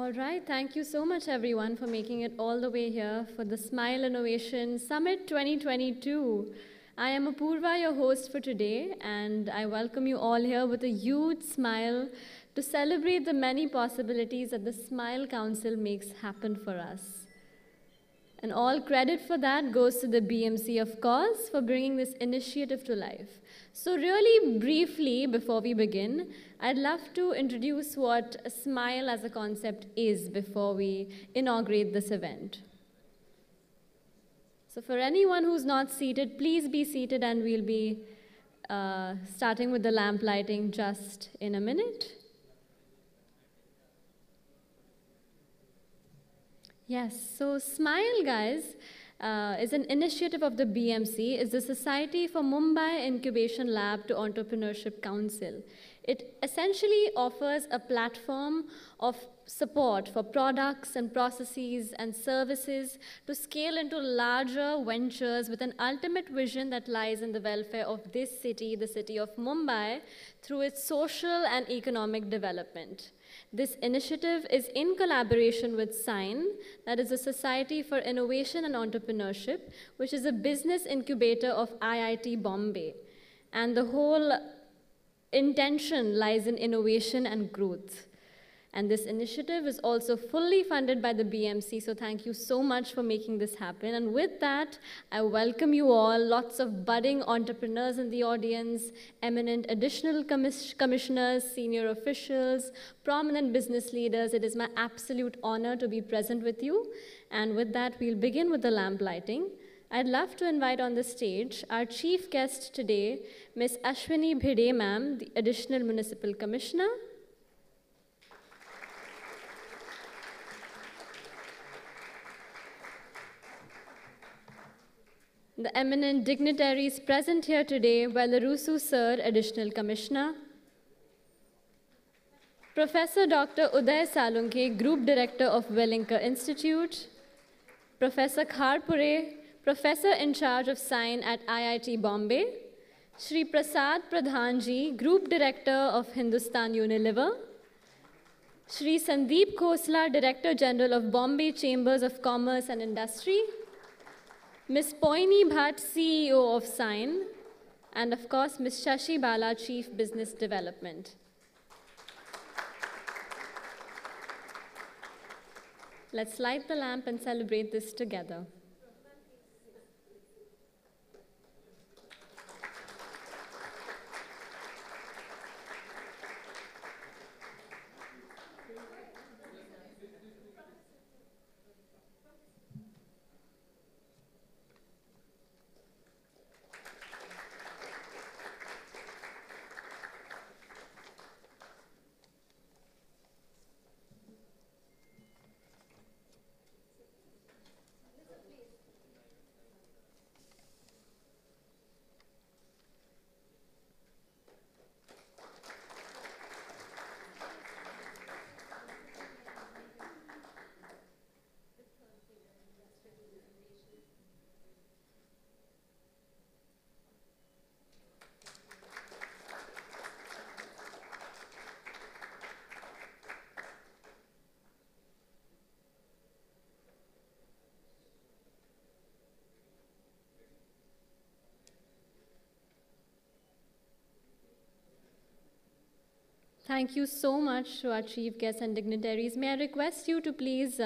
All right, thank you so much everyone for making it all the way here for the Smile Innovation Summit 2022. I am Apurva, your host for today, and I welcome you all here with a huge smile to celebrate the many possibilities that the Smile Council makes happen for us. And all credit for that goes to the BMC, of course, for bringing this initiative to life. So really briefly, before we begin, I'd love to introduce what a smile as a concept is before we inaugurate this event. So for anyone who's not seated, please be seated, and we'll be starting with the lamp lighting just in a minute. Yes, so SMILE, guys, is an initiative of the BMC. It's the Society for Mumbai Incubation Lab to Entrepreneurship Council. It essentially offers a platform of support for products and processes and services to scale into larger ventures with an ultimate vision that lies in the welfare of this city, the city of Mumbai, through its social and economic development. This initiative is in collaboration with SIGN, that is the Society for Innovation and Entrepreneurship, which is a business incubator of IIT Bombay. And the whole intention lies in innovation and growth. And this initiative is also fully funded by the BMC, so thank you so much for making this happen. And with that, I welcome you all, lots of budding entrepreneurs in the audience, eminent additional commissioners, senior officials, prominent business leaders. It is my absolute honor to be present with you. And with that, we'll begin with the lamp lighting. I'd love to invite on the stage our chief guest today, Ms. Ashwini Bhide, ma'am, the Additional Municipal Commissioner. The eminent dignitaries present here today, Velarusu Sir, Additional Commissioner, Professor Dr. Uday Salunke, Group Director of Wellinker Institute, Professor Kharpure, Professor in charge of SIGN at IIT Bombay, Shri Prasad Pradhanji, Group Director of Hindustan Unilever, Shri Sandeep Khosla, Director General of Bombay Chambers of Commerce and Industry, Ms. Poini Bhatt, CEO of SIGN, and of course, Ms. Shashi Bala, Chief Business Development. Let's light the lamp and celebrate this together. Thank you so much to our chief guests and dignitaries. May I request you to please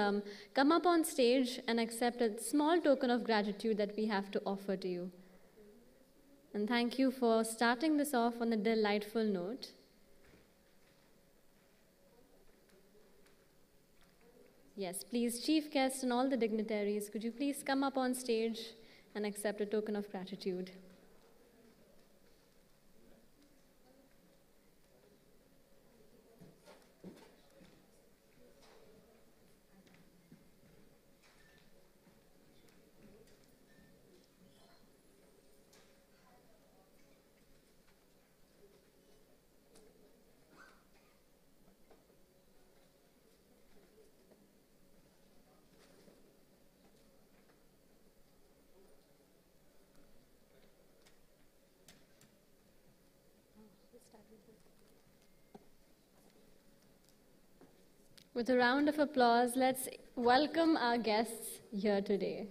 come up on stage and accept a small token of gratitude that we have to offer to you. And thank you for starting this off on a delightful note. Yes, please, chief guests and all the dignitaries, could you please come up on stage and accept a token of gratitude? With a round of applause, let's welcome our guests here today.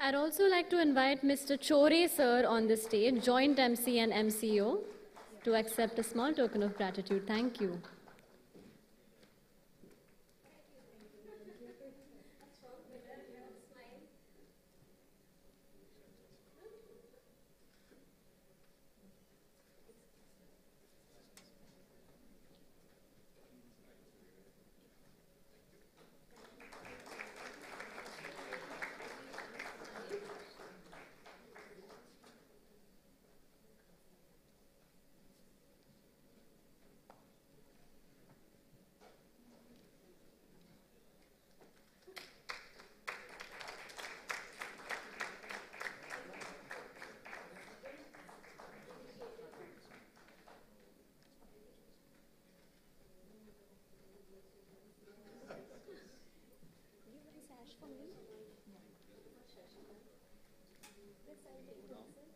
I'd also like to invite Mr. Chore sir on the stage, Joint MC and MCO, to accept a small token of gratitude. Thank you.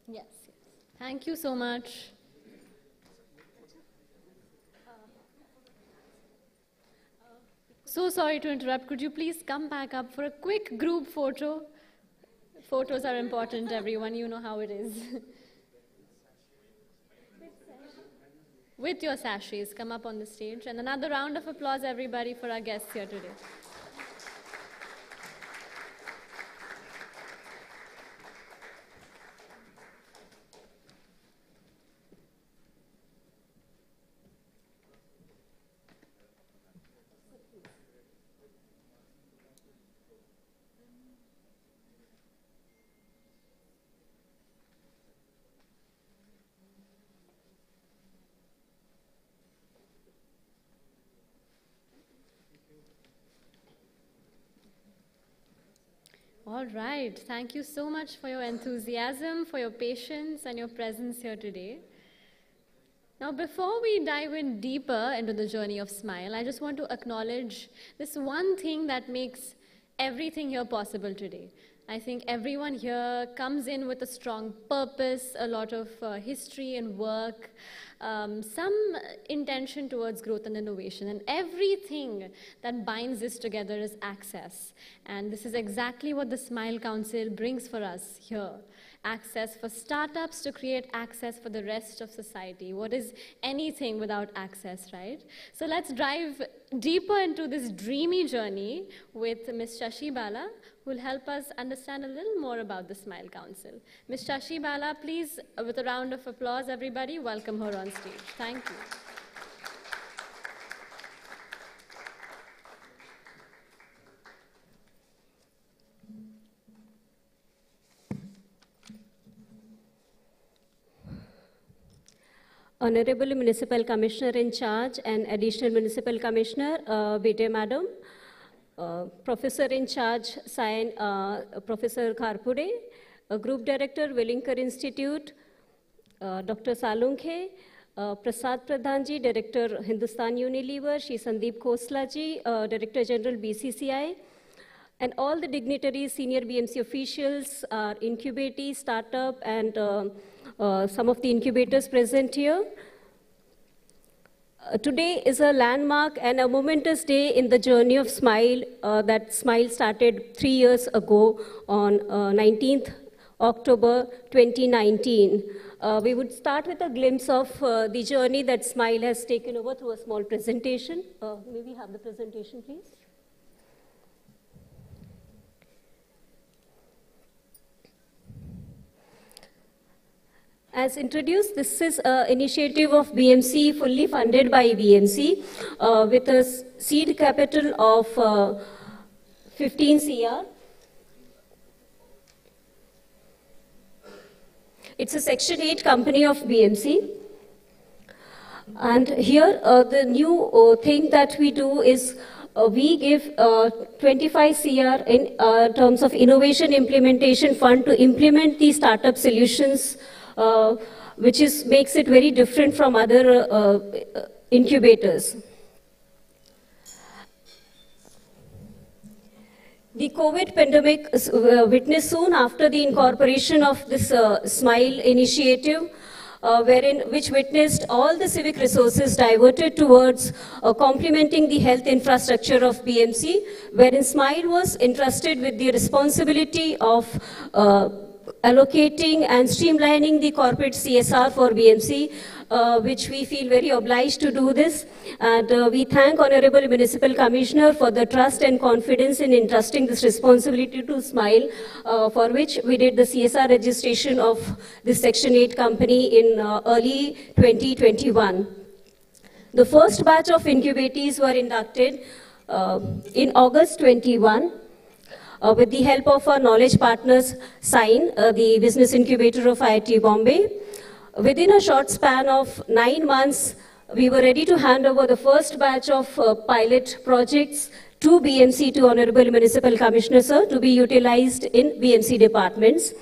Yes, yes. Thank you so much. So sorry to interrupt. Could you please come back up for a quick group photo? Photos are important, everyone. You know how it is. With your sachets, come up on the stage. And another round of applause, everybody, for our guests here today. All right. Thank you so much for your enthusiasm, for your patience, and your presence here today. Now, before we dive in deeper into the journey of Smile, I just want to acknowledge this one thing that makes everything here possible today. I think everyone here comes in with a strong purpose, a lot of history and work, some intention towards growth and innovation. And everything that binds this together is access. And this is exactly what the Smile Council brings for us here. Access for startups to create access for the rest of society. What is anything without access, right? So let's dive deeper into this dreamy journey with Ms. Shashi Bala, who will help us understand a little more about the Smile Council. Ms. Shashi Bala, please, with a round of applause, everybody, welcome her on stage. Thank you. Honorable Municipal Commissioner in charge and Additional Municipal Commissioner, Bete Madam, Professor in charge, Professor Kharpure, Group Director, Willinger Institute, Dr. Salunghe, Prasad Pradhanji, Director, Hindustan Unilever, Shri Sandeep Khoslaji, Director General, BCCI, and all the dignitaries, senior BMC officials, our incubatee, startup, and some of the incubators present here. Today is a landmark and a momentous day in the journey of Smile. That Smile started 3 years ago on 19th October 2019. We would start with a glimpse of the journey that Smile has taken over through a small presentation. May we have the presentation, please? As introduced, this is an initiative of BMC, fully funded by BMC, with a seed capital of 15 CR. It's a Section 8 company of BMC. And here, the new thing that we do is we give 25 CR in terms of innovation implementation fund to implement these startup solutions, which makes it very different from other incubators. The COVID pandemic witnessed soon after the incorporation of this SMILE initiative, which witnessed all the civic resources diverted towards complementing the health infrastructure of BMC, wherein SMILE was entrusted with the responsibility of allocating and streamlining the corporate CSR for BMC, which we feel very obliged to do this. And we thank Honorable Municipal Commissioner for the trust and confidence in entrusting this responsibility to SMILE, for which we did the CSR registration of this Section 8 company in early 2021. The first batch of incubatees were inducted in August 21. With the help of our knowledge partners, SIGN, the business incubator of IIT Bombay. Within a short span of 9 months, we were ready to hand over the first batch of pilot projects to BMC, to Honorable Municipal Commissioner, sir, to be utilized in BMC departments.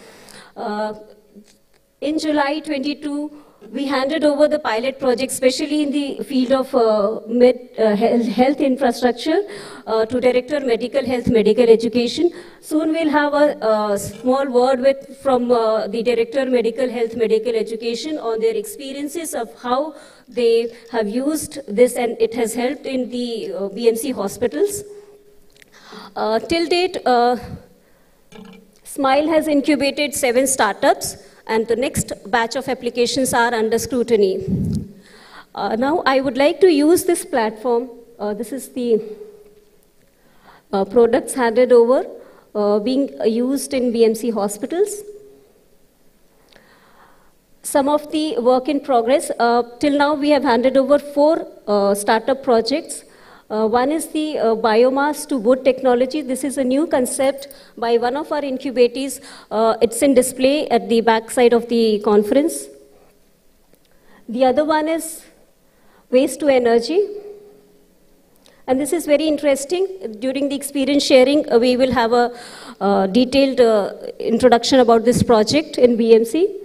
In July 22, we handed over the pilot project, especially in the field of health infrastructure, to Director Medical Health, Medical Education. Soon we'll have a small word from the Director Medical Health, Medical Education on their experiences of how they have used this and it has helped in the BMC hospitals. Till date, SMILE has incubated 7 startups, and the next batch of applications are under scrutiny. Now, I would like to use this platform. This is the products handed over, being used in BMC hospitals. Some of the work in progress. Till now, we have handed over 4 startup projects. One is the biomass to wood technology. This is a new concept by one of our incubatees. It's in display at the back side of the conference. The other one is waste to energy. And this is very interesting. During the experience sharing, we will have a detailed introduction about this project in BMC.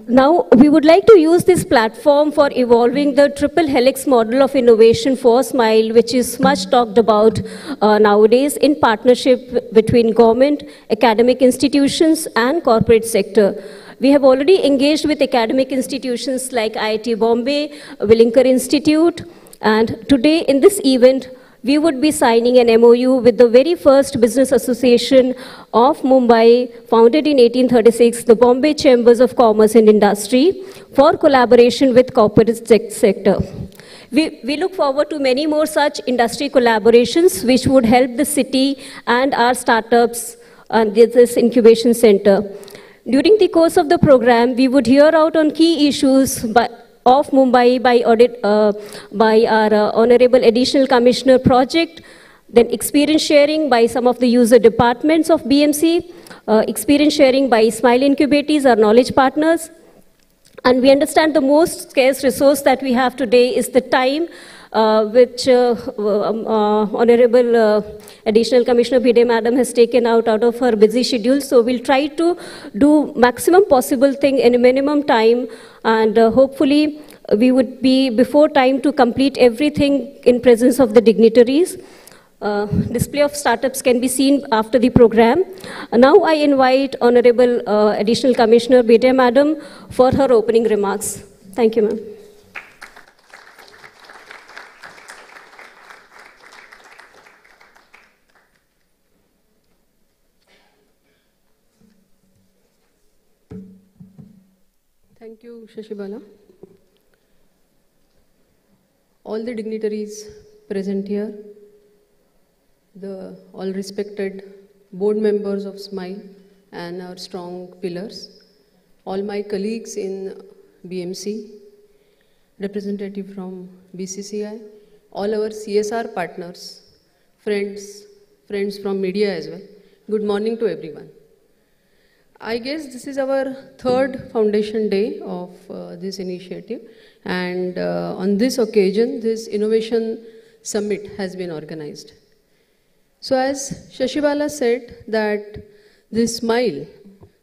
Now, we would like to use this platform for evolving the triple helix model of innovation for SMILE, which is much talked about nowadays in partnership between government, academic institutions, and corporate sector. We have already engaged with academic institutions like IIT Bombay, Willinger Institute, and today in this event, we would be signing an MOU with the very first business association of Mumbai, founded in 1836, the Bombay Chambers of Commerce and Industry, for collaboration with corporate sector. We look forward to many more such industry collaborations which would help the city and our startups and this incubation center. During the course of the program, we would hear out on key issues of Mumbai by our Honorable Additional Commissioner project, then experience sharing by some of the user departments of BMC, experience sharing by SMILE incubatees, our knowledge partners. And we understand the most scarce resource that we have today is the time, which Honorable Additional Commissioner Bhide Madam has taken out of her busy schedule. So we'll try to do maximum possible thing in a minimum time, and hopefully we would be before time to complete everything in presence of the dignitaries. Display of startups can be seen after the program. Now I invite Honorable Additional Commissioner Bhide Madam for her opening remarks. Thank you, ma'am. Thank you, Shashibala. All the dignitaries present here, the all respected board members of SMILE and our strong pillars, all my colleagues in BMC, representative from BCCI, all our CSR partners, friends from media as well. Good morning to everyone. I guess this is our third foundation day of this initiative, and on this occasion, this innovation summit has been organized. So as Shashibala said that this SMILE,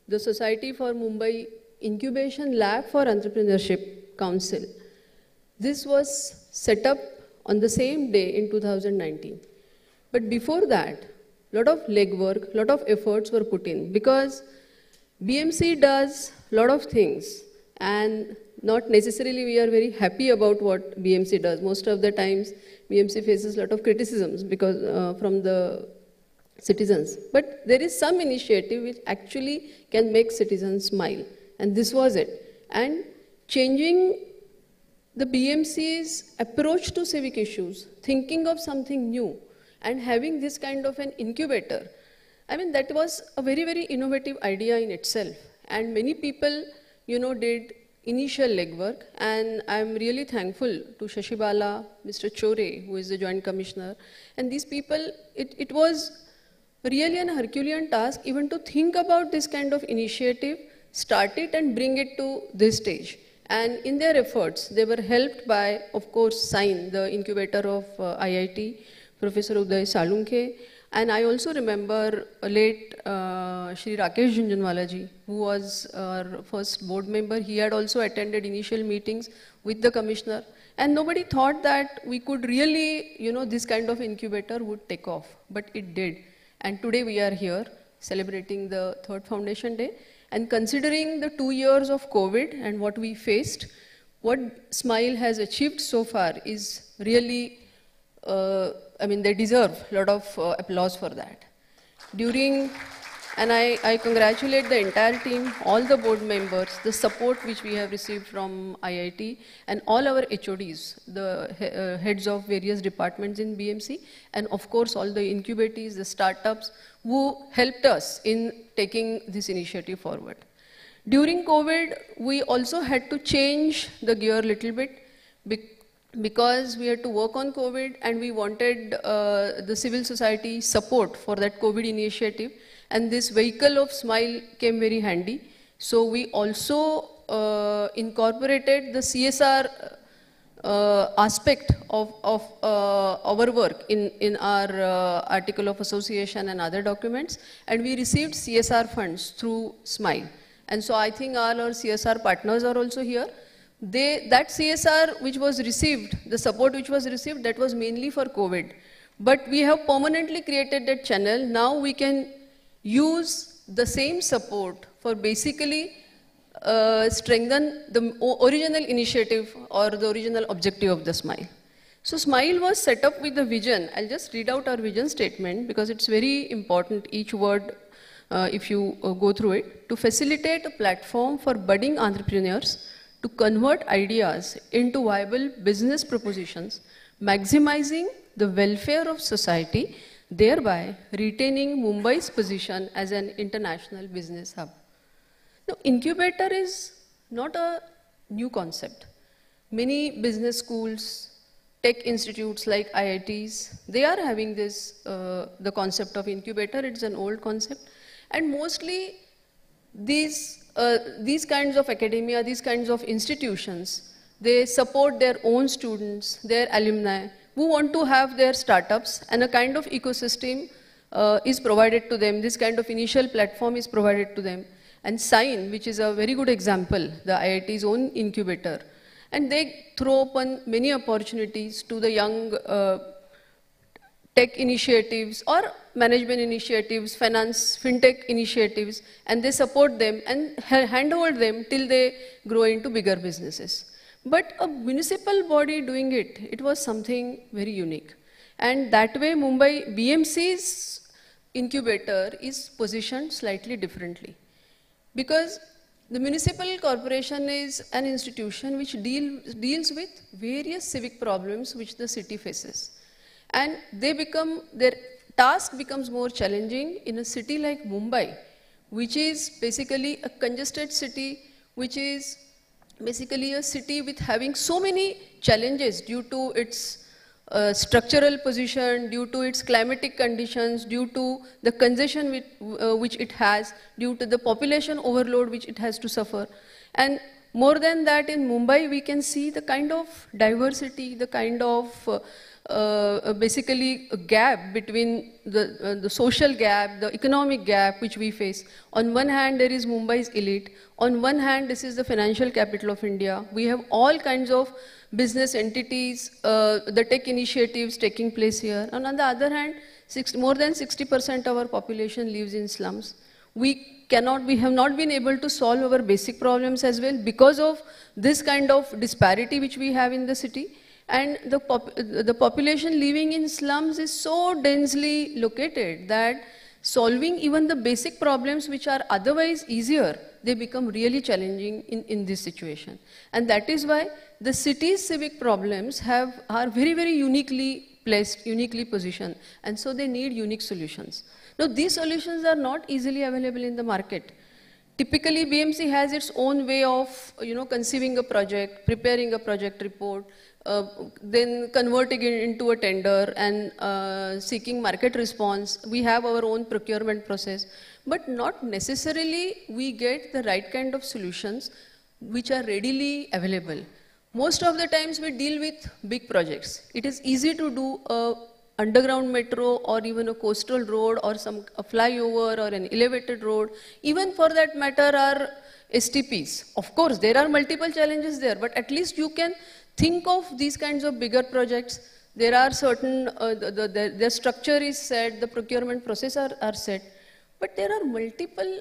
the Society for Mumbai Incubation Lab for Entrepreneurship Council, this was set up on the same day in 2019. But before that, a lot of legwork, a lot of efforts were put in, because BMC does a lot of things, and not necessarily we are very happy about what BMC does. Most of the times BMC faces a lot of criticisms because from the citizens. But there is some initiative which actually can make citizens smile, and this was it. And changing the BMC's approach to civic issues, thinking of something new, and having this kind of an incubator, I mean, that was a very, very innovative idea in itself. And many people, did initial legwork, and I'm really thankful to Shashibala, Mr. Chore, who is the Joint Commissioner, and these people, it was really an Herculean task even to think about this kind of initiative, start it and bring it to this stage. And in their efforts, they were helped by, of course, SIGN, the incubator of IIT, Professor Uday Salunke, and I also remember late Shri Rakesh Jhunjhunwala ji, who was our first board member. He had also attended initial meetings with the commissioner, and nobody thought that we could really, this kind of incubator would take off, but it did. And today we are here celebrating the third foundation day, and considering the 2 years of COVID and what we faced, what SMILE has achieved so far is really they deserve a lot of applause for that. And I congratulate the entire team, all the board members, the support which we have received from IIT, and all our HODs, the heads of various departments in BMC, and of course all the incubatees, the startups, who helped us in taking this initiative forward. During COVID, we also had to change the gear a little bit, because we had to work on COVID, and we wanted the civil society support for that COVID initiative, and this vehicle of SMILE came very handy. So we also incorporated the CSR aspect of our work in our article of association and other documents, and we received CSR funds through SMILE. And so I think all our CSR partners are also here. That CSR which was received, the support which was received, that was mainly for COVID. But we have permanently created that channel. Now we can use the same support for basically strengthen the original initiative or the original objective of the SMILE. So SMILE was set up with the vision. I'll just read out our vision statement because it's very important, each word, if you go through it. To facilitate a platform for budding entrepreneurs to convert ideas into viable business propositions, maximizing the welfare of society, thereby retaining Mumbai's position as an international business hub. Now, incubator is not a new concept. Many business schools, tech institutes like IITs, they are having this, the concept of incubator. It's an old concept. And mostly these kinds of academia, these kinds of institutions, they support their own students, their alumni, who want to have their startups, and a kind of ecosystem is provided to them. This kind of initial platform is provided to them. And SIGN, which is a very good example, the IIT's own incubator, and they throw open many opportunities to the young tech initiatives or management initiatives, finance, fintech initiatives, and they support them and handhold them till they grow into bigger businesses. But a municipal body doing it, it was something very unique. And that way Mumbai BMC's incubator is positioned slightly differently. Because the municipal corporation is an institution which deals with various civic problems which the city faces. And their task becomes more challenging in a city like Mumbai, which is basically a congested city which is basically a city with having so many challenges due to its structural position, due to its climatic conditions, due to the congestion which it has, due to the population overload which it has to suffer. And more than that, in Mumbai, we can see the kind of diversity, the kind of basically a gap between the social gap, the economic gap which we face. On one hand, there is Mumbai's elite. On one hand, this is the financial capital of India. We have all kinds of business entities, the tech initiatives taking place here. And on the other hand, more than 60% of our population lives in slums. We have not been able to solve our basic problems as well because of this kind of disparity which we have in the city. And the population living in slums is so densely located that solving even the basic problems which are otherwise easier, they become really challenging in this situation. And that is why the city's civic problems are very, very uniquely placed, uniquely positioned. And so they need unique solutions. Now, these solutions are not easily available in the market. Typically, BMC has its own way of conceiving a project, preparing a project report, then converting it into a tender and seeking market response. We have our own procurement process, but not necessarily we get the right kind of solutions which are readily available. Most of the times we deal with big projects. It is easy to do a underground metro or even a coastal road or a flyover or an elevated road. Even for that matter are STPs. Of course, there are multiple challenges there, but at least you can think of these kinds of bigger projects. There are certain, the structure is set, the procurement process are set, but there are multiple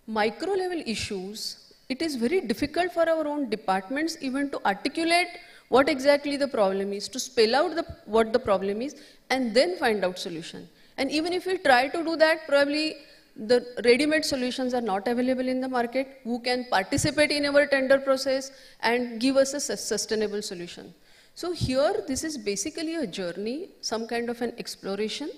micro level issues. It is very difficult for our own departments even to articulate what exactly the problem is, to spell out what the problem is, and then find out solution. And even if we try to do that, probably the ready-made solutions are not available in the market who can participate in our tender process and give us a sustainable solution. So here, this is basically a journey, some kind of an exploration,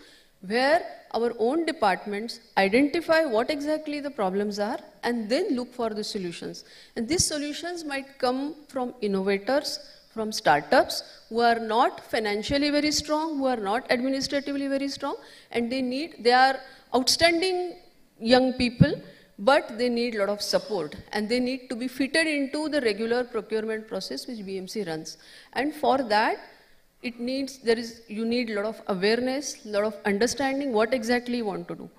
where our own departments identify what exactly the problems are and then look for the solutions. And these solutions might come from innovators, from startups who are not financially very strong, who are not administratively very strong, and they are outstanding young people, but they need a lot of support and they need to be fitted into the regular procurement process which BMC runs. And for that, you need a lot of awareness, a lot of understanding what exactly you want to do.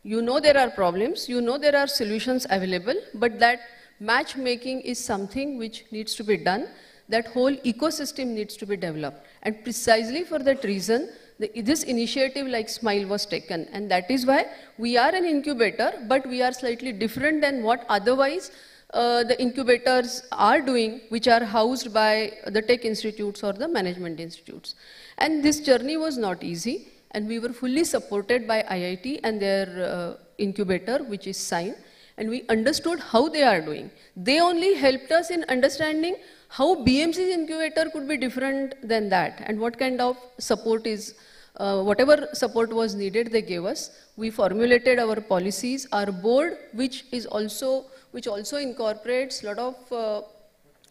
You know there are problems, you know there are solutions available, but that matchmaking is something which needs to be done. That whole ecosystem needs to be developed. And precisely for that reason, this initiative like SMILE was taken. And that is why we are an incubator, but we are slightly different than what otherwise the incubators are doing, which are housed by the tech institutes or the management institutes. And this journey was not easy. And we were fully supported by IIT and their incubator, which is SIGN. And we understood how they are doing. They only helped us in understanding how BMC's incubator could be different than that, and what kind of support is, whatever support was needed, they gave us. We formulated our policies. Our board, which also incorporates a lot of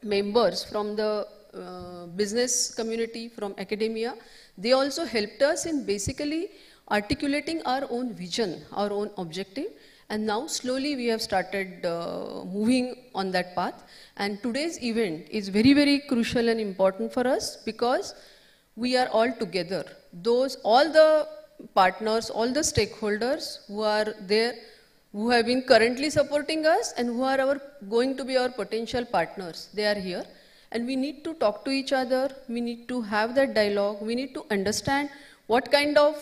members from the business community, from academia, they also helped us in basically articulating our own vision, our own objective. And now slowly we have started moving on that path. And today's event is very, very crucial and important for us because we are all together. All the partners, all the stakeholders who are there, who have been currently supporting us and who are going to be our potential partners, they are here. And we need to talk to each other. We need to have that dialogue. We need to understand what kind of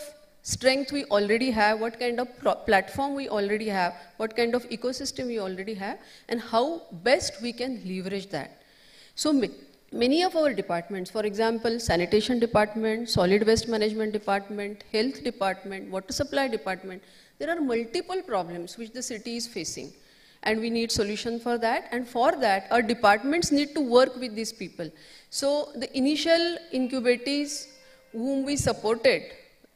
strength we already have, what kind of platform we already have, what kind of ecosystem we already have, and how best we can leverage that. So many of our departments, for example, sanitation department, solid waste management department, health department, water supply department, there are multiple problems which the city is facing. And we need solution for that. And for that, our departments need to work with these people. So the initial incubatees whom we supported,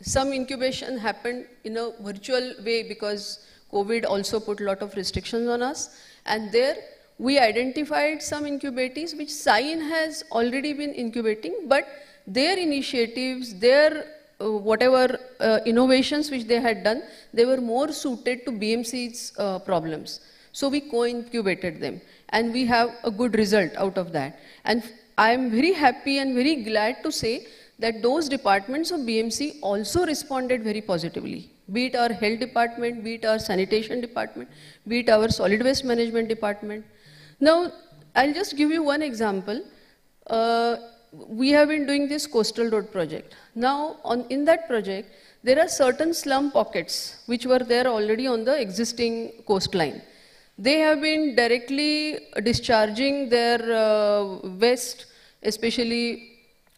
some incubation happened in a virtual way because COVID also put a lot of restrictions on us. And there, we identified some incubatees which SINE has already been incubating, but their initiatives, their whatever innovations which they had done, they were more suited to BMC's problems. So we co-incubated them, and we have a good result out of that. And I am very happy and very glad to say that those departments of BMC also responded very positively, be it our health department, be it our sanitation department, be it our solid waste management department. Now, I'll just give you one example. We have been doing this coastal road project. Now, in that project, there are certain slum pockets which were there already on the existing coastline. They have been directly discharging their waste, especially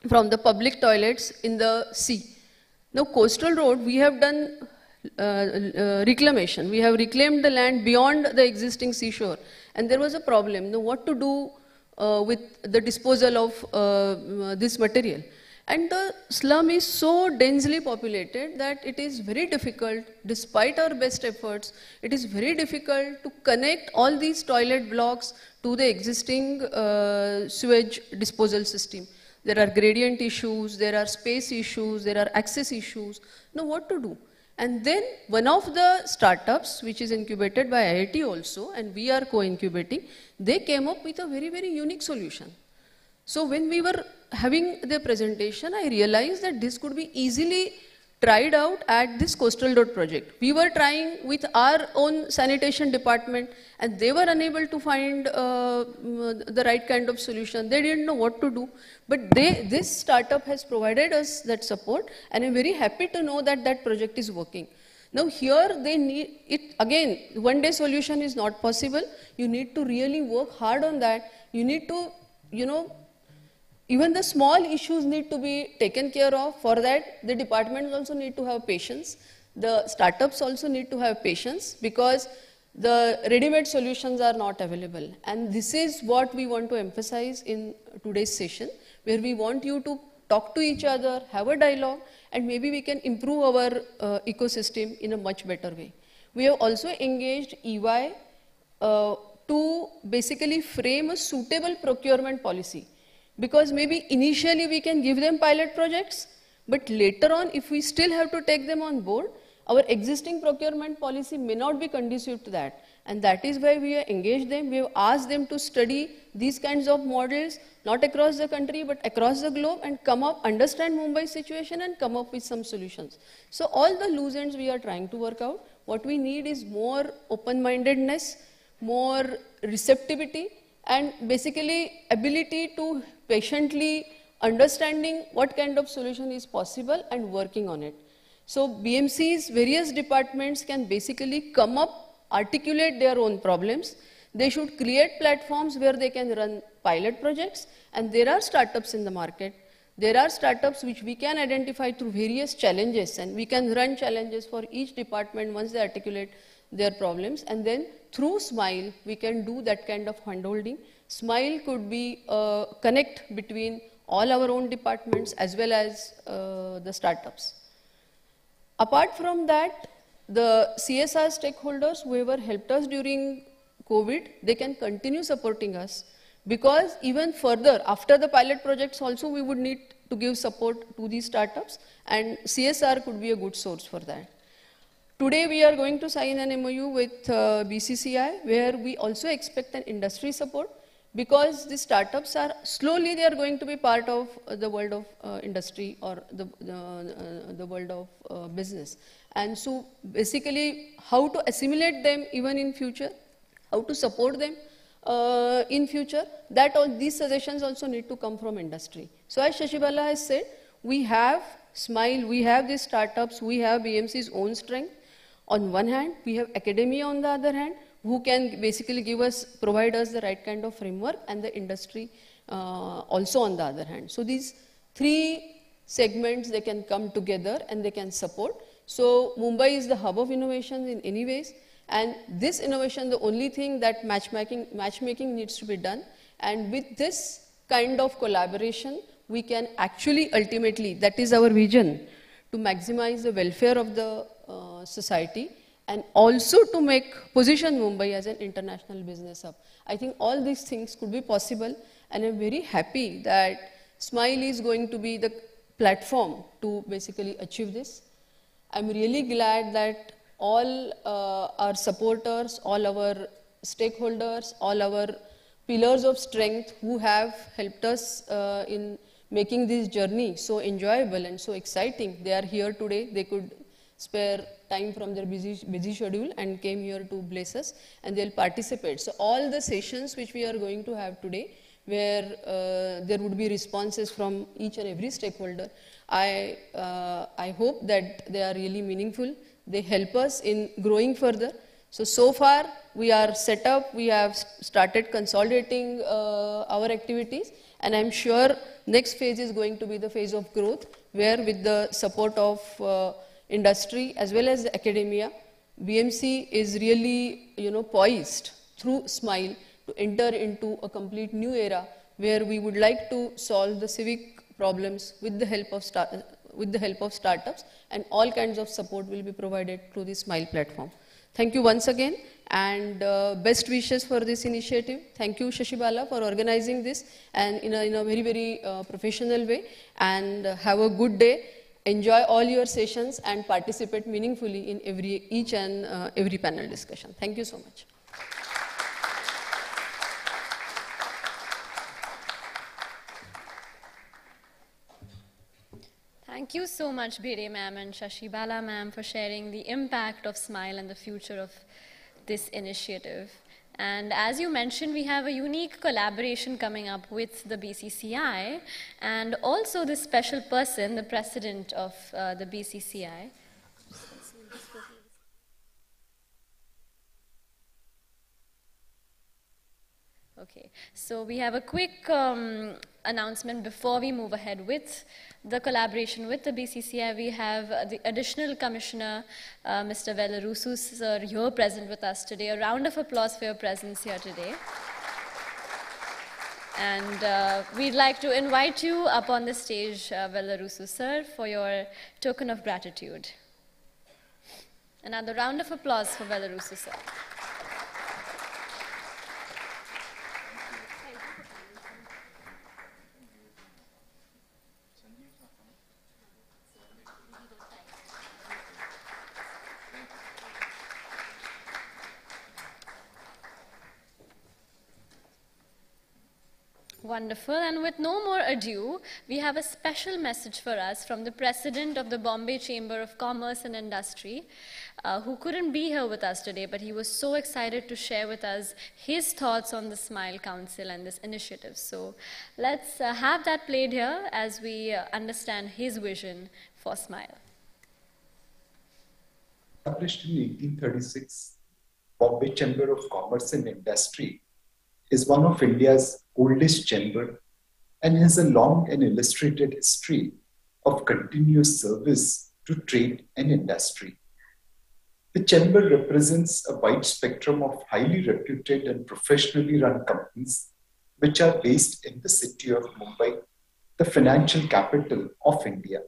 from the public toilets in the sea. Now, coastal road, we have done reclamation. We have reclaimed the land beyond the existing seashore. And there was a problem. Now, what to do with the disposal of this material? And the slum is so densely populated that it is very difficult, despite our best efforts, it is very difficult to connect all these toilet blocks to the existing sewage disposal system. There are gradient issues, there are space issues, there are access issues. Now what to do? And then one of the startups, which is incubated by IIT also, and we are co-incubating, they came up with a very, very unique solution. So when we were having the presentation, I realized that this could be easily tried out at this coastal road project. We were trying with our own sanitation department, and they were unable to find the right kind of solution. They didn't know what to do, but this startup has provided us that support, and I'm very happy to know that that project is working. Now here they need it, again, one day solution is not possible. You need to really work hard on that. You need to, even the small issues need to be taken care of. For that, the departments also need to have patience. The startups also need to have patience, because the ready-made solutions are not available. And this is what we want to emphasize in today's session, where we want you to talk to each other, have a dialogue, and maybe we can improve our ecosystem in a much better way. We have also engaged EY to basically frame a suitable procurement policy. Because maybe initially we can give them pilot projects, but later on, if we still have to take them on board, our existing procurement policy may not be conducive to that. And that is why we have engaged them. We have asked them to study these kinds of models, not across the country, but across the globe, and come up, understand Mumbai's situation, and come up with some solutions. So all the loose ends we are trying to work out. What we need is more open-mindedness, more receptivity, and basically ability to patiently understanding what kind of solution is possible and working on it. So BMC's various departments can basically come up, articulate their own problems. They should create platforms where they can run pilot projects, and there are startups in the market. There are startups which we can identify through various challenges, and we can run challenges for each department once they articulate their problems, and then through SMILE, we can do that kind of handholding. SMILE could be a connect between all our own departments as well as the startups. Apart from that, the CSR stakeholders, whoever helped us during COVID, they can continue supporting us, because even further, after the pilot projects also, we would need to give support to these startups, and CSR could be a good source for that. Today we are going to sign an MOU with BCCI, where we also expect an industry support, because the startups are slowly they are going to be part of the world of industry, or the world of business. And so basically how to assimilate them even in future, how to support them in future, that all these suggestions also need to come from industry. So as Shashibala has said, we have SMILE, we have these startups, we have BMC's own strength. On one hand, we have academia on the other hand, who can basically provide us the right kind of framework, and the industry also on the other hand. So these three segments, they can come together and they can support. So Mumbai is the hub of innovations in any ways, and this innovation, the only thing that matchmaking needs to be done, and with this kind of collaboration, we can actually ultimately, that is our vision, to maximize the welfare of the society and also to position Mumbai as an international business hub. I think all these things could be possible, and I'm very happy that Smile is going to be the platform to basically achieve this. I'm really glad that all our supporters, all our stakeholders, all our pillars of strength who have helped us in making this journey so enjoyable and so exciting, they are here today. They could spare time from their busy schedule and came here to bless us, and they'll participate. So all the sessions which we are going to have today, where there would be responses from each and every stakeholder, I hope that they are really meaningful. They help us in growing further. So far we are set up, we have started consolidating our activities, and I'm sure next phase is going to be the phase of growth, where with the support of industry as well as academia, BMC is really poised through Smile to enter into a complete new era, where we would like to solve the civic problems with the help of startups, and all kinds of support will be provided through the Smile platform. Thank you once again, and best wishes for this initiative. Thank you, Shashibala, for organizing this, and in a very, very professional way, and have a good day. Enjoy all your sessions and participate meaningfully in each and every panel discussion. Thank you so much. Thank you so much, Bhede ma'am and Shashibala ma'am, for sharing the impact of Smile and the future of this initiative. And as you mentioned, we have a unique collaboration coming up with the BCCI, and also this special person, the president of the BCCI. Okay, so we have a quick announcement before we move ahead with the collaboration with the BCCI. We have the additional commissioner, Mr. Velarusu sir, here present with us today. A round of applause for your presence here today. And we'd like to invite you up on the stage, Velarusu sir, for your token of gratitude. Another round of applause for Velarusu sir. Wonderful. And with no more ado, we have a special message for us from the president of the Bombay Chamber of Commerce and Industry, who couldn't be here with us today, but he was so excited to share with us his thoughts on the Smile Council and this initiative. So let's have that played here as we understand his vision for Smile. Established in 1836, Bombay Chamber of Commerce and Industry is one of India's oldest chamber and has a long and illustrated history of continuous service to trade and industry. The chamber represents a wide spectrum of highly reputed and professionally run companies which are based in the city of Mumbai, the financial capital of India.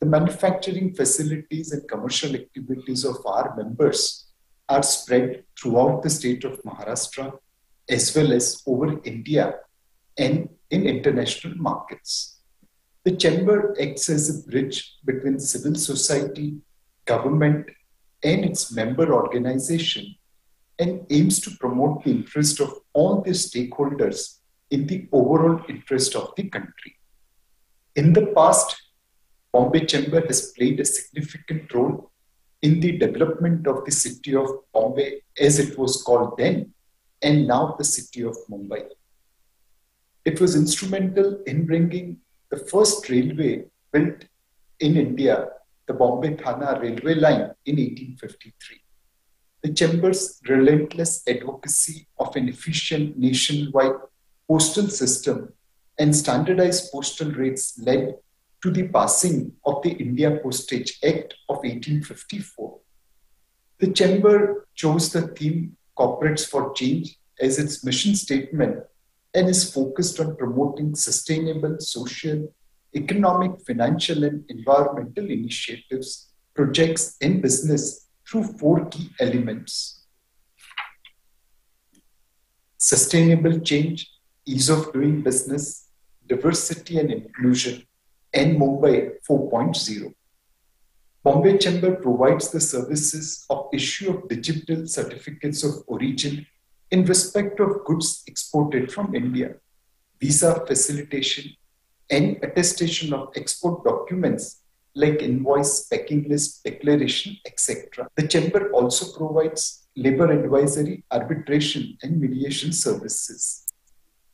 The manufacturing facilities and commercial activities of our members are spread throughout the state of Maharashtra, as well as over India and in international markets. The chamber acts as a bridge between civil society, government, and its member organization, and aims to promote the interest of all the stakeholders in the overall interest of the country. In the past, Bombay Chamber has played a significant role in the development of the city of Bombay, as it was called then, and now the city of Mumbai. It was instrumental in bringing the first railway built in India, the Bombay-Thana railway line, in 1853. The Chamber's relentless advocacy of an efficient nationwide postal system and standardized postal rates led to the passing of the India Postage Act of 1854. The Chamber chose the theme Corporates for Change as its mission statement and is focused on promoting sustainable social, economic, financial, and environmental initiatives, projects, and business through 4 key elements: sustainable change, ease of doing business, diversity and inclusion, and Mumbai 4.0. Bombay Chamber provides the services of issue of digital certificates of origin in respect of goods exported from India, visa facilitation, and attestation of export documents like invoice, packing list, declaration, etc. The Chamber also provides labor advisory, arbitration, and mediation services.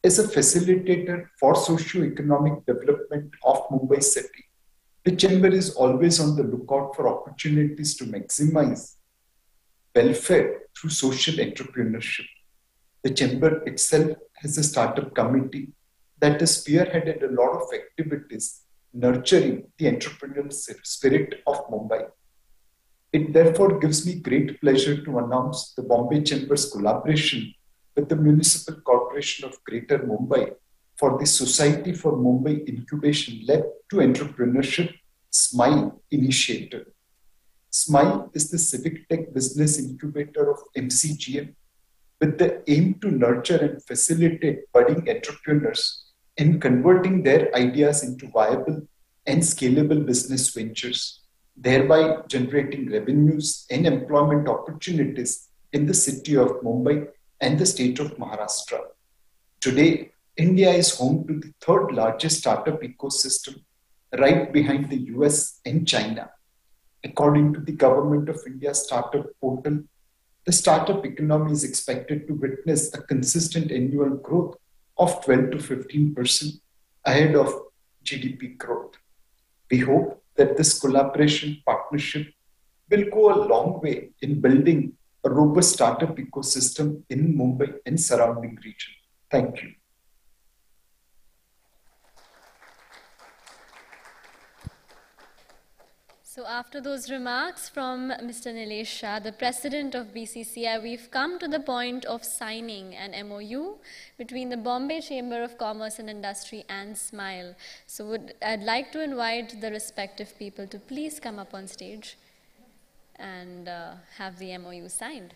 As a facilitator for socio-economic development of Mumbai city, the Chamber is always on the lookout for opportunities to maximize welfare through social entrepreneurship. The Chamber itself has a startup committee that has spearheaded a lot of activities nurturing the entrepreneurial spirit of Mumbai. It therefore gives me great pleasure to announce the Bombay Chamber's collaboration with the Municipal Corporation of Greater Mumbai for the Society for Mumbai Incubation Lab to Entrepreneurship SMILE initiative. SMILE is the civic tech business incubator of MCGM with the aim to nurture and facilitate budding entrepreneurs in converting their ideas into viable and scalable business ventures, thereby generating revenues and employment opportunities in the city of Mumbai and the state of Maharashtra. Today, India is home to the third largest startup ecosystem, right behind the US and China. According to the Government of India Startup Portal, the startup economy is expected to witness a consistent annual growth of 12 to 15% ahead of GDP growth. We hope that this collaboration partnership will go a long way in building a robust startup ecosystem in Mumbai and surrounding region. Thank you. So after those remarks from Mr. Nilesh Shah, the president of BCCI, we've come to the point of signing an MOU between the Bombay Chamber of Commerce and Industry and SMILE. So I'd like to invite the respective people to please come up on stage and have the MOU signed.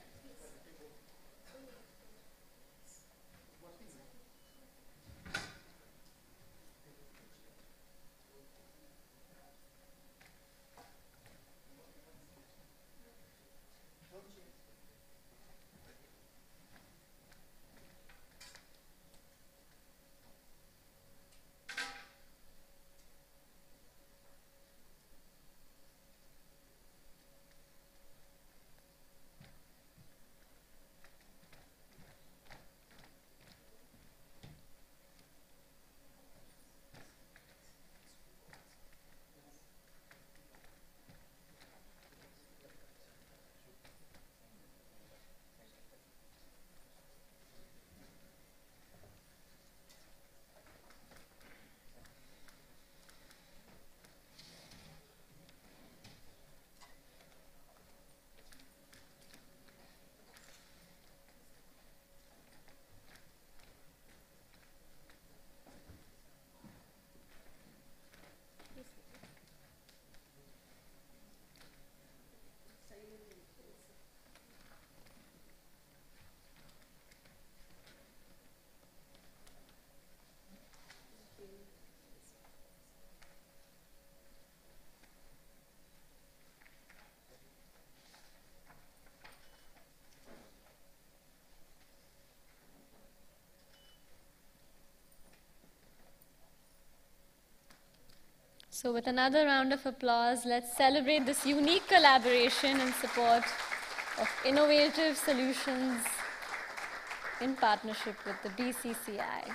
So with another round of applause, let's celebrate this unique collaboration in support of innovative solutions in partnership with the BCCI.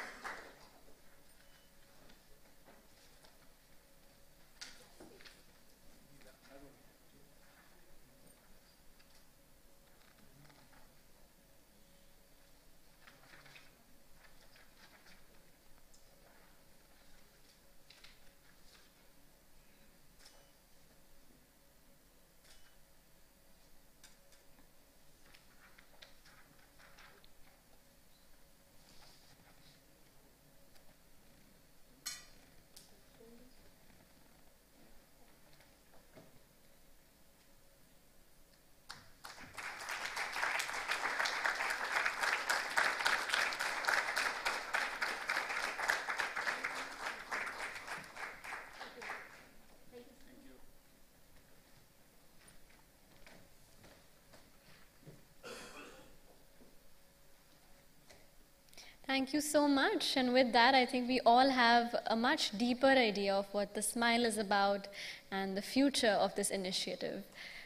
Thank you so much. And with that, I think we all have a much deeper idea of what the SMILE is about and the future of this initiative.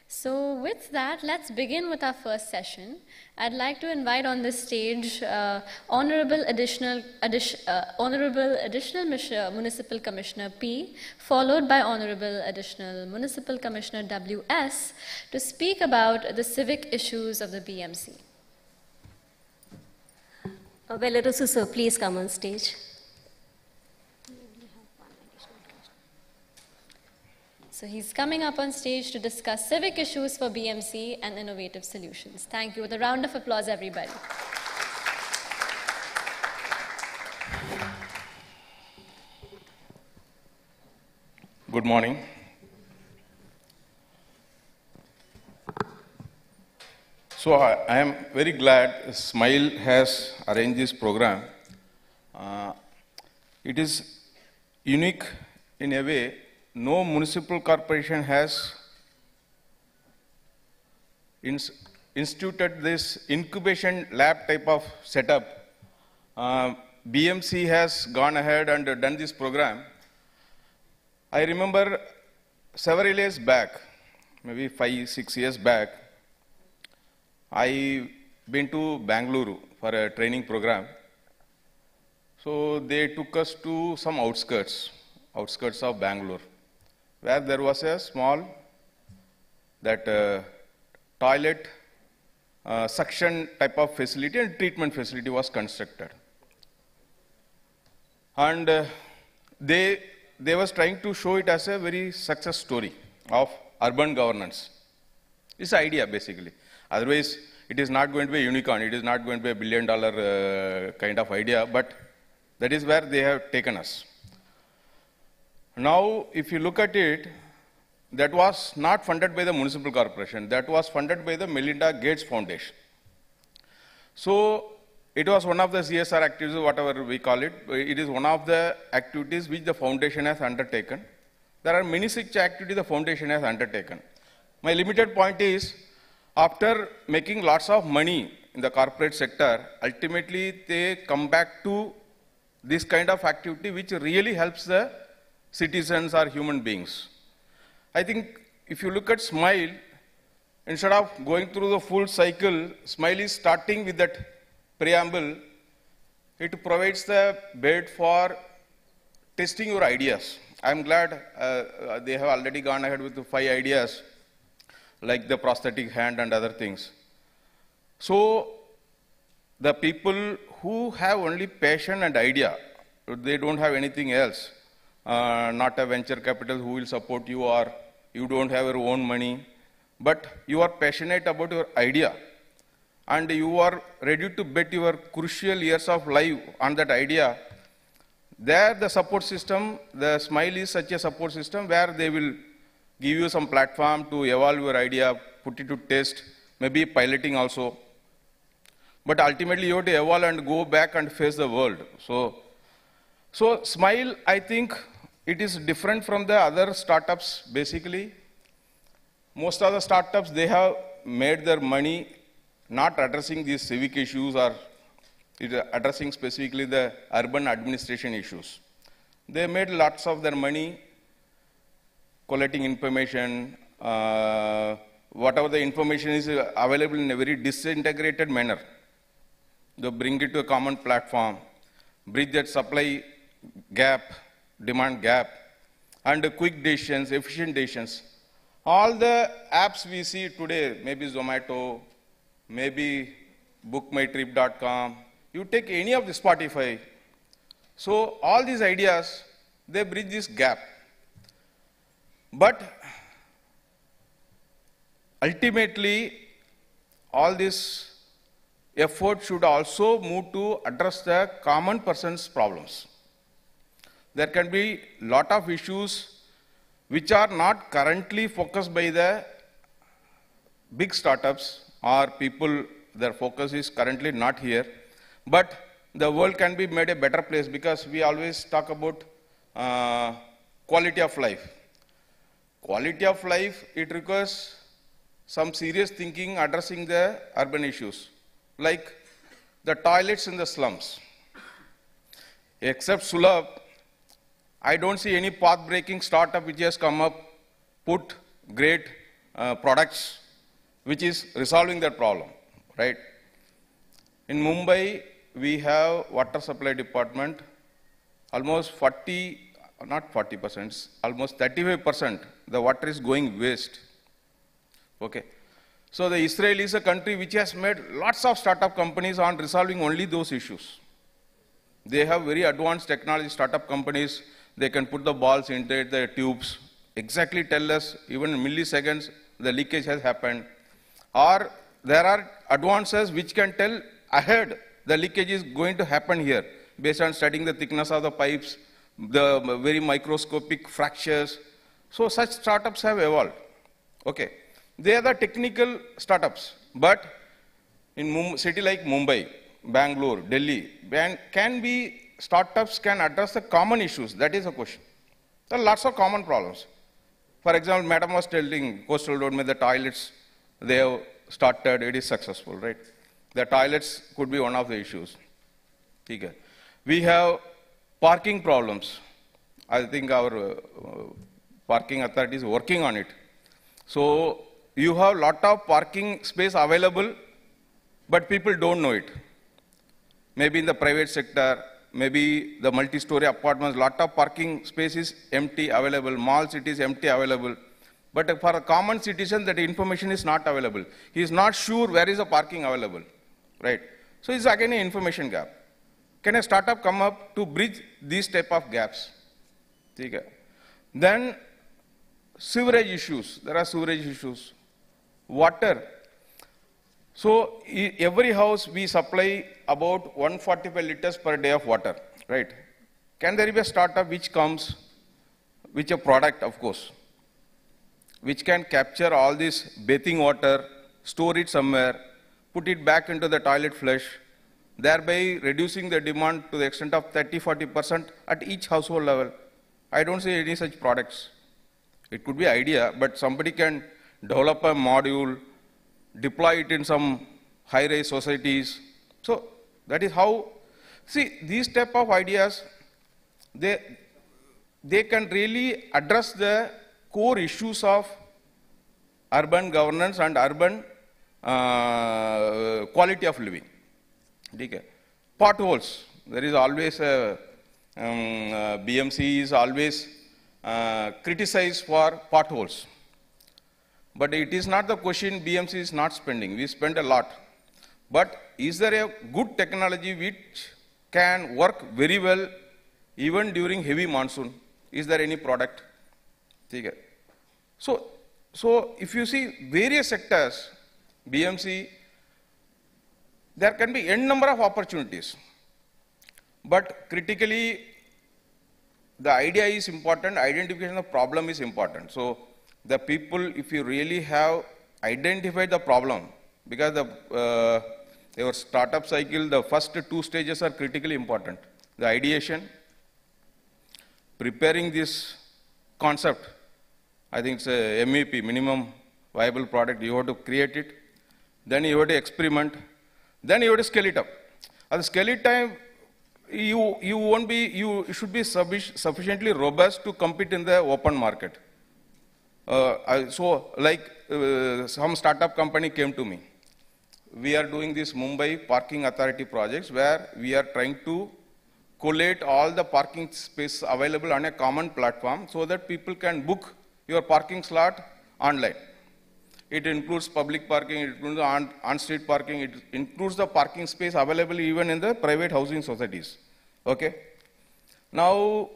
So with that, let's begin with our first session. I'd like to invite on this stage Honorable Additional Municipal Commissioner P, followed by Honorable Additional Municipal Commissioner WS, to speak about the civic issues of the BMC. Velarusu sir, please come on stage. So he's coming up on stage to discuss civic issues for BMC and innovative solutions. Thank you. With a round of applause, everybody. Good morning. So I am very glad SMILE has arranged this program. It is unique in a way. No municipal corporation has instituted this incubation lab type of setup. BMC has gone ahead and done this program. I remember several years back, maybe 5-6 years back, I been to Bangalore for a training program. So they took us to some outskirts of Bangalore, where there was a small toilet suction type of facility and treatment facility was constructed. And they was trying to show it as a very success story of urban governance. It's the idea basically. Otherwise, it is not going to be a unicorn. It is not going to be a billion-dollar kind of idea, but that is where they have taken us. Now, if you look at it, that was not funded by the municipal corporation. That was funded by the Melinda Gates Foundation. So, it was one of the CSR activities, whatever we call it. It is one of the activities which the foundation has undertaken. There are many such activities the foundation has undertaken. My limited point is, after making lots of money in the corporate sector, ultimately they come back to this kind of activity which really helps the citizens or human beings. I think if you look at SMILE, instead of going through the full cycle, SMILE is starting with that preamble. It provides the bed for testing your ideas. I'm glad they have already gone ahead with the 5 ideas, like the prosthetic hand and other things. So the people who have only passion and idea, they don't have anything else, not a venture capital who will support you, or you don't have your own money, but you are passionate about your idea and you are ready to bet your crucial years of life on that idea. There the support system, the SMILE is such a support system where they will give you some platform to evolve your idea, put it to test, maybe piloting also. But ultimately you have to evolve and go back and face the world. So SMILE, I think it is different from the other startups basically. Most of the startups, they have made their money not addressing these civic issues or addressing specifically the urban administration issues. They made lots of their money collecting information, whatever the information is available in a very disintegrated manner. They bring it to a common platform, bridge that supply gap, demand gap, and quick decisions, efficient decisions. All the apps we see today, maybe Zomato, maybe bookmytrip.com, you take any of the Spotify. So all these ideas, they bridge this gap. But ultimately, all this effort should also move to address the common person's problems. There can be a lot of issues which are not currently focused by the big startups or people, their focus is currently not here. But the world can be made a better place because we always talk about quality of life. Quality of life, it requires some serious thinking addressing the urban issues, like the toilets in the slums. Except Sulabh, I don't see any path-breaking startup which has come up, put great products, which is resolving that problem, right? In Mumbai, we have water supply department, almost 40, not 40%, almost 35%, the water is going waste, okay? So the Israel is a country which has made lots of startup companies on resolving only those issues. They have very advanced technology, startup companies. They can put the balls into the tubes, exactly tell us, even in milliseconds, the leakage has happened. Or there are advances which can tell ahead the leakage is going to happen here, based on studying the thickness of the pipes, the very microscopic fractures. So such startups have evolved. Okay. They are the technical startups. But in a city like Mumbai, Bangalore, Delhi, startups can address the common issues. That is the question. There are lots of common problems. For example, Madam was telling Coastal Road, the toilets, they have started, it is successful, right? The toilets could be one of the issues. Okay. We have parking problems. I think our parking authority is working on it. So you have a lot of parking space available, but people don't know it. Maybe in the private sector, maybe the multi-story apartments, lot of parking space is empty available, malls it is empty available. But for a common citizen, that information is not available. He is not sure where is the parking available, right? So it's again an information gap. Can a startup come up to bridge these type of gaps? Okay. Then sewerage issues, there are sewerage issues. Water. So every house we supply about 145 liters per day of water, right? Can there be a startup which comes, which a product, of course, which can capture all this bathing water, store it somewhere, put it back into the toilet flush, thereby reducing the demand to the extent of 30–40% at each household level? I don't see any such products. It could be idea, but somebody can develop a module, deploy it in some high-rise societies. So that is how, see, these type of ideas, they can really address the core issues of urban governance and urban quality of living. Okay. Potholes, there is always a, BMC is always criticized for potholes. But it is not the question BMC is not spending. We spend a lot. But is there a good technology which can work very well even during heavy monsoon? Is there any product? Okay. So if you see various sectors, BMC, there can be n number of opportunities. But critically, the idea is important, identification of the problem is important. So the people, if you really have identified the problem, because your startup cycle, the first 2 stages are critically important. The ideation, preparing this concept, I think it's a MEP, minimum viable product, you have to create it, then you have to experiment, then you have to scale it up. At the scale it time, you should be sufficiently robust to compete in the open market. So like some startup company came to me. We are doing this Mumbai Parking Authority projects where we are trying to collate all the parking space available on a common platform so that people can book your parking slot online. It includes public parking, it includes on-street parking, it includes the parking space available even in the private housing societies. Okay? Now,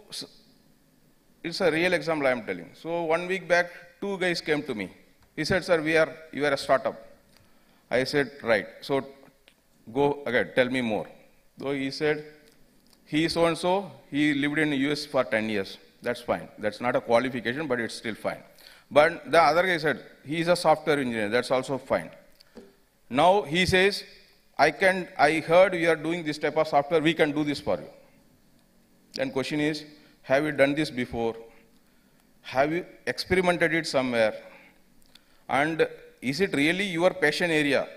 it's a real example I am telling. So 1 week back, 2 guys came to me. He said, sir, you are a startup. I said, right. So go again, tell me more. So he said, he is so-and-so, he lived in the US for 10 years. That's fine. That's not a qualification, but it's still fine. But the other guy said, he is a software engineer. That's also fine. Now he says, I heard you are doing this type of software. We can do this for you. Then question is, have you done this before? Have you experimented it somewhere? And is it really your passion area?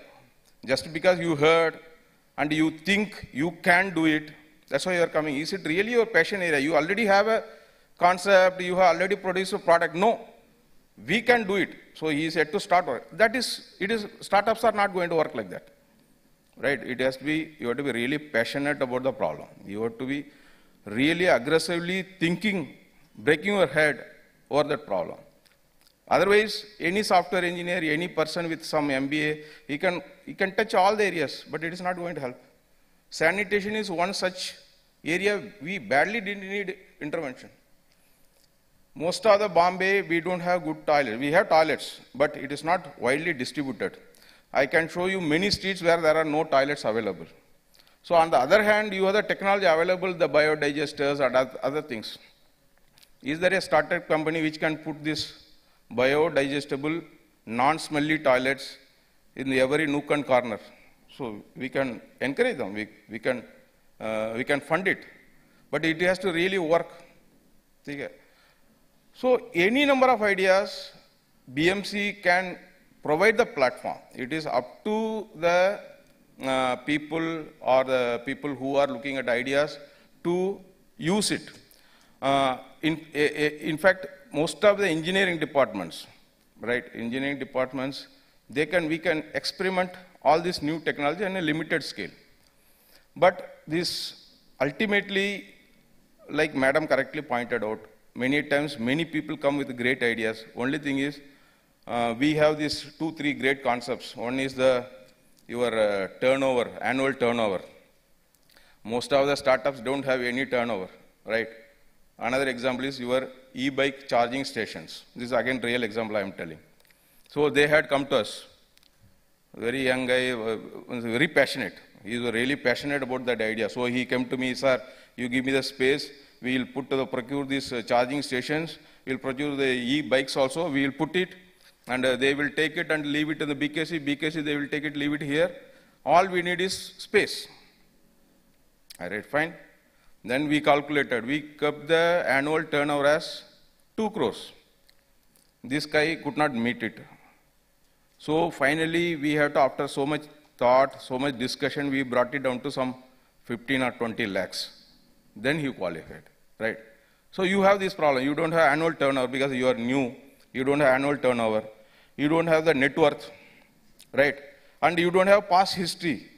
Just because you heard and you think you can do it, That's why you are coming. Is it really your passion area? You already have a concept, you have already produced a product. No, we can do it. So he said to start work. Startups are not going to work like that. Right? It has to be, you have to be really passionate about the problem. You have to be really aggressively thinking, breaking your head over that problem. Otherwise, any software engineer, any person with some MBA, he can touch all the areas, but it is not going to help. Sanitation is one such area we badly need intervention. Most of the Bombay, we don't have good toilets. We have toilets, but it is not widely distributed. I can show you many streets where there are no toilets available. So on the other hand, you have the technology available, the biodigesters and other things. Is there a startup company which can put this biodigestible, non-smelly toilets in every nook and corner? So we can encourage them, we can fund it, but it has to really work. Okay. So any number of ideas, BMC can provide the platform. It is up to the people or the people who are looking at ideas to use it. In fact, most of the engineering departments, right, we can experiment all this new technology on a limited scale. But this ultimately, like Madam correctly pointed out, many times many people come with great ideas. Only thing is, we have these 2-3 great concepts. One is your turnover, annual turnover. Most of the startups don't have any turnover, right? Another example is your e-bike charging stations. This is again real example I am telling. So they had come to us. Very young guy, was very passionate. He was really passionate about that idea. So he came to me, sir, you give me the space, we will procure these charging stations, we will procure the e-bikes also, we will put it, and they will take it and leave it in the BKC, they will take it, leave it here. All we need is space. I said, fine. Then we calculated, we kept the annual turnover as 2 crores. This guy could not meet it. So finally, we had to, after so much thought, so much discussion, we brought it down to some 15 or 20 lakhs. Then he qualified, right? So you have this problem. You don't have annual turnover because you are new. You don't have annual turnover. You don't have the net worth, right? And you don't have past history.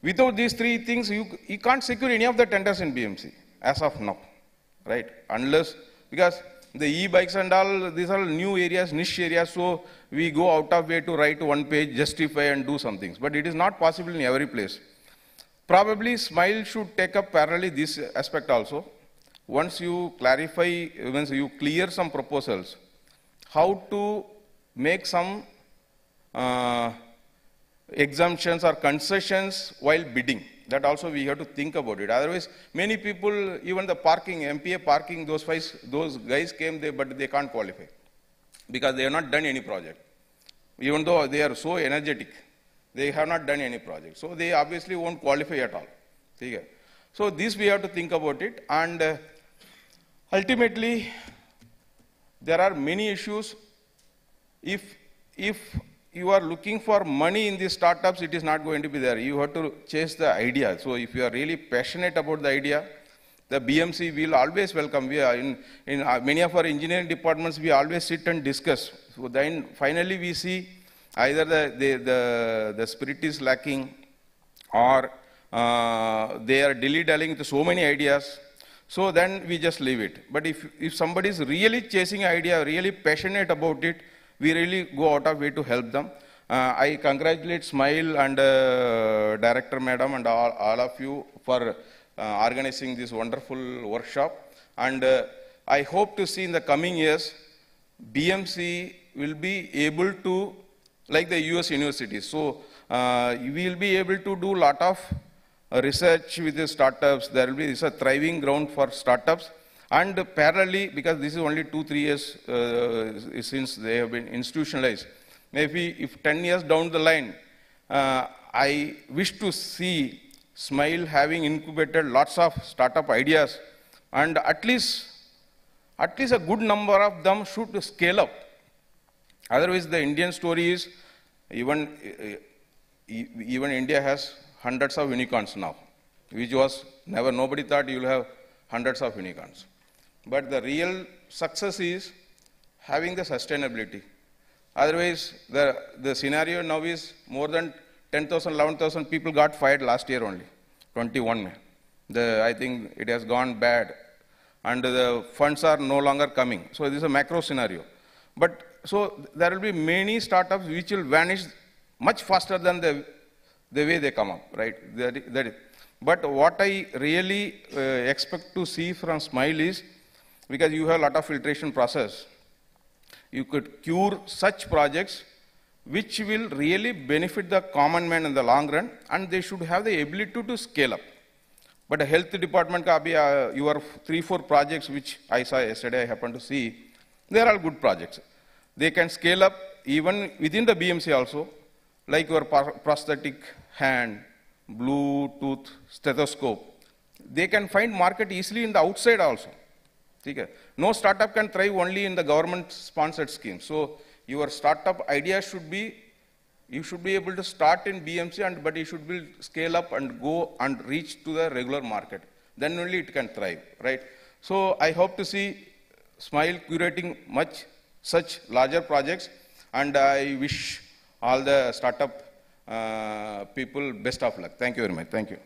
Without these 3 things, you can't secure any of the tenders in BMC as of now, right? Unless, because the e-bikes and all, these are new areas, niche areas, so we go out of way to write one page, justify and do some things. But it is not possible in every place. Probably Smile should take up parallelly this aspect also. Once you clarify, once you clear some proposals, how to make some exemptions or concessions while bidding. That also we have to think about it. Otherwise, many people, even the parking, MPA parking, those guys came there, but they can't qualify because they have not done any project. Even though they are so energetic, they have not done any project. So they obviously won't qualify at all. Okay. So this we have to think about it, and ultimately, there are many issues. If you are looking for money in these startups, it is not going to be there. You have to chase the idea. So if you are really passionate about the idea, the BMC will always welcome. We are in many of our engineering departments, we always sit and discuss. So then finally we see either the spirit is lacking, or they are dilly-dallying with so many ideas. So then we just leave it. But if somebody is really chasing an idea, really passionate about it, we really go out of way to help them. I congratulate Smile and Director Madam and all of you for organizing this wonderful workshop. And I hope to see in the coming years, BMC will be able to, like the US universities. So we will be able to do a lot of research with the startups. There will be a thriving ground for startups. And parallelly, because this is only 2-3 years since they have been institutionalized, maybe if 10 years down the line, I wish to see Smile having incubated lots of startup ideas, and at least a good number of them should scale up. Otherwise, the Indian story is, even India has hundreds of unicorns now, which was never, nobody thought you'll have hundreds of unicorns. But the real success is having the sustainability. Otherwise, the scenario now is more than 10,000, 11,000 people got fired last year only, 21 May. I think it has gone bad, and the funds are no longer coming. So this is a macro scenario. But so there will be many startups which will vanish much faster than the way they come up, right? But what I really expect to see from Smile is, because you have a lot of filtration process, you could cure such projects which will really benefit the common man in the long run, and they should have the ability to scale up. But the health department, your 3-4 projects which I saw yesterday, I happened to see, they are all good projects. They can scale up even within the BMC also, like your prosthetic hand, Bluetooth, stethoscope. They can find market easily in the outside also. No startup can thrive only in the government-sponsored scheme. So your startup idea should be, you should be able to start in BMC, but you should build, scale up and go and reach to the regular market. Then only it can thrive, right? So I hope to see Smile curating such larger projects, and I wish all the startup people best of luck. Thank you very much. Thank you.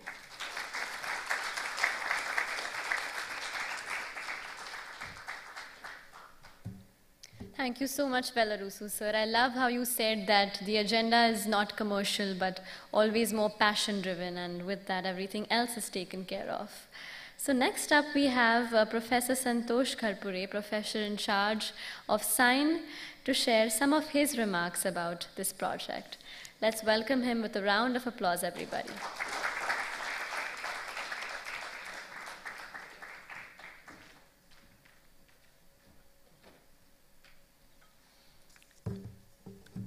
Thank you so much, Velarusu, sir. I love how you said that the agenda is not commercial, but always more passion-driven, and with that, everything else is taken care of. So next up, we have Professor Santosh Kharpure, Professor in charge of Sign, to share some of his remarks about this project. Let's welcome him with a round of applause, everybody.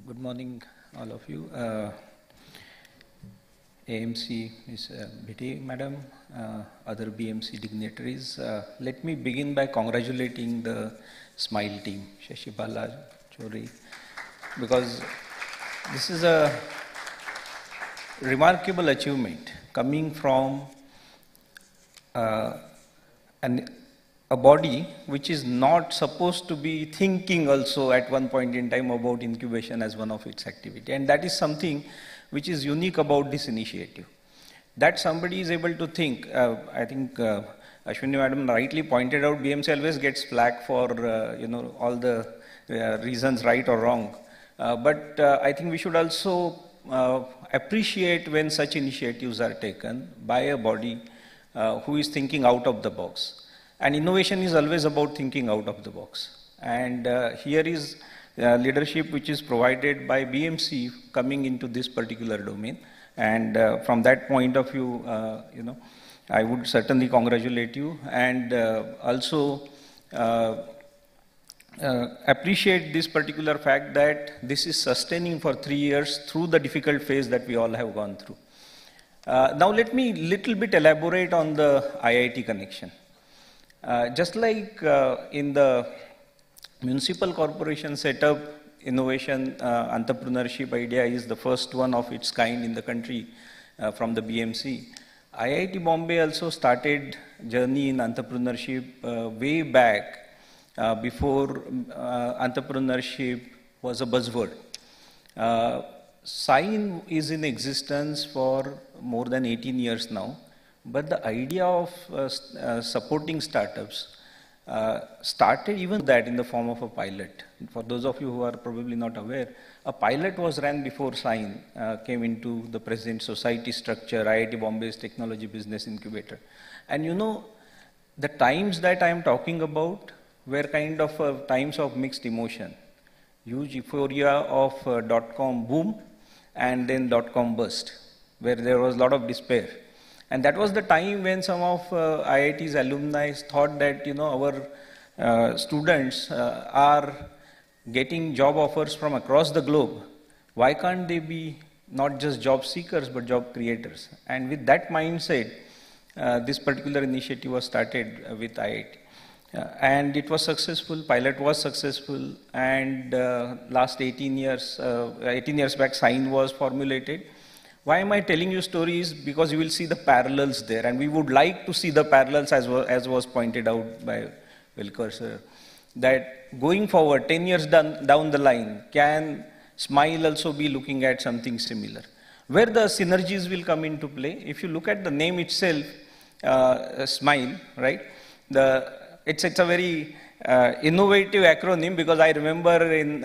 Good morning, all of you. AMC, Ms. Bhiti, Madam, other BMC dignitaries. Let me begin by congratulating the Smile team, Shashibala, Chori, because this is a remarkable achievement coming from a body which is not supposed to be thinking also at one point in time about incubation as one of its activity. And that is something which is unique about this initiative. That somebody is able to think, I think Ashwini Madam rightly pointed out, BMC always gets flack for all the reasons right or wrong. But I think we should also appreciate when such initiatives are taken by a body who is thinking out of the box. And innovation is always about thinking out of the box. And here is leadership which is provided by BMC coming into this particular domain. And from that point of view, I would certainly congratulate you, and also appreciate this particular fact that this is sustaining for 3 years through the difficult phase that we all have gone through. Now let me little bit elaborate on the IIT connection. Just like in the municipal corporation setup, innovation, entrepreneurship idea is the first one of its kind in the country from the BMC. IIT Bombay also started journey in entrepreneurship way back before entrepreneurship was a buzzword. Sign is in existence for more than 18 years now. But the idea of supporting startups started even that in the form of a pilot. For those of you who are probably not aware, a pilot was ran before Sign came into the present society structure, IIT Bombay's Technology Business Incubator. And the times that I am talking about were kind of times of mixed emotion. Huge euphoria of .com boom and then .com bust, where there was a lot of despair. And that was the time when some of IIT's alumni thought that our students are getting job offers from across the globe. Why can't they be not just job seekers but job creators? And with that mindset, this particular initiative was started with IIT. And it was successful, pilot was successful, and last 18 years back, Sign was formulated. Why am I telling you stories? Because you will see the parallels there, and we would like to see the parallels as was pointed out by Wilker sir, that going forward, 10 years down the line, can Smile also be looking at something similar? Where the synergies will come into play, if you look at the name itself, Smile, right? It's a very innovative acronym, because I remember in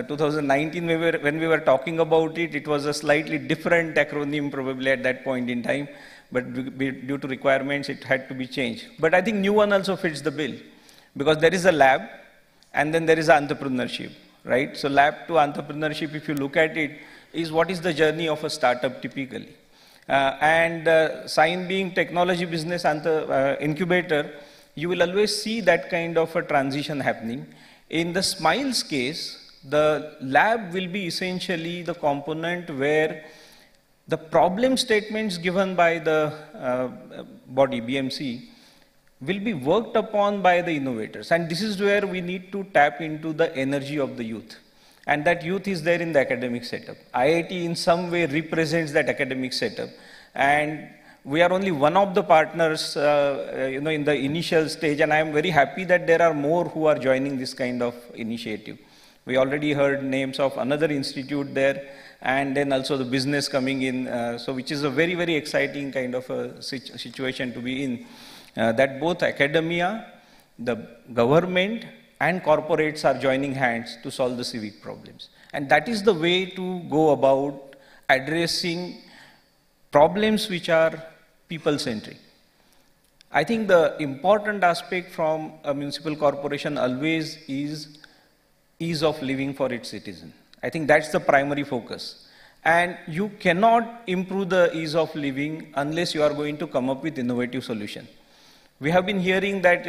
2019 when we were talking about it, it was a slightly different acronym probably at that point in time, but due to requirements it had to be changed. But I think new one also fits the bill, because there is a lab and then there is entrepreneurship, right? So lab to entrepreneurship, if you look at it, is what is the journey of a startup typically. Sign being technology business and the incubator, you will always see that kind of a transition happening. In the Smile's case, the lab will be essentially the component where the problem statements given by the body, BMC, will be worked upon by the innovators. And this is where we need to tap into the energy of the youth. And that youth is there in the academic setup. IIT in some way represents that academic setup. And we are only one of the partners in the initial stage, and I am very happy that there are more who are joining this kind of initiative. We already heard names of another institute there, and then also the business coming in, so which is a very, very exciting kind of a situation to be in, that both academia, the government, and corporates are joining hands to solve the civic problems. And that is the way to go about addressing problems which are people-centric. I think the important aspect from a municipal corporation always is ease of living for its citizen. I think that's the primary focus. And you cannot improve the ease of living unless you are going to come up with innovative solution. We have been hearing that,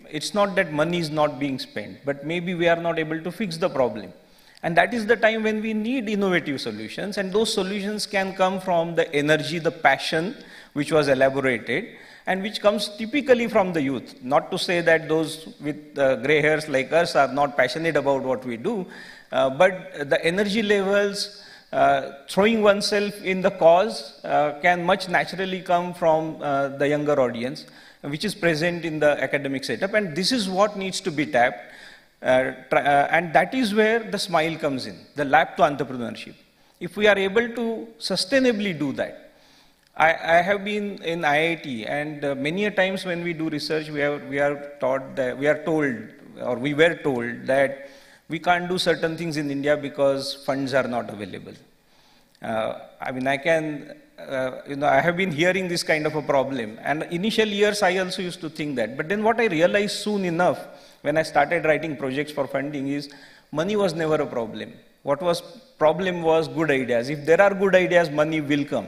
it's not that money is not being spent, but maybe we are not able to fix the problem. And that is the time when we need innovative solutions, and those solutions can come from the energy, the passion, which was elaborated, and which comes typically from the youth. Not to say that those with gray hairs like us are not passionate about what we do, but the energy levels, throwing oneself in the cause can much naturally come from the younger audience, which is present in the academic setup, and this is what needs to be tapped. And that is where the Smile comes in, the lab to entrepreneurship. If we are able to sustainably do that, I have been in IIT, and many a times when we do research, we are told that we can't do certain things in India because funds are not available. I mean, I have been hearing this kind of a problem, and initial years I also used to think that. But then what I realized soon enough when I started writing projects for funding is money was never a problem. What was problem was good ideas. If there are good ideas, money will come.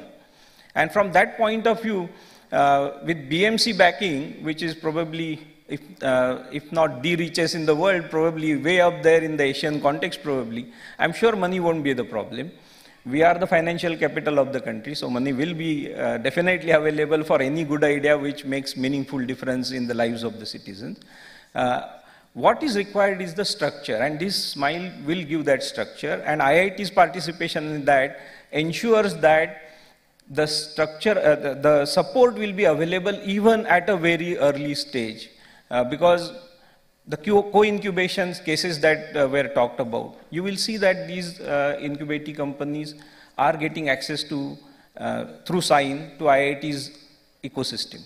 And from that point of view, with BMC backing, which is probably, if not the richest in the world, probably way up there in the Asian context probably, I'm sure money won't be the problem. We are the financial capital of the country, so money will be definitely available for any good idea which makes meaningful difference in the lives of the citizens. What is required is the structure, and this Smile will give that structure, and IIT's participation in that ensures that the structure, the support will be available even at a very early stage, because the co-incubation cases that were talked about, you will see that these incubating companies are getting access to, through Sign, to IIT's ecosystem.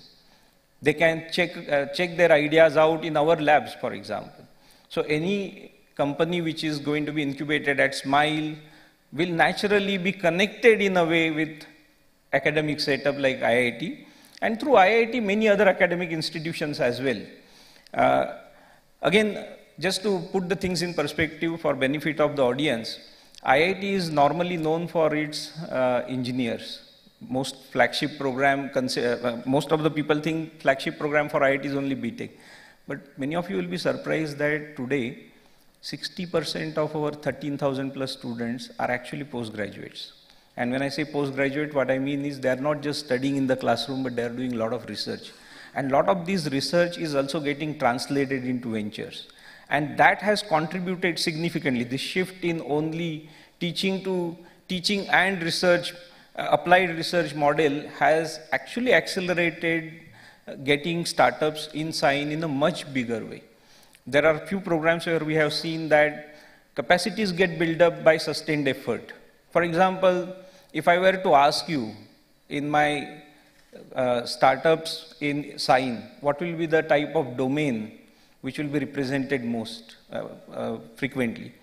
They can check their ideas out in our labs, for example. So any company which is going to be incubated at Smile will naturally be connected in a way with academic setup like IIT, and through IIT, many other academic institutions as well. Again, just to put the things in perspective for benefit of the audience, IIT is normally known for its engineers. Most flagship program, most of the people think flagship program for IIT is only BTech. But many of you will be surprised that today, 60% of our 13,000 plus students are actually postgraduates. And when I say postgraduate, what I mean is they are not just studying in the classroom, but they are doing a lot of research. And a lot of this research is also getting translated into ventures. And that has contributed significantly. This shift in only teaching and research applied research model has actually accelerated getting startups in Sign in a much bigger way. There are few programs where we have seen that capacities get built up by sustained effort. For example, if I were to ask you in my startups in Sign, what will be the type of domain which will be represented most frequently?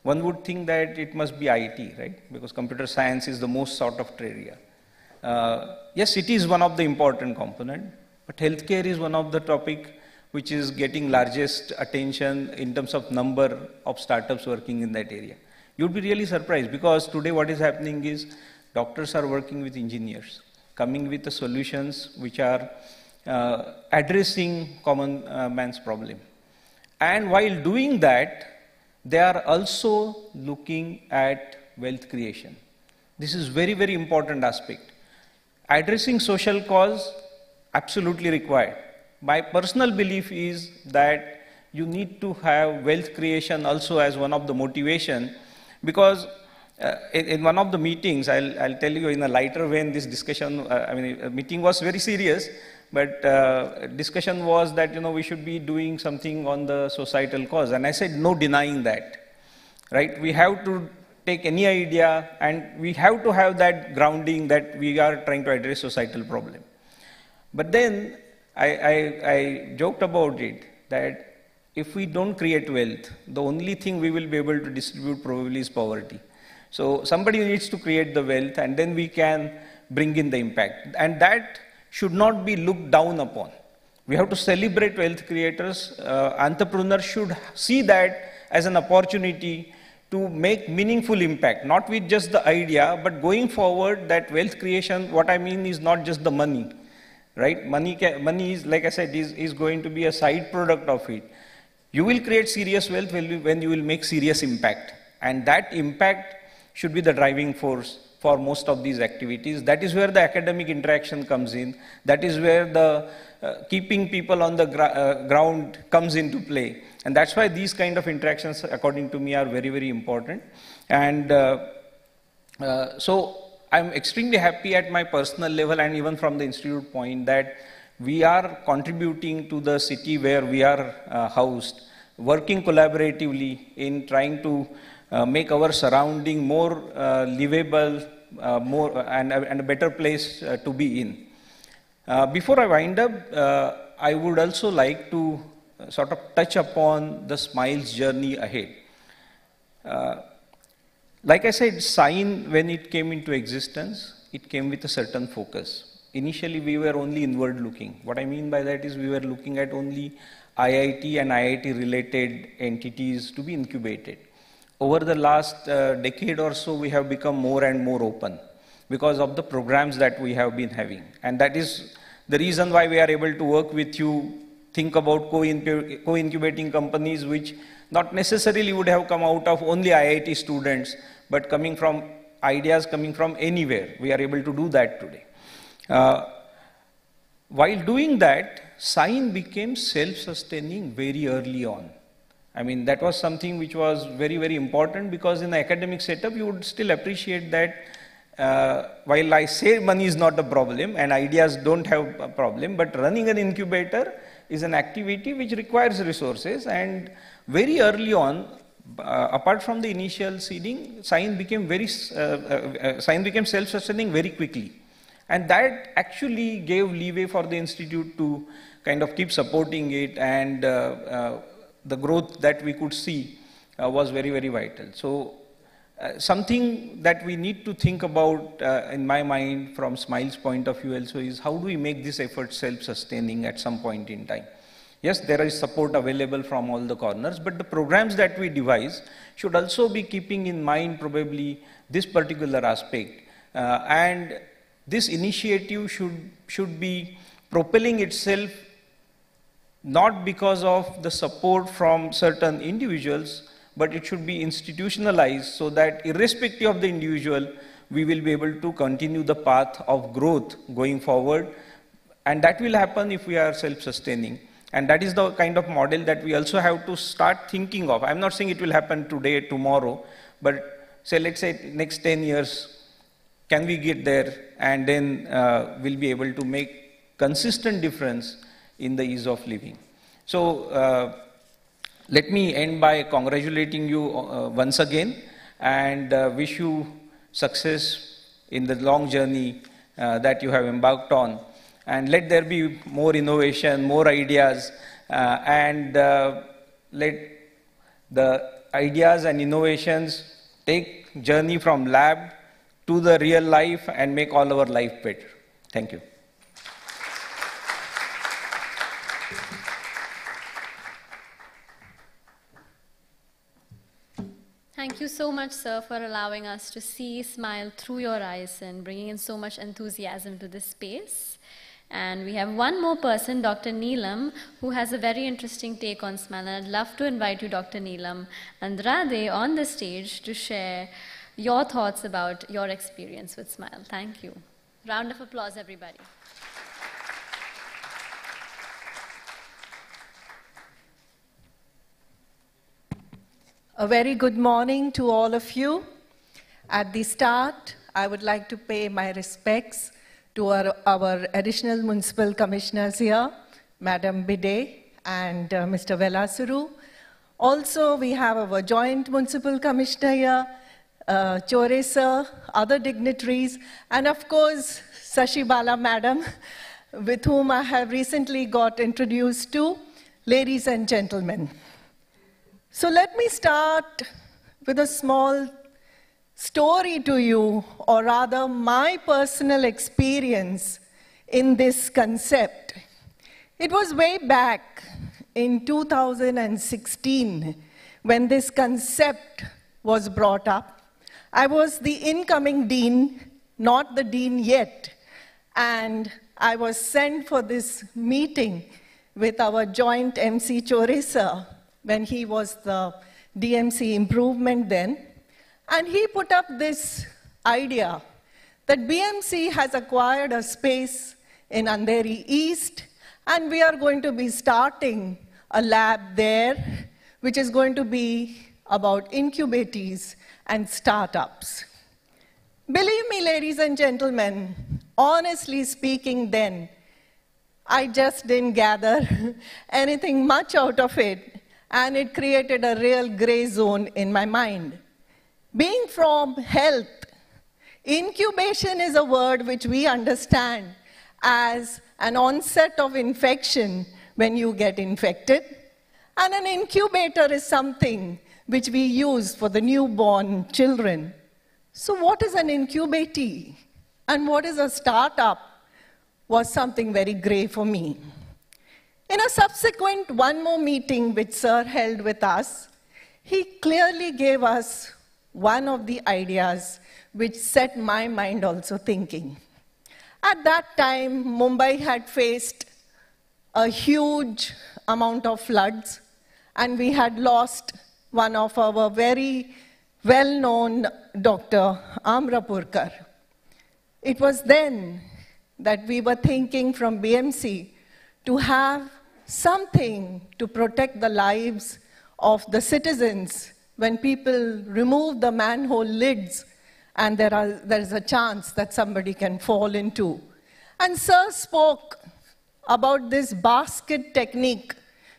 One would think that it must be IT, right? Because computer science is the most sought after area. Yes, it is one of the important component, but healthcare is one of the topic which is getting largest attention in terms of number of startups working in that area. You'd be really surprised because today what is happening is doctors are working with engineers, coming with the solutions which are addressing common man's problem. And while doing that, they are also looking at wealth creation. This is very, very important aspect. Addressing social cause, absolutely required. My personal belief is that you need to have wealth creation also as one of the motivation, because in one of the meetings, I'll tell you in a lighter vein, this discussion, meeting was very serious, but discussion was that, we should be doing something on the societal cause. And I said, no denying that, right? We have to take any idea and we have to have that grounding that we are trying to address societal problem. But then I joked about it, that if we don't create wealth, the only thing we will be able to distribute probably is poverty. So somebody needs to create the wealth and then we can bring in the impact. And that should not be looked down upon. We have to celebrate wealth creators. Entrepreneurs should see that as an opportunity to make meaningful impact, not with just the idea, but going forward that wealth creation, what I mean is not just the money. Right? Money is, like I said, is going to be a side product of it. You will create serious wealth when you will make serious impact. And that impact should be the driving force for most of these activities. That is where the academic interaction comes in. That is where the keeping people on the ground comes into play. And that's why these kind of interactions, according to me, are very, very important. And so I'm extremely happy at my personal level and even from the institute point that we are contributing to the city where we are housed, working collaboratively in trying to make our surrounding more livable, and a better place to be in. Before I wind up, I would also like to sort of touch upon the Smiles journey ahead. Like I said, Sign, when it came into existence, it came with a certain focus. Initially, we were only inward looking. What I mean by that is we were looking at only IIT and IIT related entities to be incubated. Over the last decade or so, we have become more and more open because of the programs that we have been having. And that is the reason why we are able to work with you, think about co-incubating companies which not necessarily would have come out of only IIT students, but coming from ideas coming from anywhere. We are able to do that today. While doing that, Sign became self-sustaining very early on. I mean, that was something which was very, very important because in the academic setup, you would still appreciate that while I say money is not a problem and ideas don't have a problem, but running an incubator is an activity which requires resources. And very early on, apart from the initial seeding, Sign became self-sustaining very quickly. And that actually gave leeway for the institute to kind of keep supporting it, and the growth that we could see was very, very vital. So something that we need to think about in my mind from Smile's point of view also is how do we make this effort self-sustaining at some point in time. Yes, there is support available from all the corners, but the programs that we devise should also be keeping in mind probably this particular aspect. And this initiative should be propelling itself not because of the support from certain individuals, but it should be institutionalized so that irrespective of the individual, we will be able to continue the path of growth going forward. And that will happen if we are self-sustaining. And that is the kind of model that we also have to start thinking of. I'm not saying it will happen today, tomorrow, but say, let's say next 10 years, can we get there, and then we'll be able to make consistent difference in the ease of living. So let me end by congratulating you once again, and wish you success in the long journey that you have embarked on. And let there be more innovation, more ideas, and let the ideas and innovations take journey from lab to the real life and make all our life better. Thank you. Thank you so much, sir, for allowing us to see Smile through your eyes and bringing in so much enthusiasm to this space. And we have one more person, Dr. Neelam, who has a very interesting take on Smile. And I'd love to invite you, Dr. Neelam and Radhe, on the stage to share your thoughts about your experience with Smile. Thank you. Round of applause, everybody. A very good morning to all of you. At the start, I would like to pay my respects to our additional municipal commissioners here, Madam Bide and Mr. Velasuru. Also, we have our joint municipal commissioner here, Chore sir, other dignitaries, and of course, Sashi Bala Madam, with whom I have recently got introduced to. Ladies and gentlemen. So let me start with a small story to you, or rather my personal experience in this concept. It was way back in 2016 when this concept was brought up. I was the incoming dean, not the dean yet, and I was sent for this meeting with our joint MC Chore sir, when he was the DMC improvement then, and he put up this idea that BMC has acquired a space in Andheri East, and we are going to be starting a lab there, which is going to be about incubatees and startups. Believe me, ladies and gentlemen, honestly speaking then, I just didn't gather anything much out of it, and it created a real gray zone in my mind. Being from health, incubation is a word which we understand as an onset of infection when you get infected, and an incubator is something which we use for the newborn children. So what is an incubatee and what is a startup was something very gray for me. In a subsequent one more meeting which Sir held with us, he clearly gave us one of the ideas which set my mind also thinking. At that time, Mumbai had faced a huge amount of floods, and we had lost one of our very well-known Dr. Amrapurkar. It was then that we were thinking from BMC to have something to protect the lives of the citizens when people remove the manhole lids and there is a chance that somebody can fall into. And Sir spoke about this basket technique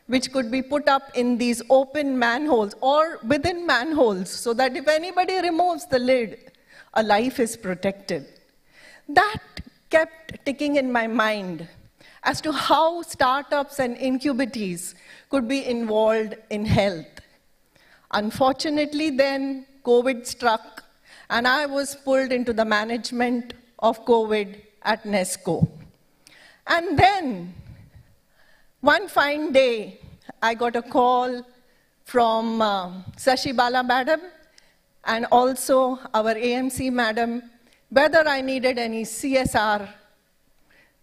which could be put up in these open manholes or within manholes so that if anybody removes the lid, a life is protected. That kept ticking in my mind as to how startups and incubatees could be involved in health. Unfortunately then, COVID struck, and I was pulled into the management of COVID at NESCO. And then, one fine day, I got a call from Sashi Bala Madam and also our AMC Madam whether I needed any CSR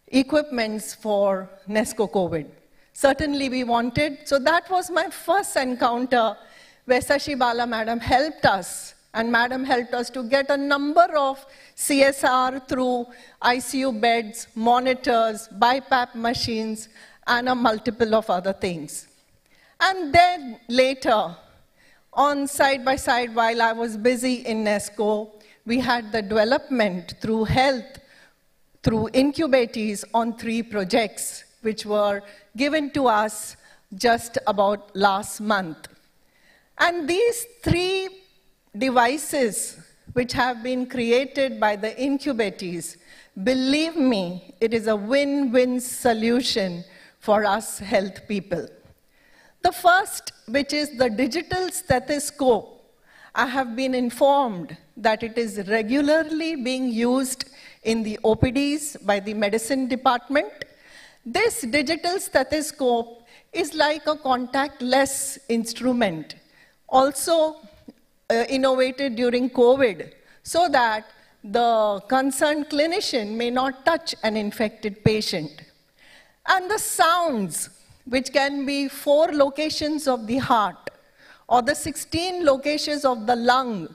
equipments for NESCO COVID. Certainly we wanted, so that was my first encounter where Sashi Bala Madam helped us, and Madam helped us to get a number of CSR through ICU beds, monitors, BiPAP machines, and a multiple of other things. And then later, on side by side while I was busy in NESCO, we had the development through health, through incubatees on 3 projects, which were given to us just about last month. And these 3 devices, which have been created by the incubatees, believe me, it is a win-win solution for us health people. The first, which is the digital stethoscope, I have been informed that it is regularly being used in the OPDs by the medicine department. This digital stethoscope is like a contactless instrument, also innovated during COVID, so that the concerned clinician may not touch an infected patient. And the sounds, which can be 4 locations of the heart or the 16 locations of the lung,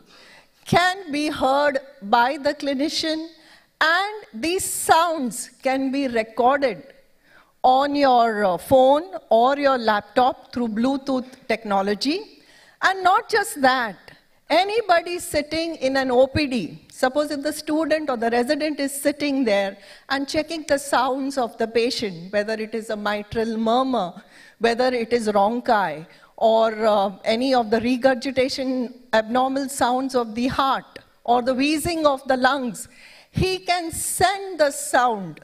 can be heard by the clinician, and these sounds can be recorded on your phone or your laptop through Bluetooth technology. And not just that, anybody sitting in an OPD, suppose if the student or the resident is sitting there and checking the sounds of the patient, whether it is a mitral murmur, whether it is rhonchi, or any of the regurgitation abnormal sounds of the heart, or the wheezing of the lungs, he can send the sound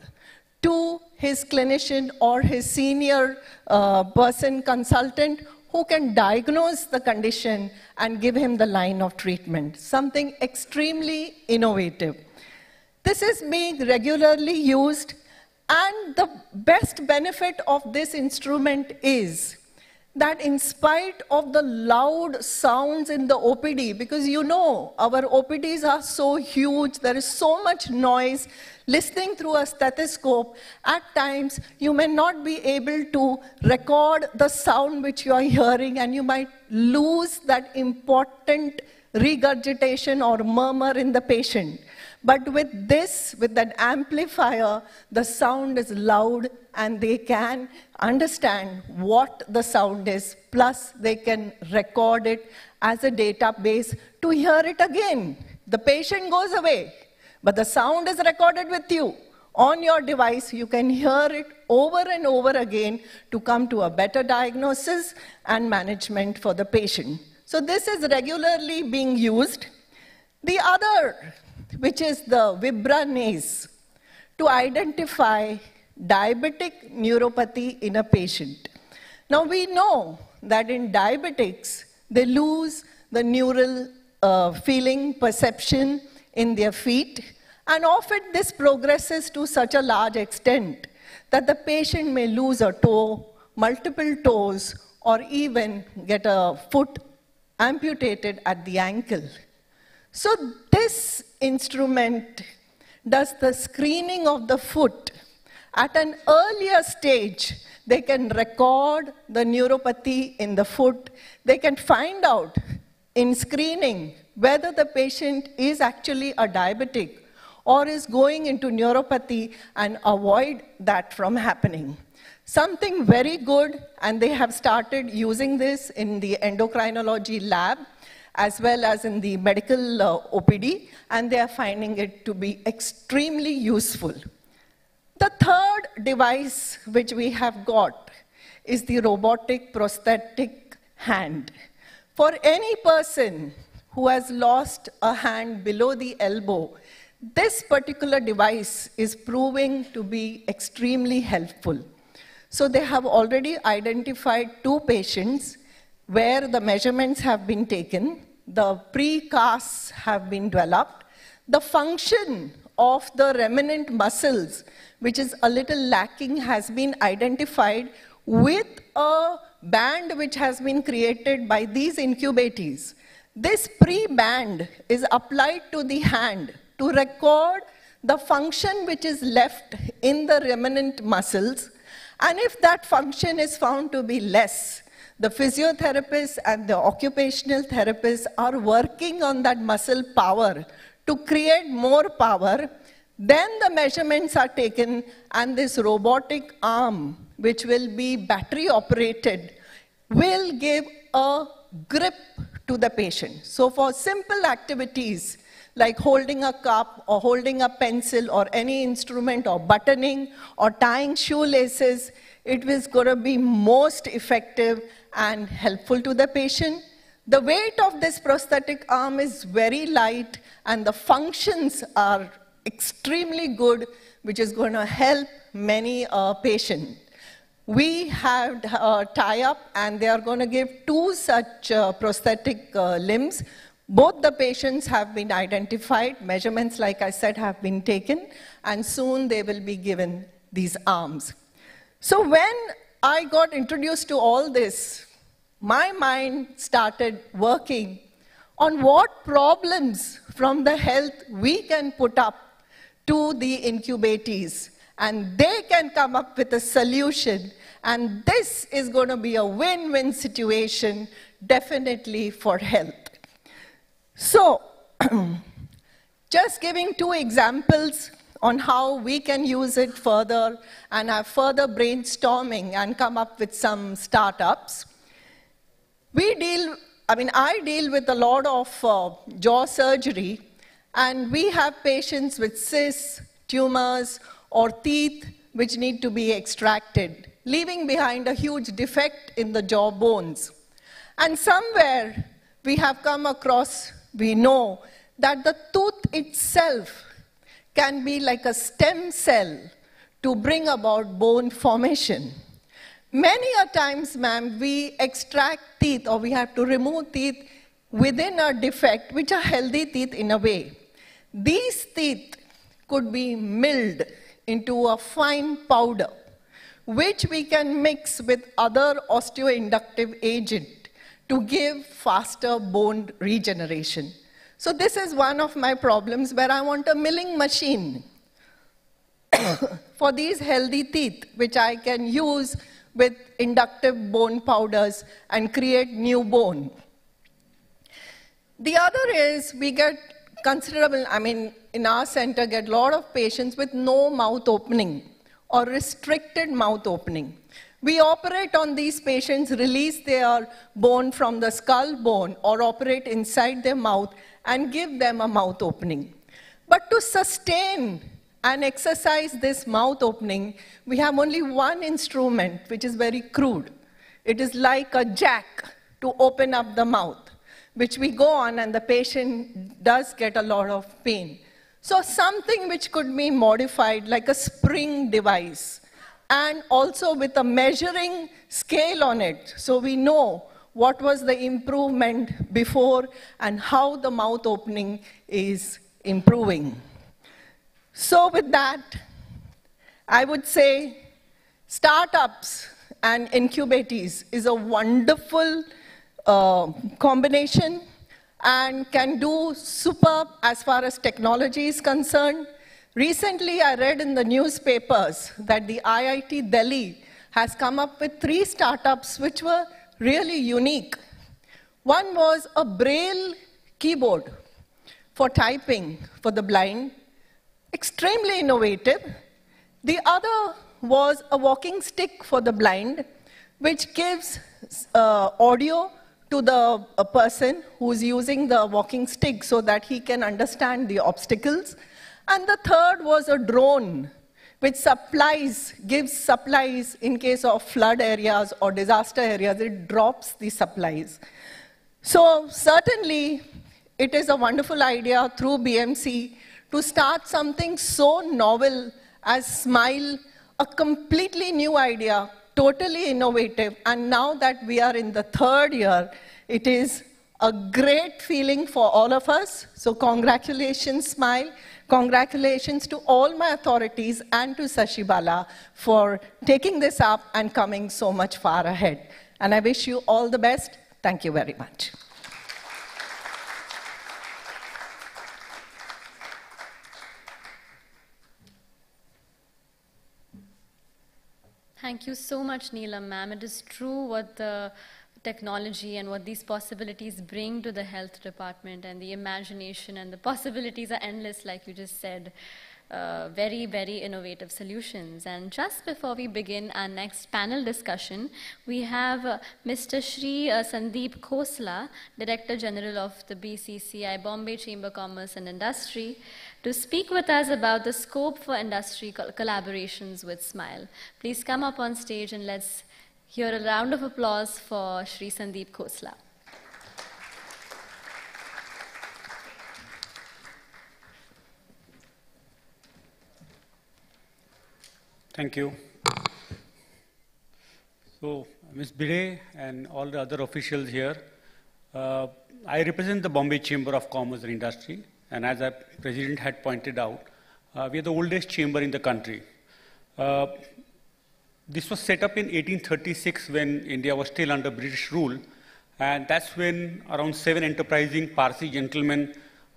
to his clinician or his senior person consultant, who can diagnose the condition and give him the line of treatment. Something extremely innovative. This is being regularly used, and the best benefit of this instrument is that in spite of the loud sounds in the OPD, because you know our OPDs are so huge, there is so much noise, listening through a stethoscope, at times you may not be able to record the sound which you are hearing, and you might lose that important regurgitation or murmur in the patient. But with this, with that amplifier, the sound is loud and they can understand what the sound is, plus they can record it as a database to hear it again. The patient goes away, but the sound is recorded with you. On your device, you can hear it over and over again to come to a better diagnosis and management for the patient. So this is regularly being used. The other, which is the vibranase, to identify diabetic neuropathy in a patient. Now we know that in diabetics, they lose the neural feeling perception in their feet, and often this progresses to such a large extent that the patient may lose a toe, multiple toes, or even get a foot amputated at the ankle. So this instrument does the screening of the foot. At an earlier stage, they can record the neuropathy in the foot. They can find out in screening whether the patient is actually a diabetic or is going into neuropathy, and avoid that from happening. Something very good, and they have started using this in the endocrinology lab as well as in the medical OPD, and they are finding it to be extremely useful. The third device which we have got is the robotic prosthetic hand. For any person who has lost a hand below the elbow, this particular device is proving to be extremely helpful. So they have already identified 2 patients where the measurements have been taken, the precasts have been developed, the function of the remnant muscles, which is a little lacking, has been identified with a band which has been created by these incubatees. This pre-band is applied to the hand to record the function which is left in the remnant muscles, and if that function is found to be less, the physiotherapists and the occupational therapists are working on that muscle power to create more power. Then the measurements are taken, and this robotic arm, which will be battery operated, will give a grip to the patient. So for simple activities, like holding a cup or holding a pencil or any instrument or buttoning or tying shoelaces, it was going to be most effective and helpful to the patient. The weight of this prosthetic arm is very light and the functions are extremely good, which is going to help many patients. We have a tie-up and they are going to give 2 such prosthetic limbs. Both the patients have been identified, measurements, like I said, have been taken, and soon they will be given these arms. So when I got introduced to all this, my mind started working on what problems from the health we can put up to the incubatees, and they can come up with a solution, and this is going to be a win-win situation, definitely for health. So, just giving 2 examples on how we can use it further and have further brainstorming and come up with some startups. I deal with a lot of jaw surgery, and we have patients with cysts, tumors, or teeth which need to be extracted, leaving behind a huge defect in the jaw bones. And somewhere we have come across, we know that the tooth itself can be like a stem cell to bring about bone formation. Many a times, ma'am, we extract teeth or we have to remove teeth within a defect, which are healthy teeth in a way. These teeth could be milled into a fine powder, which we can mix with other osteoinductive agent to give faster bone regeneration. So this is one of my problems where I want a milling machine for these healthy teeth, which I can use with inductive bone powders and create new bone. The other is we get considerable, in our center, get a lot of patients with no mouth opening or restricted mouth opening. We operate on these patients, release their bone from the skull bone or operate inside their mouth and give them a mouth opening. But to sustain and exercise this mouth opening, we have only one instrument, which is very crude. It is like a jack to open up the mouth, which we go on and the patient does get a lot of pain. So something which could be modified like a spring device and also with a measuring scale on it, so we know what was the improvement before and how the mouth opening is improving. So with that, I would say startups and incubatees is a wonderful combination and can do superb as far as technology is concerned. Recently, I read in the newspapers that the IIT Delhi has come up with 3 startups which were really unique. One was a braille keyboard for typing for the blind, extremely innovative. The other was a walking stick for the blind, which gives audio to the person who's using the walking stick so that he can understand the obstacles. And the third was a drone, which gives supplies in case of flood areas or disaster areas. It drops the supplies. So certainly, it is a wonderful idea through BMC to start something so novel as Smile, a completely new idea, totally innovative. And now that we are in the 3rd year, it is a great feeling for all of us. So congratulations, Smile. Congratulations to all my authorities and to Sashi Bala for taking this up and coming so much far ahead. And I wish you all the best. Thank you very much. Thank you so much, Neelam, ma'am. It is true what the technology and what these possibilities bring to the health department, and the imagination and the possibilities are endless, like you just said. very, very innovative solutions. And just before we begin our next panel discussion, we have Mr. Shri Sandeep Khosla, Director General of the BCCI, Bombay Chamber Commerce and Industry, to speak with us about the scope for industry collaborations with SMILE. Please come up on stage and let's hear a round of applause for Shri Sandeep Khosla. Thank you. So, Ms. Bide and all the other officials here, I represent the Bombay Chamber of Commerce and Industry, and as our President had pointed out, we are the oldest chamber in the country. This was set up in 1836 when India was still under British rule, and that's when around 7 enterprising Parsi gentlemen,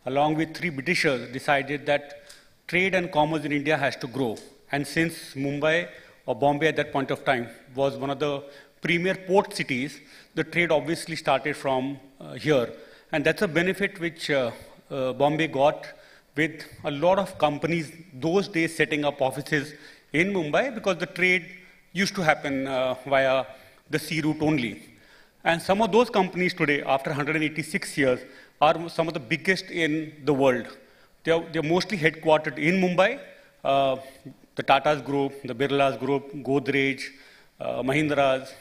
along with 3 Britishers, decided that trade and commerce in India has to grow. And since Mumbai or Bombay at that point of time was one of the premier port cities, the trade obviously started from here. And that's a benefit which Bombay got with a lot of companies those days setting up offices in Mumbai because the trade used to happen via the sea route only. And some of those companies today, after 186 years, are some of the biggest in the world. They're mostly headquartered in Mumbai. The Tatas Group, the Birlas Group, Godrej, Mahindras.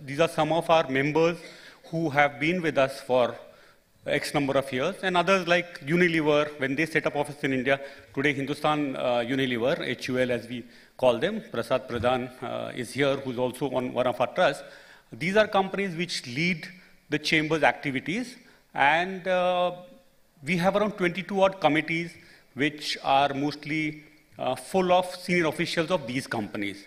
These are some of our members who have been with us for X number of years. And others like Unilever, when they set up office in India, today Hindustan Unilever, HUL as we call them, Prasad Pradhan is here, who's also on one of our trusts. These are companies which lead the chamber's activities. And we have around 22 odd committees which are mostly full of senior officials of these companies.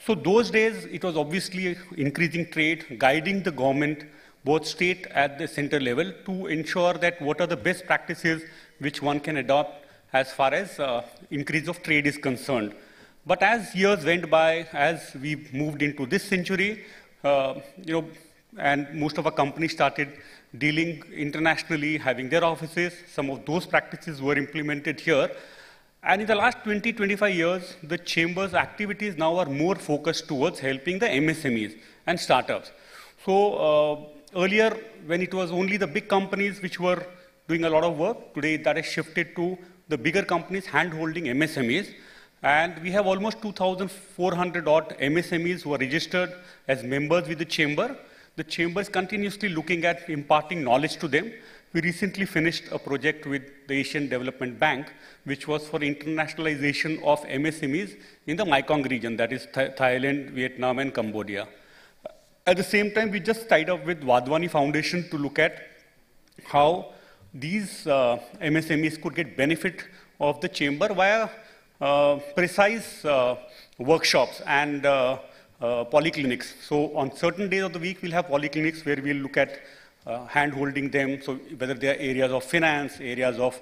So those days, it was obviously increasing trade, guiding the government, both state at the center level, to ensure that what are the best practices which one can adopt as far as increase of trade is concerned. But as years went by, as we moved into this century, and most of our companies started dealing internationally, having their offices, some of those practices were implemented here. And in the last 20, 25 years, the chamber's activities now are more focused towards helping the MSMEs and startups. So earlier, when it was only the big companies which were doing a lot of work, today that has shifted to the bigger companies hand-holding MSMEs. And we have almost 2,400 odd MSMEs who are registered as members with the chamber. The chamber is continuously looking at imparting knowledge to them. We recently finished a project with the Asian Development Bank, which was for internationalization of MSMEs in the Mekong region, that is Thailand, Vietnam, and Cambodia. At the same time, we just tied up with Wadhwani Foundation to look at how these MSMEs could get benefit of the chamber via precise workshops and polyclinics. So on certain days of the week, we'll have polyclinics where we'll look at hand-holding them, so whether they are areas of finance, areas of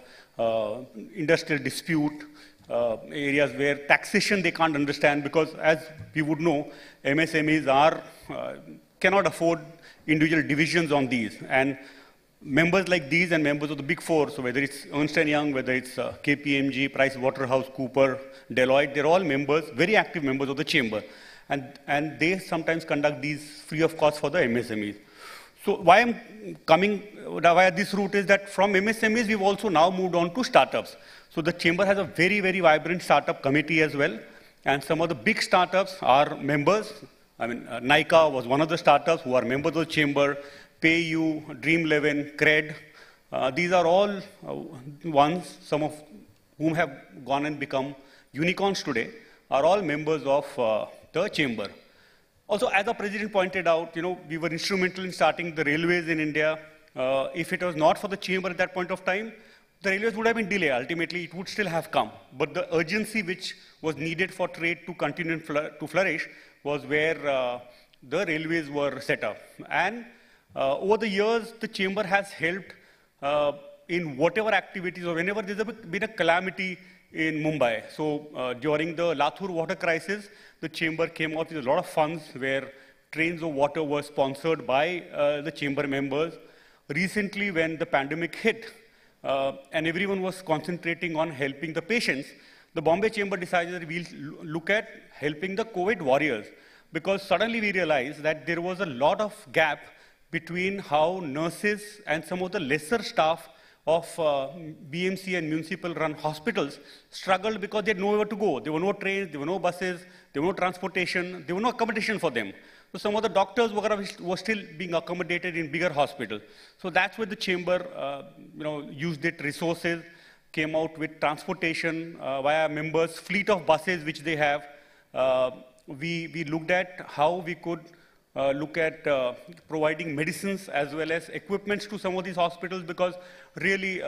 industrial dispute, areas where taxation they can't understand, because as we would know, MSMEs cannot afford individual divisions on these. And members like these and members of the Big Four, so whether it's Ernst & Young, whether it's KPMG, PricewaterhouseCoopers, Deloitte, they're all members, very active members of the chamber. And they sometimes conduct these free of cost for the MSMEs. So why I'm coming via this route is that from MSMEs, we've also now moved on to startups. So the chamber has a very, very vibrant startup committee as well. And some of the big startups are members. I mean, Nykaa was one of the startups who are members of the chamber, PayU, Dream11, Cred. These are all ones, some of whom have gone and become unicorns today, are all members of the chamber. Also, as the president pointed out, we were instrumental in starting the railways in India. If it was not for the chamber at that point of time, the railways would have been delayed. Ultimately, it would still have come. But the urgency which was needed for trade to continue to flourish was where the railways were set up. And over the years, the chamber has helped in whatever activities or whenever there's been a calamity in Mumbai. So during the Lathur water crisis, the chamber came out with a lot of funds where trains of water were sponsored by the chamber members. Recently, when the pandemic hit and everyone was concentrating on helping the patients, the Bombay Chamber decided that we'll look at helping the COVID warriors, because suddenly we realized that there was a lot of gap between how nurses and some of the lesser staff of BMC and municipal-run hospitals struggled because they had nowhere to go. There were no trains, there were no buses, there were no transportation, there were no accommodation for them. So some of the doctors were still being accommodated in bigger hospitals. So that's where the chamber used its resources, came out with transportation via members, fleet of buses which they have. We looked at how we could look at providing medicines as well as equipments to some of these hospitals, because really,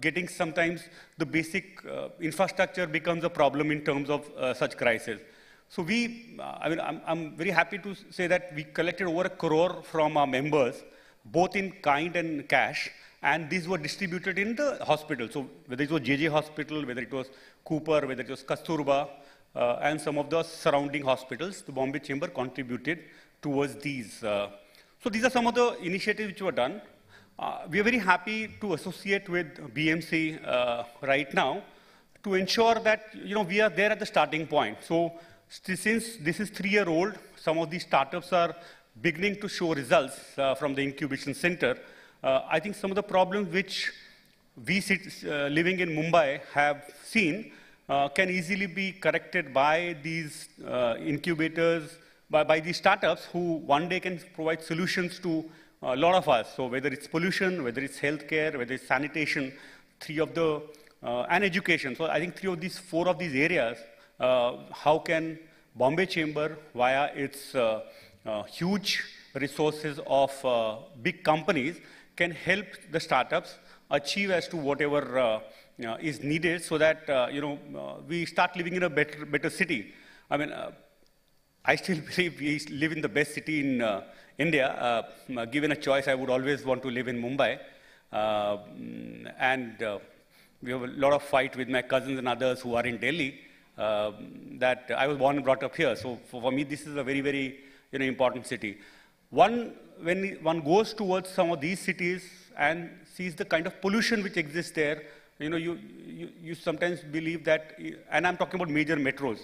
getting sometimes the basic infrastructure becomes a problem in terms of such crisis. So I'm very happy to say that we collected over 1 crore from our members, both in kind and cash, and these were distributed in the hospital. So whether it was JJ Hospital, whether it was Cooper, whether it was Kasturba, and some of the surrounding hospitals, the Bombay Chamber contributed towards these. So these are some of the initiatives which were done. We are very happy to associate with BMC right now to ensure that we are there at the starting point. So since this is 3-year-old, some of these startups are beginning to show results from the incubation center. I think some of the problems which we living in Mumbai have seen can easily be corrected by these incubators, by these startups who one day can provide solutions to a lot of us. So whether it's pollution, whether it's healthcare, whether it's sanitation, and education. So I think 4 of these areas, how can Bombay Chamber, via its huge resources of big companies, can help the startups achieve as to whatever is needed, so that we start living in a better city. I mean, I still believe we live in the best city in India. Given a choice, I would always want to live in Mumbai. And we have a lot of fight with my cousins and others who are in Delhi, that I was born and brought up here. So for me, this is a very, very important city. When one goes towards some of these cities and sees the kind of pollution which exists there, you sometimes believe that, and I'm talking about major metros.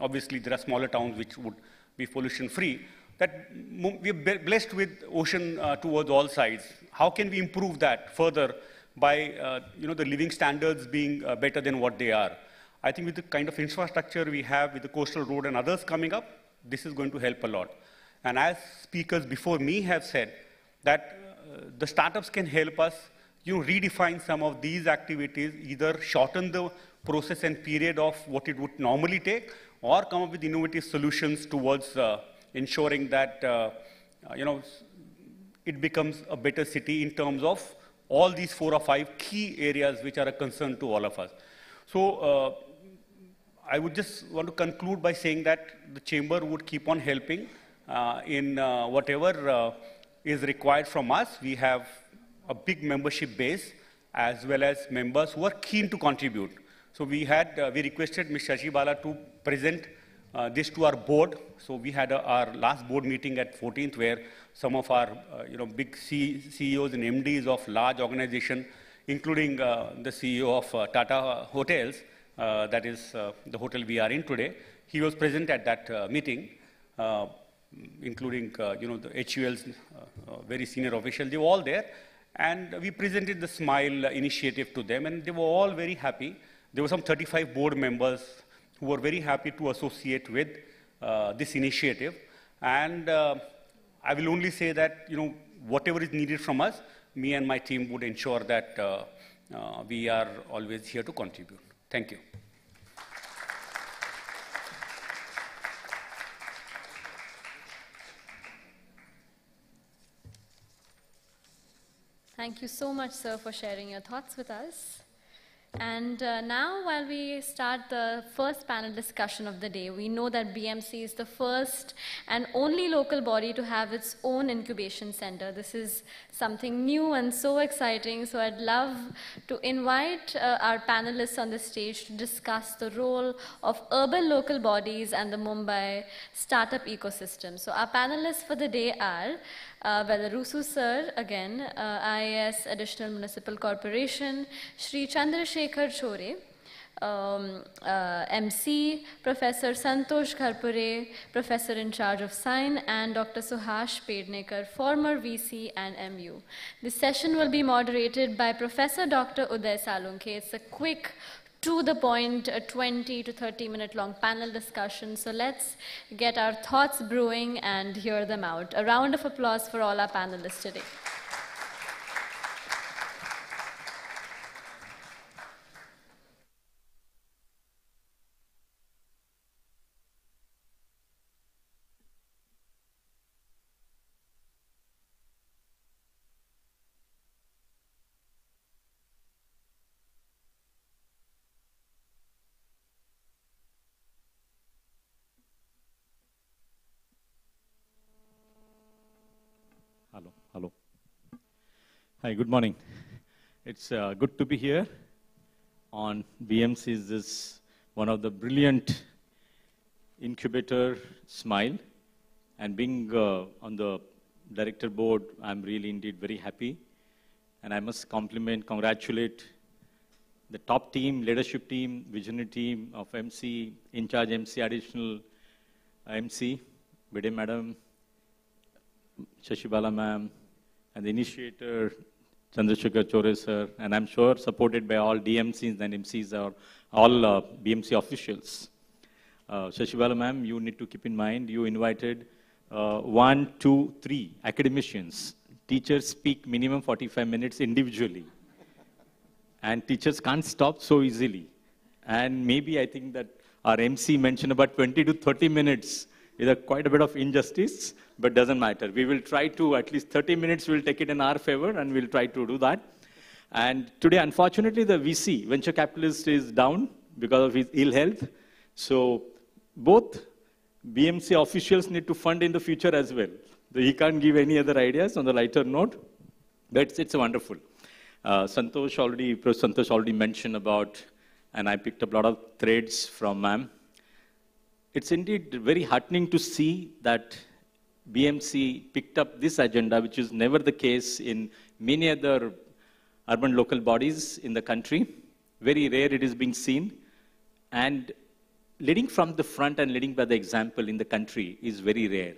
Obviously, there are smaller towns which would be pollution-free, that we're blessed with ocean towards all sides. How can we improve that further by, the living standards being better than what they are? I think with the kind of infrastructure we have with the coastal road and others coming up, this is going to help a lot. And as speakers before me have said, that the startups can help us redefine some of these activities, either shorten the process and period of what it would normally take, or come up with innovative solutions towards ensuring that it becomes a better city in terms of all these 4 or 5 key areas which are a concern to all of us. So I would just want to conclude by saying that the Chamber would keep on helping in whatever is required from us. We have a big membership base, as well as members who are keen to contribute. So we requested Ms. Shashi Bala to present this to our board. So we had our last board meeting at 14th, where some of our big CEOs and MDs of large organizations, including the CEO of Tata Hotels, that is the hotel we are in today, he was present at that meeting, including the HUL's very senior officials. They were all there. And we presented the SMILE initiative to them, and they were all very happy. There were some 35 board members who were very happy to associate with this initiative. And I will only say that, whatever is needed from us, me and my team would ensure that we are always here to contribute. Thank you. Thank you so much, sir, for sharing your thoughts with us. And now, while we start the first panel discussion of the day, we know that BMC is the first and only local body to have its own incubation center. This is something new and so exciting. So I'd love to invite our panelists on the stage to discuss the role of urban local bodies and the Mumbai startup ecosystem. So our panelists for the day are Rusu sir, again, IAS Additional Municipal Corporation, Shri Chandrasekhar Chore, MC, Professor Santosh Gharpure, Professor in charge of Sign, and Dr. Suhash Pednekar, former VC and MU. This session will be moderated by Professor Dr. Uday Salunke. It's a quick, to the point, a 20 to 30 minute long panel discussion. So let's get our thoughts brewing and hear them out. A round of applause for all our panelists today. Hello. Hi, good morning. It's good to be here on BMC's this one of the brilliant incubator, Smile, and being on the director board, I'm really indeed very happy. And I must congratulate the top team, leadership team, visionary team of MC, in charge MC, additional MC, Bide Madam, Shashibala ma'am, and the initiator, Chandrasekhar Chore sir, and I'm sure supported by all DMCs and MCs or all BMC officials. Shashibala ma'am, you need to keep in mind, you invited 1, 2, 3 academicians. Teachers speak minimum 45 minutes individually. And teachers can't stop so easily. And maybe I think that our MC mentioned about 20 to 30 minutes is quite a bit of injustice, but doesn't matter. We will try to, at least 30 minutes, we'll take it in our favor, and we'll try to do that. And today, unfortunately, the VC, venture capitalist, is down because of his ill health. So both BMC officials need to fund in the future as well. He can't give any other ideas on the lighter note, but it's wonderful. Santosh already mentioned about, and I picked up a lot of threads from ma'am. It's indeed very heartening to see that BMC picked up this agenda, which is never the case in many other urban local bodies in the country. Very rare it is being seen. And leading from the front and leading by the example in the country is very rare.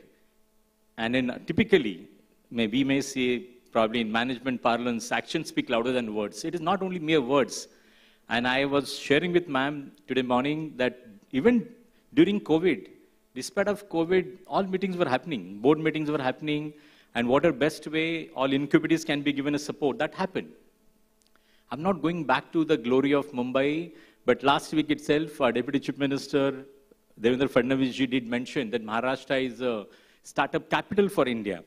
And typically, we may say, probably in management parlance, actions speak louder than words. It is not only mere words. And I was sharing with ma'am today morning that even during COVID, despite of COVID, all meetings were happening. Board meetings were happening. And what a best way all incubators can be given a support. That happened. I'm not going back to the glory of Mumbai, but last week itself, our Deputy Chief Minister, Devendra Fadnavis ji, did mention that Maharashtra is a startup capital for India.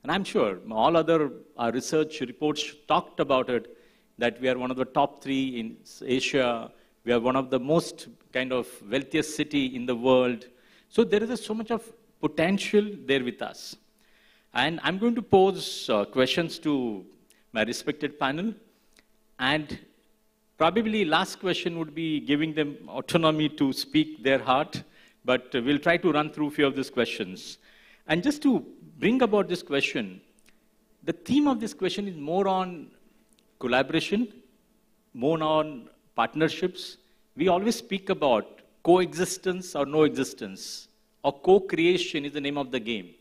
And I'm sure all other research reports talked about it, that we are one of the top 3 in Asia. We are one of the most kind of wealthiest city in the world. So there is so much of potential there with us. And I'm going to pose questions to my respected panel. And probably last question would be giving them autonomy to speak their heart. But we'll try to run through a few of these questions. And just to bring about this question, the theme of this question is more on collaboration, more on partnerships. We always speak about coexistence or no existence, or co-creation is the name of the game.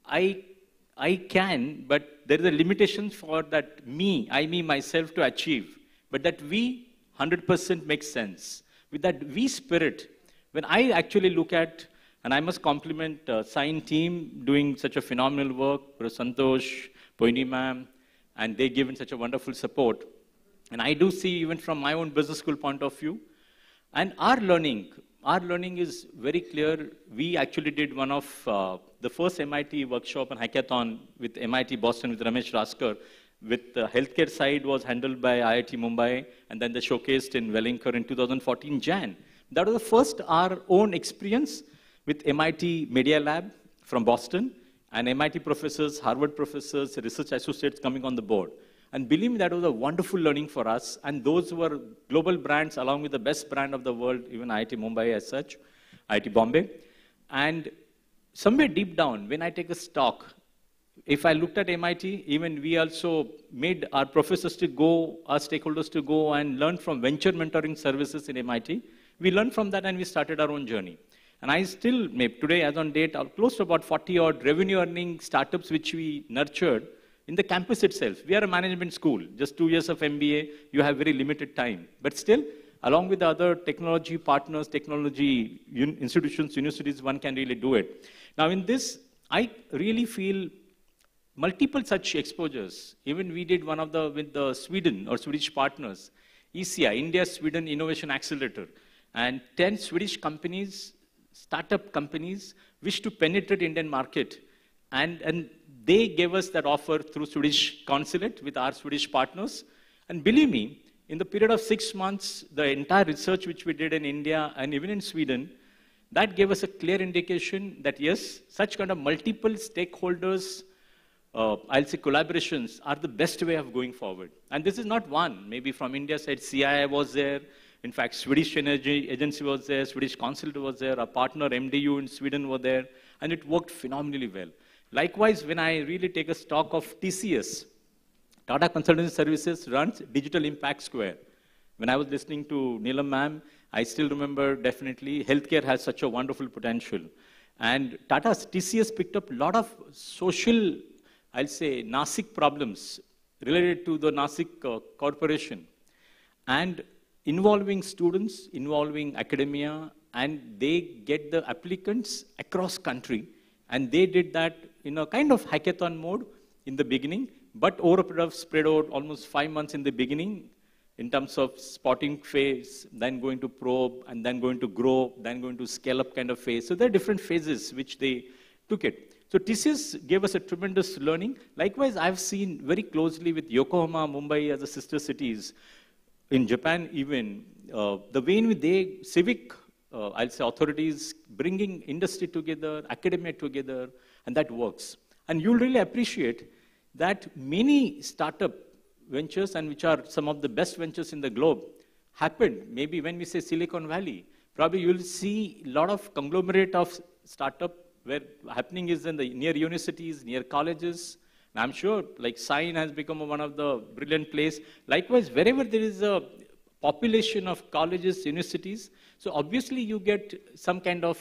I can, but there is a limitation for that myself to achieve. But that we, 100% makes sense. With that we spirit, when I actually look at, and I must compliment Sign team doing such a phenomenal work, Santosh, Poini ma'am, and they given such a wonderful support. And I do see even from my own business school point of view, and our learning is very clear. We actually did one of the first MIT workshop and hackathon with MIT Boston with Ramesh Raskar. With the healthcare side was handled by IIT Mumbai, and then they showcased in Wellinger in 2014 Jan. That was the first our own experience with MIT Media Lab from Boston, and MIT professors, Harvard professors, research associates coming on the board. And believe me, that was a wonderful learning for us. And those were global brands along with the best brand of the world, even IIT Mumbai as such, IIT Bombay. And somewhere deep down, when I take a stock, if I looked at MIT, even we also made our professors to go, our stakeholders to go and learn from venture mentoring services in MIT. We learned from that and we started our own journey. And I still, today as on date, are close to about 40 odd revenue earning startups which we nurtured in the campus itself. We are a management school, just 2 years of MBA, you have very limited time. But still, along with the other technology partners, technology institutions, universities, one can really do it. Now in this, I really feel multiple such exposures. Even we did one of the, with the Sweden or Swedish partners, ECI, India-Sweden Innovation Accelerator. And 10 Swedish companies, startup companies, wish to penetrate Indian market. And they gave us that offer through Swedish consulate with our Swedish partners. And believe me, in the period of 6 months, the entire research which we did in India and even in Sweden, that gave us a clear indication that yes, such kind of multiple stakeholders, I'll say collaborations are the best way of going forward. And this is not one. Maybe from India side, CII was there. In fact, Swedish Energy Agency was there. Swedish Consulate was there. Our partner MDU in Sweden were there. And it worked phenomenally well. Likewise, when I really take a stock of TCS, Tata Consultancy Services runs Digital Impact Square. When I was listening to Neelam ma'am, I still remember definitely healthcare has such a wonderful potential. And TCS picked up a lot of social, I'll say, Nasik problems related to the Nasik corporation. And involving students, involving academia, and they get the applicants across country. And they did that in a kind of hackathon mode in the beginning, but over a period of spread out almost 5 months in the beginning, in terms of spotting phase, then going to probe, and then going to grow, then going to scale up kind of phase. So there are different phases which they took it. So TCS gave us a tremendous learning. Likewise, I've seen very closely with Yokohama, Mumbai as the sister cities. In Japan even, the way in which they, civic, I'll say authorities, bringing industry together, academia together, and that works. And you'll really appreciate that many startup ventures, and which are some of the best ventures in the globe, happened. Maybe when we say Silicon Valley, probably you'll see a lot of conglomerate of startup where happening is in the near universities, near colleges. And I'm sure like Sign has become one of the brilliant place. Likewise, wherever there is a population of colleges, universities, so obviously you get some kind of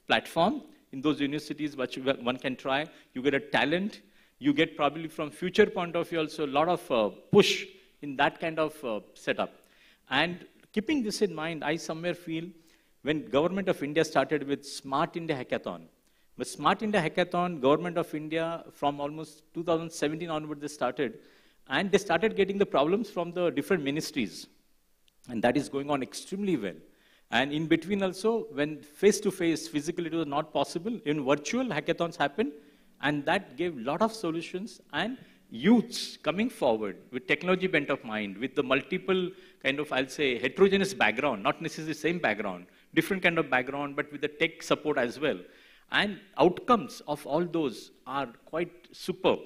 platform in those universities which one can try. You get a talent. You get probably from future point of view also a lot of push in that kind of setup. And keeping this in mind, I somewhere feel when Government of India started with Smart India Hackathon, the Smart India Hackathon, Government of India from almost 2017 onward they started, and they started getting the problems from the different ministries. And that is going on extremely well. And in between also, when face-to-face, physically it was not possible, in virtual hackathons happened, and that gave a lot of solutions, and youths coming forward with technology bent of mind, with the multiple kind of, I'll say, heterogeneous background, not necessarily same background, different kind of background, but with the tech support as well. And outcomes of all those are quite superb.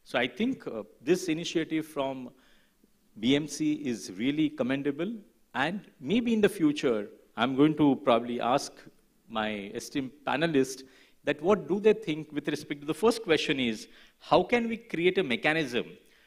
So I think this initiative from BMC is really commendable, and maybe in the future, I'm going to probably ask my esteemed panelists that what do they think with respect to the first question is, how can we create a mechanism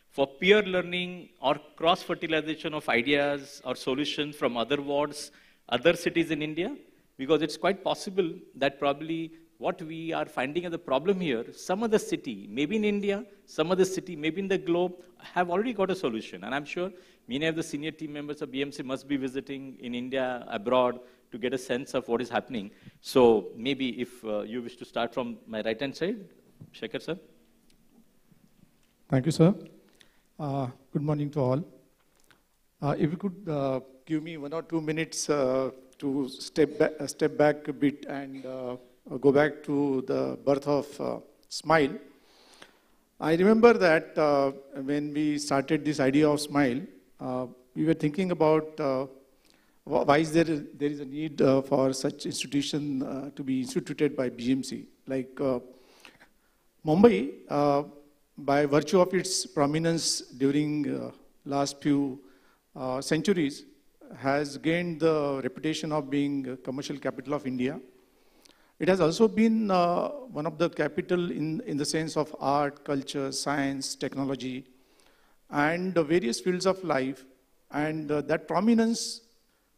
for peer learning or cross-fertilization of ideas or solutions from other wards, other cities in India? Because it's quite possible that probably what we are finding as a problem here, some other city, maybe in India, some other city, maybe in the globe, have already got a solution. And I'm sure many of the senior team members of BMC must be visiting in India, abroad, to get a sense of what is happening. So maybe if you wish to start from my right-hand side, Shekhar sir. Thank you, sir. Good morning to all. If you could give me 1 or 2 minutes to step back a bit and go back to the birth of Smile. I remember that when we started this idea of Smile, we were thinking about why is there is a need for such institution to be instituted by BMC. Like Mumbai, by virtue of its prominence during last few centuries, has gained the reputation of being a commercial capital of India. It has also been one of the capital in the sense of art, culture, science, technology, and various fields of life. And that prominence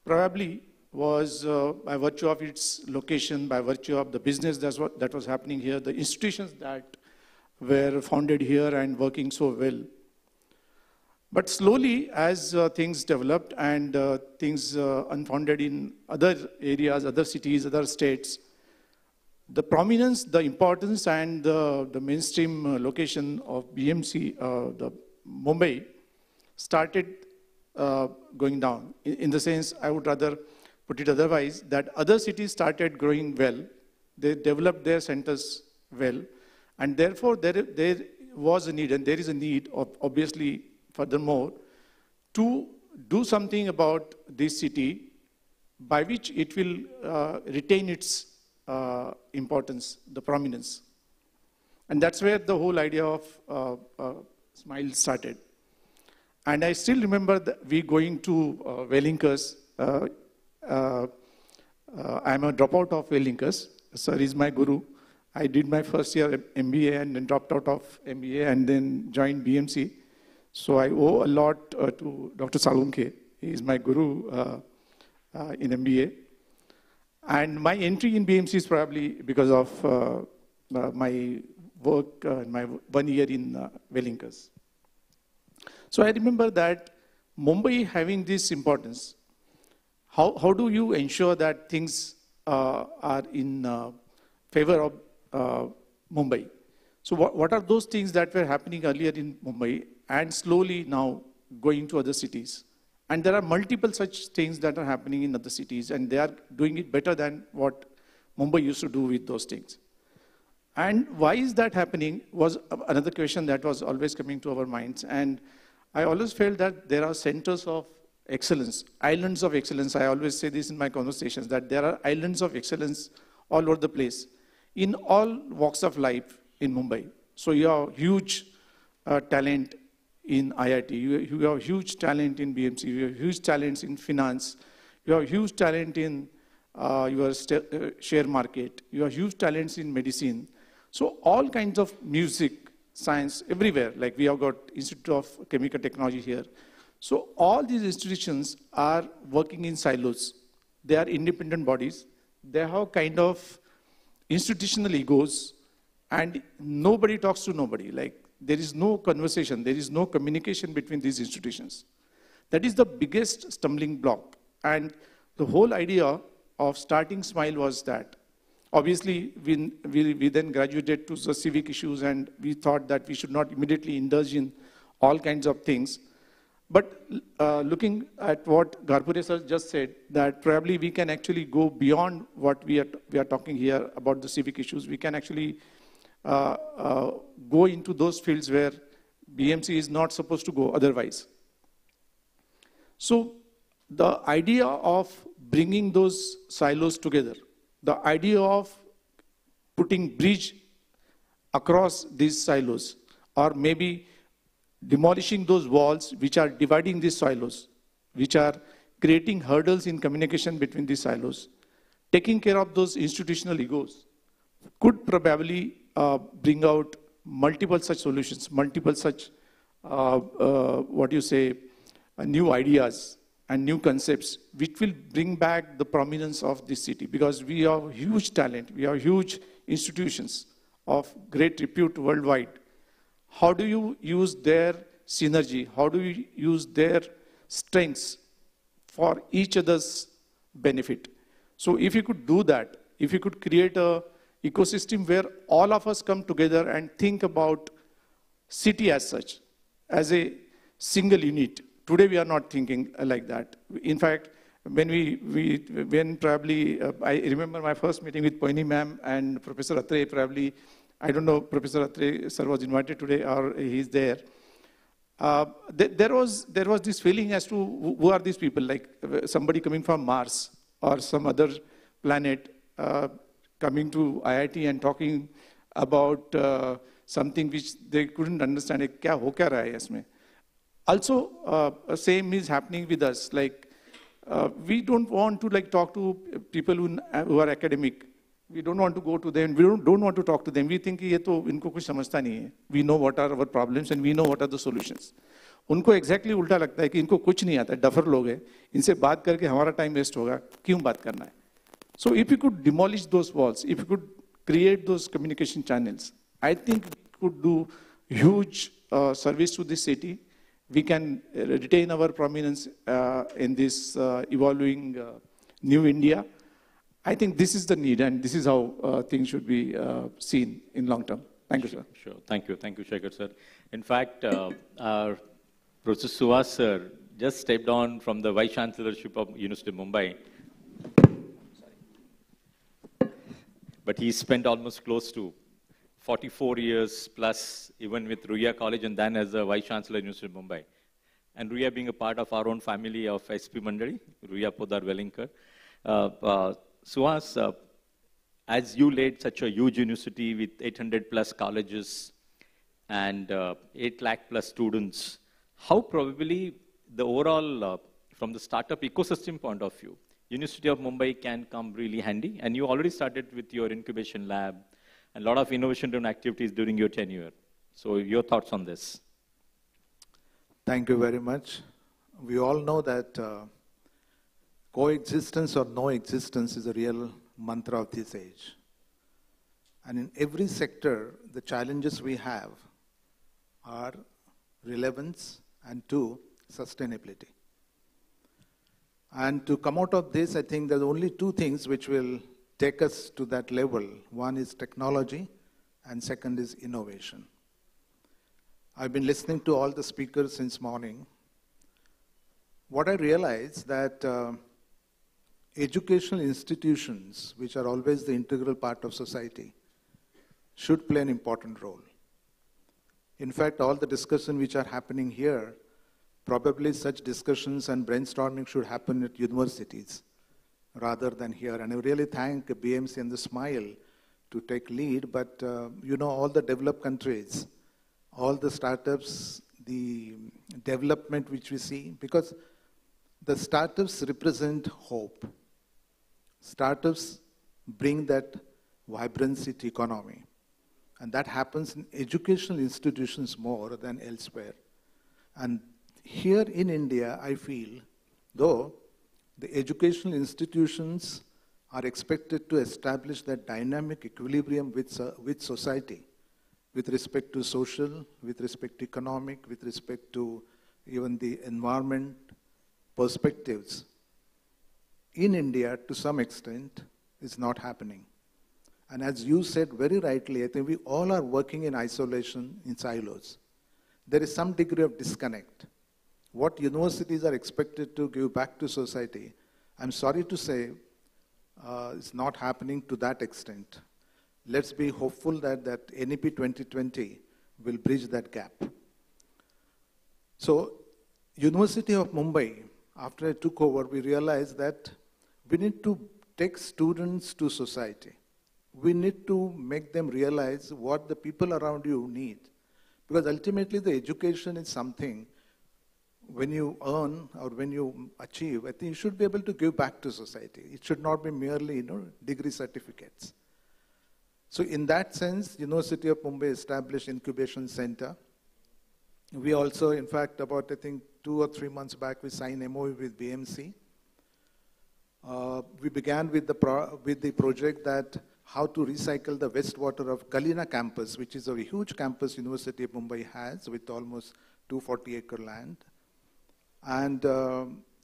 probably was by virtue of its location, by virtue of the business that was happening here, the institutions that were founded here and working so well. But slowly, as things developed and things unfolded in other areas, other cities, other states, the prominence, the importance, and the mainstream location of BMC, the Mumbai, started going down. In the sense, I would rather put it otherwise, that other cities started growing well. They developed their centers well. And therefore, there was a need, and there is a need, obviously, furthermore, to do something about this city by which it will retain its importance, the prominence. And that's where the whole idea of Smile started. And I still remember we going to Wellinkers. I'm a dropout of Wellinkers. Sir is my guru. I did my first year MBA and then dropped out of MBA and then joined BMC. So I owe a lot to Dr. Salunke. He is my guru in MBA. And my entry in BMC is probably because of my work, my 1 year in Wellinkers. So I remember that Mumbai having this importance, how do you ensure that things are in favor of Mumbai? So what are those things that were happening earlier in Mumbai and slowly now going to other cities? And there are multiple such things that are happening in other cities, and they are doing it better than what Mumbai used to do with those things. And why is that happening was another question that was always coming to our minds. And I always felt that there are centers of excellence, islands of excellence. I always say this in my conversations, that there are islands of excellence all over the place, in all walks of life in Mumbai. So you have huge talent in IIT, you have huge talent in BMC, you have huge talents in finance, you have huge talent in your share market, you have huge talents in medicine. So all kinds of music, science, everywhere, like we have got Institute of Chemical Technology here. So all these institutions are working in silos. They are independent bodies. They have kind of institutional egos, and nobody talks to nobody. Like, there is no conversation, there is no communication between these institutions. That is the biggest stumbling block. And the whole idea of starting Smile was that. Obviously, we then graduated to the civic issues, and we thought that we should not immediately indulge in all kinds of things. But looking at what Gharpure sir just said, that probably we can actually go beyond what we are talking here about the civic issues. We can actually go into those fields where BMC is not supposed to go otherwise. So the idea of bringing those silos together, the idea of putting bridge across these silos, or maybe demolishing those walls which are dividing these silos, which are creating hurdles in communication between these silos, taking care of those institutional egos, could probably bring out multiple such solutions, multiple such, new ideas and new concepts, which will bring back the prominence of this city. Because we have huge talent, we have huge institutions of great repute worldwide. How do you use their synergy? How do you use their strengths for each other's benefit? So if you could do that, if you could create a ecosystem where all of us come together and think about city as such, as a single unit. Today we are not thinking like that. In fact, when probably, I remember my first meeting with Poini ma'am and Professor Atre, probably, I don't know, Professor Atre sir was invited today or he's there. There was this feeling as to who are these people, like somebody coming from Mars or some other planet coming to IIT and talking about something which they couldn't understand. Kya ho kya raha hai isme? Also, same is happening with us. Like, we don't want to talk to people who are academic. We don't want to go to them. We don't want to talk to them. We think ये तो इनको कुछ समझता नहीं है. We know what are our problems and we know what are the solutions. उनको exactly उल्टा लगता है कि इनको कुछ नहीं आता, डफर लोग हैं, इनसे बात करके हमारा time waste होगा, क्यों बात करना है? So if you could demolish those walls, if you could create those communication channels, I think we could do huge service to this city. We can retain our prominence in this evolving new India. I think this is the need, and this is how things should be seen in long term. Thank you, sir. Sure. Thank you, Shekhar, sir. In fact, our Professor Suhas, sir, just stepped on from the Vice Chancellorship of University of Mumbai. But he spent almost close to 44 years plus, even with Ruia College and then as a Vice Chancellor of University of Mumbai. And Ruia being a part of our own family of SP Mandali, Ruia Podar Wellinkar. Suhas, as you led such a huge university with 800 plus colleges and 8 lakh plus students, how probably the overall, from the startup ecosystem point of view, University of Mumbai can come really handy? And you already started with your incubation lab and a lot of innovation-driven activities during your tenure. So your thoughts on this? Thank you very much. We all know that coexistence or no existence is a real mantra of this age. And in every sector, the challenges we have are relevance and two, sustainability. And to come out of this, I think there's only two things which will take us to that level. One is technology, and second is innovation. I've been listening to all the speakers since morning. What I realized that educational institutions, which are always the integral part of society, should play an important role. In fact, all the discussions which are happening here, probably such discussions and brainstorming should happen at universities rather than here. And I really thank BMC and the SMILE to take lead, but you know, all the developed countries, all the startups, the development which we see, because the startups represent hope. Startups bring that vibrancy to economy. And that happens in educational institutions more than elsewhere. And here in India, I feel, though the educational institutions are expected to establish that dynamic equilibrium with society, with respect to social, with respect to economic, with respect to even the environment perspectives, in India, to some extent, is not happening. And as you said very rightly, I think we all are working in isolation, in silos. There is some degree of disconnect. What universities are expected to give back to society, I'm sorry to say, is not happening to that extent. Let's be hopeful that NEP 2020 will bridge that gap. So, University of Mumbai, after I took over, we realized that we need to take students to society. We need to make them realize what the people around you need. Because ultimately the education is something, when you earn or when you achieve, I think you should be able to give back to society. It should not be merely, degree certificates. So in that sense, University of Mumbai established Incubation Center. We also, in fact, about I think 2 or 3 months back, we signed MOU with BMC. We began with the project that how to recycle the wastewater of Kalina campus, which is a huge campus University of Mumbai has with almost 240-acre land. And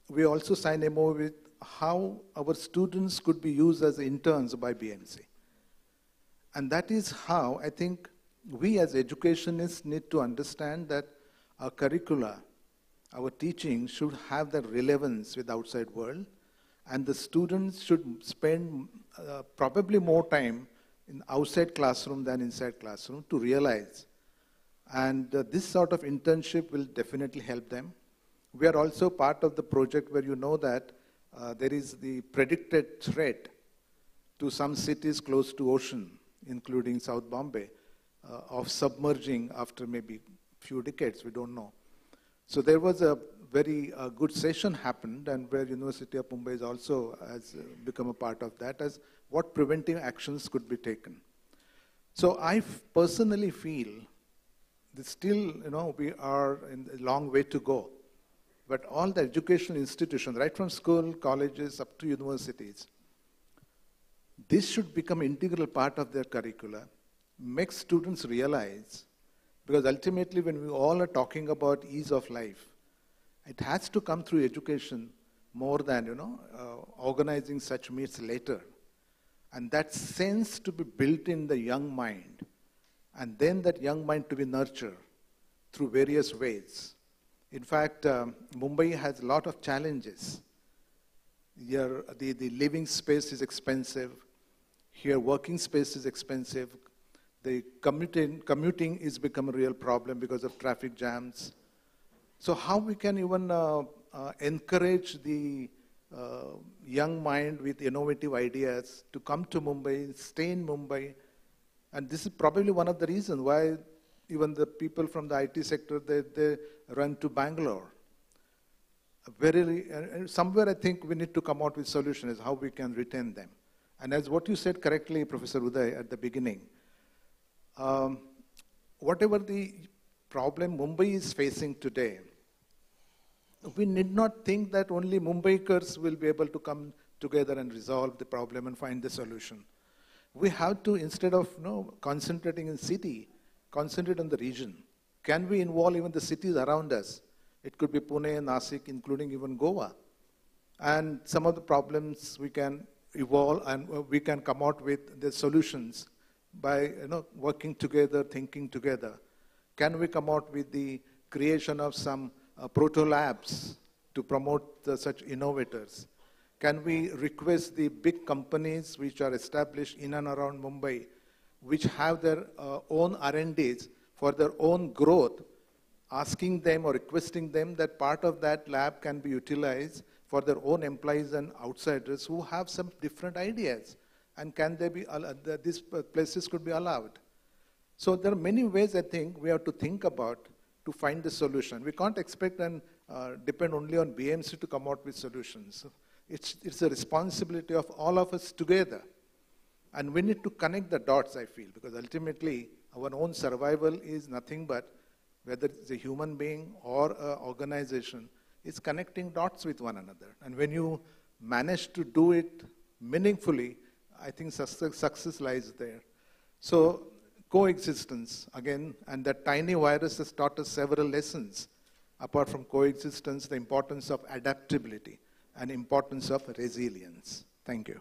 we also signed a MOU with how our students could be used as interns by BMC. And that is how I think we as educationists need to understand that our curricula, our teaching should have that relevance with the outside world, and the students should spend probably more time in outside classroom than inside classroom to realize. And this sort of internship will definitely help them. We are also part of the project where you know that there is the predicted threat to some cities close to ocean, including South Bombay, of submerging after maybe few decades, we don't know. So there was a very good session happened, and where University of Mumbai is also has become a part of that, as what preventive actions could be taken. So I personally feel that still, we are in a long way to go. But all the educational institutions, right from school, colleges, up to universities, this should become an integral part of their curricula, make students realize, because ultimately when we all are talking about ease of life, it has to come through education more than, organizing such meets later. And that sense to be built in the young mind, and then that young mind to be nurtured through various ways. In fact, Mumbai has a lot of challenges. Here, the living space is expensive. Here, working space is expensive. The commuting is become a real problem because of traffic jams. So how we can even encourage the young mind with innovative ideas to come to Mumbai, stay in Mumbai. And this is probably one of the reasons why even the people from the IT sector, they run to Bangalore. Somewhere I think we need to come out with solutions how we can retain them. And as what you said correctly, Professor Uday, at the beginning, whatever the problem Mumbai is facing today, we need not think that only Mumbaikars will be able to come together and resolve the problem and find the solution. We have to, instead of concentrating in city, concentrate on the region. Can we involve even the cities around us? It could be Pune, Nasik, including even Goa. And some of the problems we can evolve and we can come out with the solutions by working together, thinking together. Can we come out with the creation of some proto labs to promote such innovators? Can we request the big companies which are established in and around Mumbai, which have their own R&Ds for their own growth, asking them or requesting them that part of that lab can be utilized for their own employees and outsiders who have some different ideas? And can they be, these places could be allowed? So there are many ways I think we have to think about to find the solution. We can't expect and depend only on BMC to come out with solutions. It's a responsibility of all of us together. And we need to connect the dots, I feel, because ultimately our own survival is nothing but, whether it's a human being or an organization, is connecting dots with one another. And when you manage to do it meaningfully, I think success lies there. So coexistence, again, and that tiny virus has taught us several lessons. Apart from coexistence, the importance of adaptability and importance of resilience. Thank you.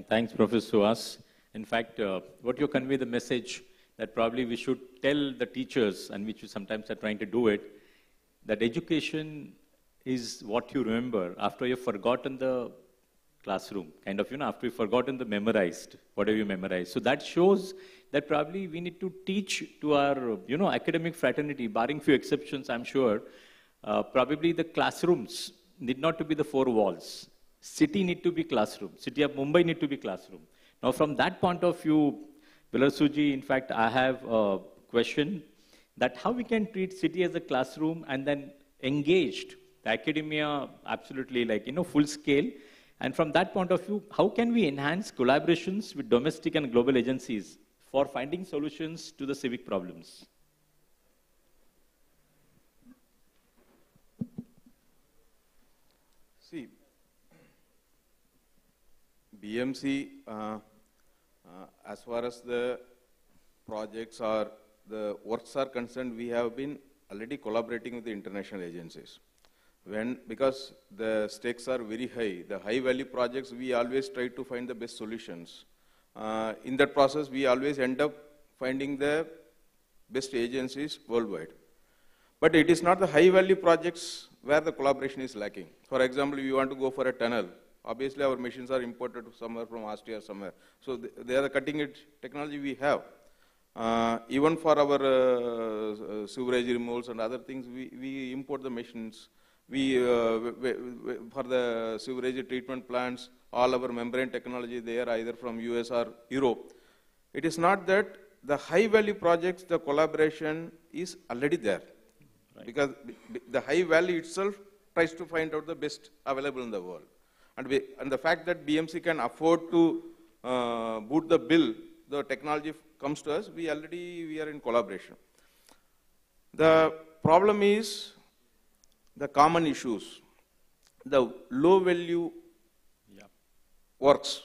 Thanks, Professor Suhas. In fact, what you convey the message that probably we should tell the teachers, and which you sometimes are trying to do it, that education is what you remember after you've forgotten the classroom, kind of, after you've forgotten the memorized, whatever you memorized. So that shows that probably we need to teach to our, academic fraternity, barring few exceptions, I'm sure, probably the classrooms need not to be the four walls. City need to be classroom. City of Mumbai need to be classroom. Now, from that point of view, Vilarsuji, in fact, I have a question that how we can treat city as a classroom and then engaged the academia absolutely full scale. And from that point of view, how can we enhance collaborations with domestic and global agencies for finding solutions to the civic problems? See, BMC, as far as the projects or the works are concerned, we have been already collaborating with the international agencies. Because the stakes are very high, the high value projects, we always try to find the best solutions. In that process, we always end up finding the best agencies worldwide. But it is not the high value projects where the collaboration is lacking. For example, if you want to go for a tunnel, obviously our machines are imported somewhere from Austria or somewhere. So they are the cutting edge technology we have. Even for our sewerage removals and other things, we import the machines. For the sewerage treatment plants, all our membrane technology there, either from US or Europe. It is not that the high value projects, the collaboration is already there. Right. Because the high valley itself tries to find out the best available in the world. And the fact that BMC can afford to boot the bill, the technology comes to us, we are in collaboration. The problem is the common issues, the low value works.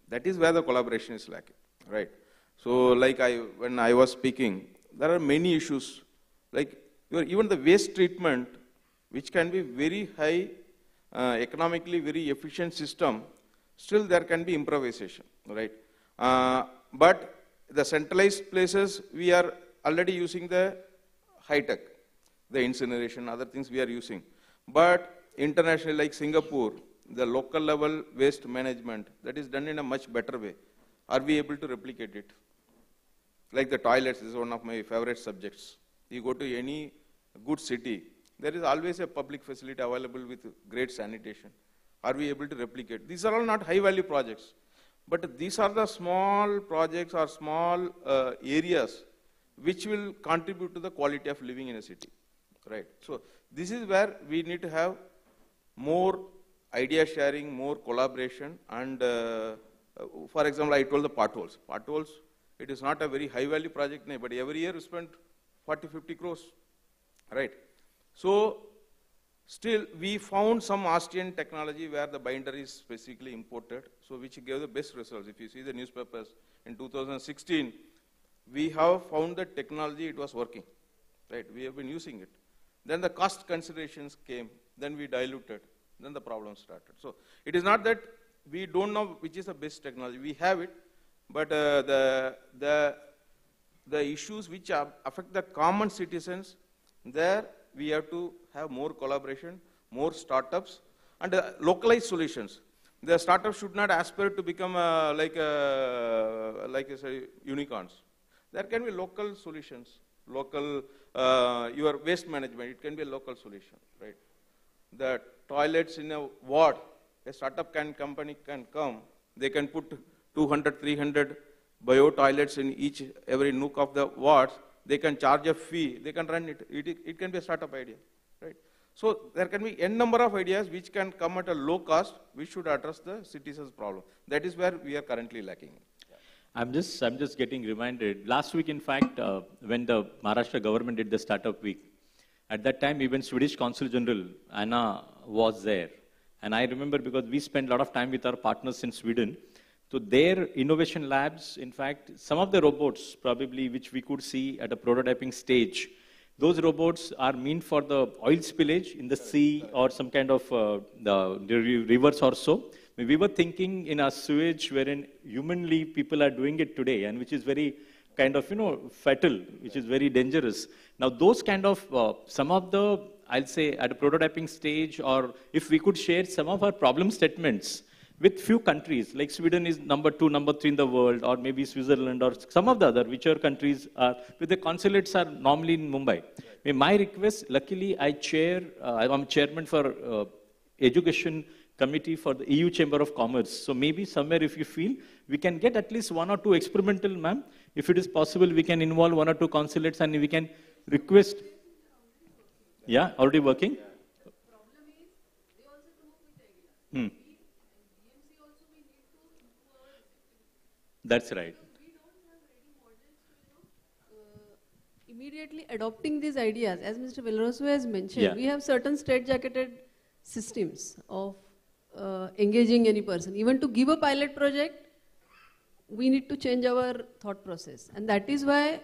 That is where the collaboration is lacking, right? So like when I was speaking, there are many issues, like even the waste treatment, which can be very high, economically very efficient system, still there can be improvisation, right? But the centralized places, we are already using the high tech, the incineration, other things we are using. But internationally, like Singapore, the local level waste management, that is done in a much better way. Are we able to replicate it? Like the toilets, this is one of my favorite subjects. You go to any good city, there is always a public facility available with great sanitation. Are we able to replicate? These are all not high value projects, but these are the small projects or small areas which will contribute to the quality of living in a city, right? So this is where we need to have more idea sharing, more collaboration, and for example, I told the potholes. Potholes, it is not a very high value project, but every year we spend 40-50 crores, right? So still we found some Austrian technology where the binder is specifically imported, so which gave the best results. If you see the newspapers in 2016, we have found that technology, it was working, right? We have been using it. Then the cost considerations came, then we diluted, then the problem started. So it is not that we don't know which is the best technology. We have it, but the issues which affect the common citizens, there we have to have more collaboration, more startups, and localized solutions. The startups should not aspire to become like I say, unicorns. There can be local solutions, local, your waste management, it can be a local solution, right? The toilets in a ward, a startup company can come, they can put 200, 300 bio toilets in every nook of the wards, they can charge a fee, they can run it. It can be a startup idea, right? So there can be n number of ideas which can come at a low cost, which should address the citizens' problem. That is where we are currently lacking. I'm just getting reminded. Last week, in fact, when the Maharashtra government did the startup week, at that time, even Swedish Consul General, Anna, was there. And I remember because we spent a lot of time with our partners in Sweden. So their innovation labs, in fact, some of the robots probably which we could see at a prototyping stage, those robots are meant for the oil spillage in the sea or some kind of the rivers or so. We were thinking in our sewage wherein humanly people are doing it today and which is very kind of, fatal, which is very dangerous. Now those kind of, some of the, I'll say at a prototyping stage, or if we could share some of our problem statements with few countries, like Sweden is number 2, number 3 in the world, or maybe Switzerland, or some of the other whichever countries are, with the consulates are normally in Mumbai. Right. My request, luckily I'm chairman for education committee for the EU Chamber of Commerce. So maybe somewhere if you feel, we can get at least 1 or 2 experimental, ma'am. If it is possible, we can involve 1 or 2 consulates and we can request. Yeah, already working? That's right. Immediately adopting these ideas, as Mr. Villarosu has mentioned, we have certain straight-jacketed systems of engaging any person. Even to give a pilot project, we need to change our thought process. And that is why,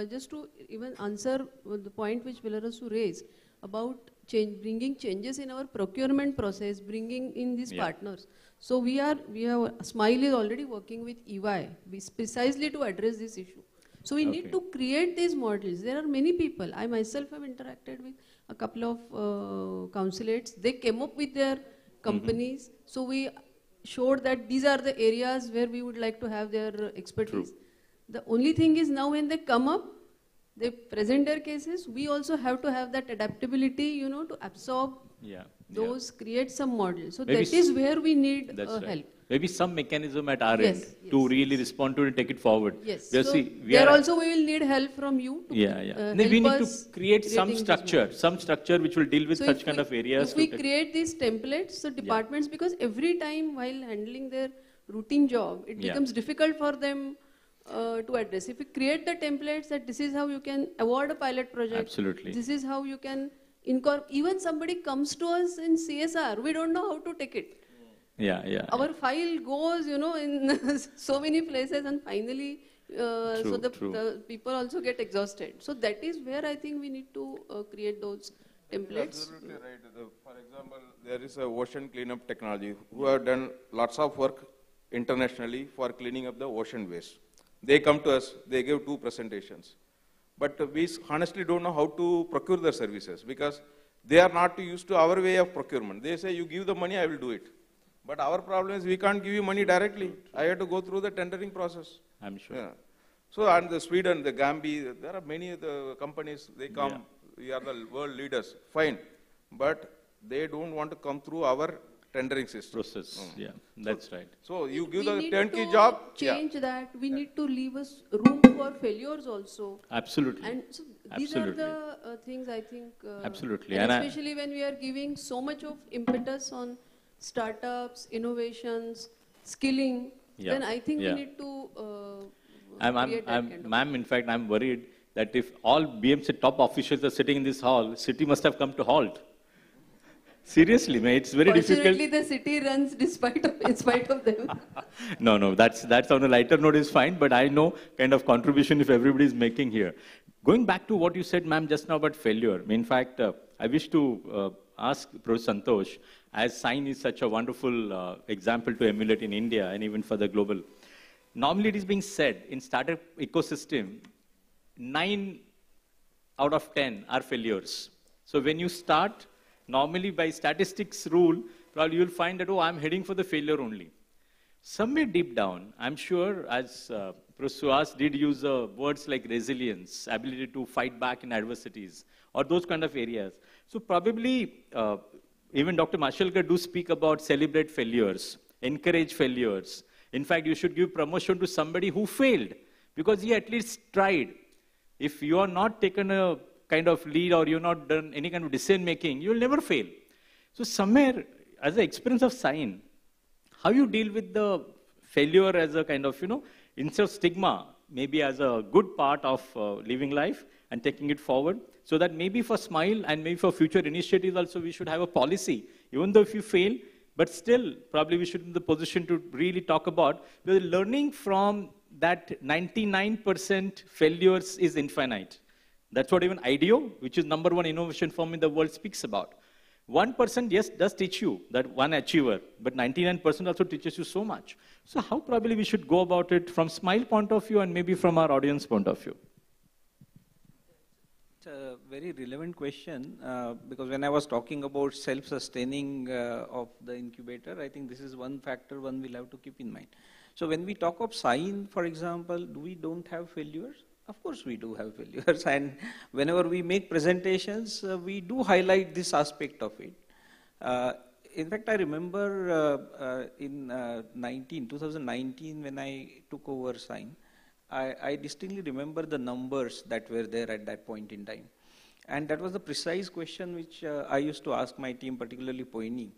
just to even answer the point which Villarosu raised about bringing changes in our procurement process, bringing in these partners. So we have, Smile is already working with EY precisely to address this issue. So we need to create these models. There are many people. I myself have interacted with a couple of consulates. They came up with their companies. So we showed that these are the areas where we would like to have their expertise. True. The only thing is now when they come up, they present their cases, we also have to have that adaptability, to absorb those, create some models. So maybe that is where we need help. maybe some mechanism at our Yes, end yes, to really yes. respond to it and take it forward. Yes. Because So see, there also we will need help from you to no, help we need to us create some creating this structure which will deal with So such kind of areas. if we create these templates, so departments, because every time while handling their routine job, it becomes difficult for them to address. If we create the templates that this is how you can award a pilot project, Absolutely. this is how you can incorporate, even somebody comes to us in CSR, we don't know how to take it. Our file goes, in so many places, and finally, the people also get exhausted. So that is where I think we need to create those templates. Absolutely right. For example, there is a ocean cleanup technology who have done lots of work internationally for cleaning up the ocean waste. They come to us, they give 2 presentations. But we honestly don't know how to procure their services because they are not used to our way of procurement. They say, you give the money, I will do it. But our problem is we can't give you money directly. I have to go through the tendering process. I'm sure. Yeah. So, and the Sweden, the Gambia, there are many of the companies, they come, we are the world leaders, fine. But they don't want to come through our tendering system. Process, that's right. So you give the need turnkey to job. Change that. We need to leave us room for failures also. Absolutely. And so these are the things I think. Absolutely. And especially when we are giving so much of impetus on startups, innovations, skilling, then I think we need to create that kind of. Ma'am, in fact, I'm worried that if all BMC top officials are sitting in this hall, city must have come to halt. Seriously, man, it's very difficult. Fortunately, the city runs in spite of them. No, that's on a lighter note is fine, but I know kind of contribution if everybody is making here. Going back to what you said, ma'am, just now about failure. In fact, I wish to ask Professor Santosh, as SIGN is such a wonderful example to emulate in India and even for the global. Normally, it is being said in startup ecosystem, 9 out of 10 are failures. So when you start, normally by statistics rule, probably you'll find that, I'm heading for the failure only. Somewhere deep down, I'm sure, as Professor Suhas did use words like resilience, ability to fight back in adversities, or those kind of areas. So probably, even Dr. Mashelkar do speak about celebrate failures, encourage failures. In fact, you should give promotion to somebody who failed, because he at least tried. If you are not taken a kind of lead or you've not done any kind of decision making, you'll never fail. So somewhere, as an experience of SIGN, how you deal with the failure as a kind of, instead of stigma, maybe as a good part of living life and taking it forward, so that maybe for SMILE and maybe for future initiatives also we should have a policy, even though if you fail, but still probably we should be in the position to really talk about, because learning from that 99% failures is infinite. That's what even IDEO, which is #1 innovation firm in the world, speaks about. 1%, yes, does teach you, that one achiever, but 99% also teaches you so much. So how probably we should go about it from SMILE point of view and maybe from our audience point of view? It's a very relevant question, because when I was talking about self-sustaining of the incubator, I think this is one factor one will have to keep in mind. So when we talk of SIGN, for example, we don't have failures? Of course we do have failures, and whenever we make presentations, we do highlight this aspect of it. In fact, I remember in 2019 when I took over SIGN, I distinctly remember the numbers that were there at that point in time. And that was the precise question which I used to ask my team, particularly Poini.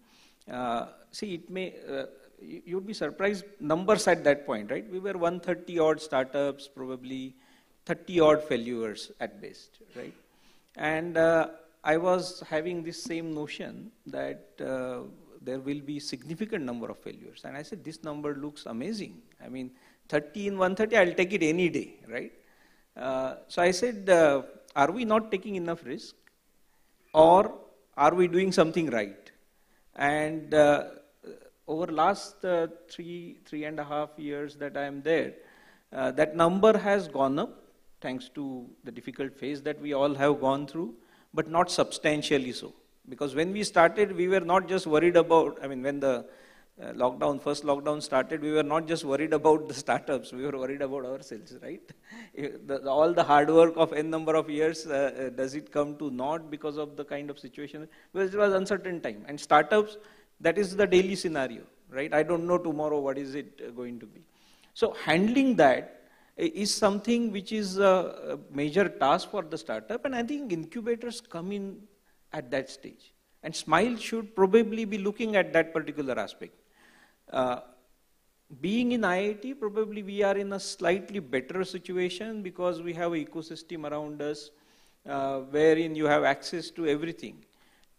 See, it may, you'd be surprised numbers at that point, right? We were 130 odd startups, probably 30 odd failures at best, right? And I was having this same notion that there will be significant number of failures. And I said, this number looks amazing. I mean, 30 in 130, I'll take it any day, right? So I said, are we not taking enough risk? Or are we doing something right? And over last 3.5 years that I am there, that number has gone up, thanks to the difficult phase that we all have gone through, but not substantially so. Because when we started, we were not just worried about, I mean, when the first lockdown started, we were not just worried about the startups, we were worried about ourselves, right? All the hard work of n number of years, does it come to naught because of the kind of situation? Because it was uncertain time. And startups, that is the daily scenario, right? I don't know tomorrow what is it going to be. So handling that is something which is a major task for the startup, and I think incubators come in at that stage. And Smile should probably be looking at that particular aspect. Being in IIT, probably we are in a slightly better situation because we have an ecosystem around us wherein you have access to everything.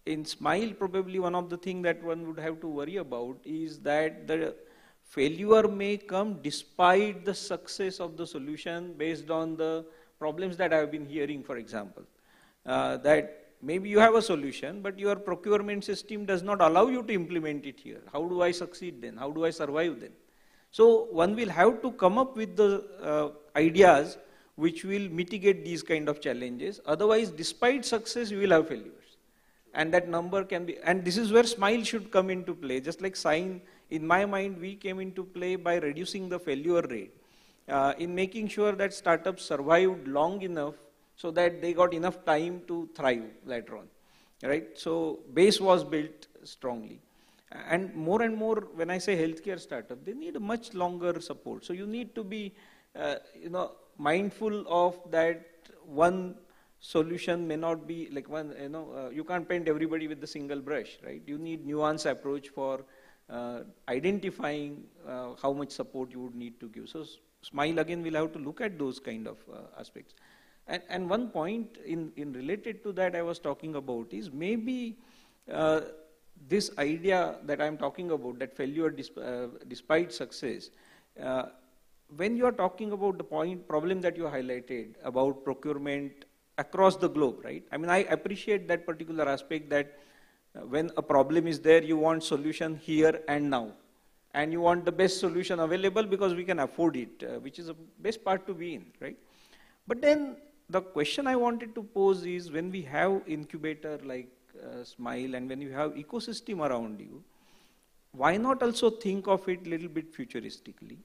In Smile, probably one of the things that one would have to worry about is that the failure may come despite the success of the solution based on the problems that I have been hearing, for example. That maybe you have a solution, but your procurement system does not allow you to implement it here. How do I succeed then? How do I survive then? So one will have to come up with the ideas which will mitigate these kind of challenges. Otherwise, despite success, you will have failures. And that number can be, and this is where Smile should come into play. Just like Sign, in my mind, we came into play by reducing the failure rate, in making sure that startups survived long enough so that they got enough time to thrive later on, right? So base was built strongly. And more, when I say healthcare startup, they need a much longer support. So you need to be, mindful of that. One solution may not be like one, you can't paint everybody with the single brush, right? You need nuanced approach for identifying how much support you would need to give. So Smile again will have to look at those kind of aspects. And one point in related to that I was talking about is maybe this idea that I'm talking about, that failure despite success, when you are talking about the problem that you highlighted about procurement across the globe, right? I mean, I appreciate that particular aspect that when a problem is there, you want solution here and now. And you want the best solution available because we can afford it, which is the best part to be in, right? But then the question I wanted to pose is, when we have incubator like Smile and when you have ecosystem around you, why not also think of it a little bit futuristically,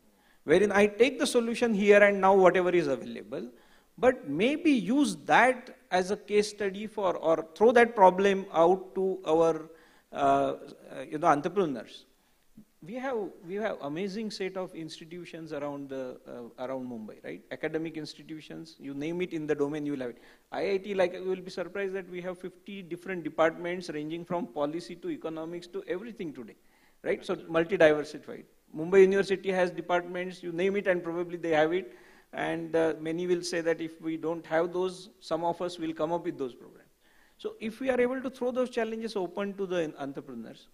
wherein I take the solution here and now, whatever is available, but maybe use that as a case study for, or throw that problem out to our entrepreneurs. We have amazing set of institutions around Mumbai, right? Academic institutions, you name it in the domain, you will have it. IIT, like, you will be surprised that we have 50 different departments ranging from policy to economics to everything today, right? So multi-diversified. Mumbai University has departments, you name it, and probably they have it. And many will say that if we don't have those, some of us will come up with those programs. So if we are able to throw those challenges open to the entrepreneurs,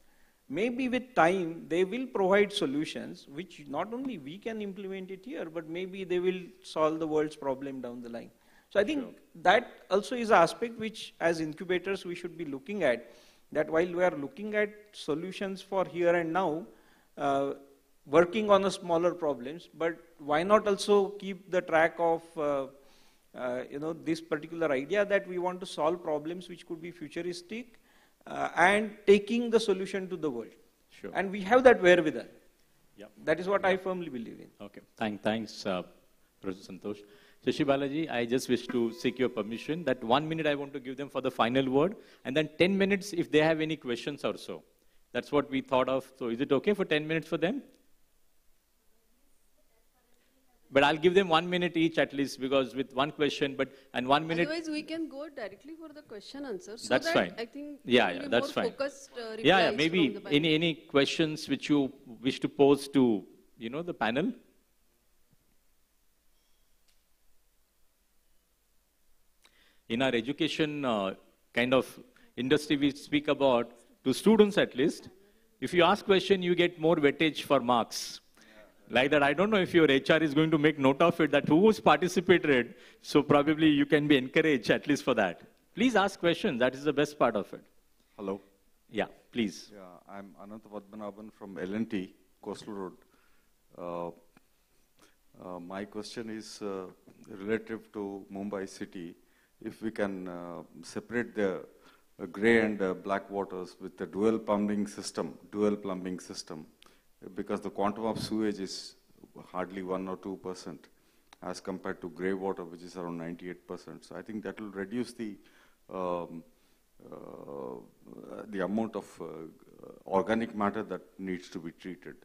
maybe with time, they will provide solutions which not only we can implement it here, but maybe they will solve the world's problem down the line. So I think that also is an aspect which, as incubators, we should be looking at, that while we are looking at solutions for here and now, working on the smaller problems, but why not also keep the track of this particular idea that we want to solve problems which could be futuristic, and taking the solution to the world. Sure. And we have that wherewithal. Yep. That is what I firmly believe in. Okay, thanks, Professor Santosh. Shashi Balaji, I just wish to seek your permission that 1 minute I want to give them for the final word, and then 10 minutes if they have any questions or so. That's what we thought of. So is it okay for 10 minutes for them? But I'll give them 1 minute each at least, because with one question, and 1 minute. Otherwise, we can go directly for the question answer. So that's that fine. I think That's fine. Focused, Maybe any questions which you wish to pose to the panel. In our education kind of industry, we speak about, to students at least, if you ask question, you get more weightage for marks. Like that, I don't know if your HR is going to make note of it, that who's participated, so probably you can be encouraged at least for that. Please ask questions, that is the best part of it. Hello. Yeah, please. Yeah, I'm Anant Padmanabhan from L&T, Coastal Road. My question is relative to Mumbai city. If we can separate the grey and black waters with the dual plumbing system, because the quantum of sewage is hardly 1 or 2% as compared to grey water, which is around 98%. So I think that will reduce the amount of organic matter that needs to be treated.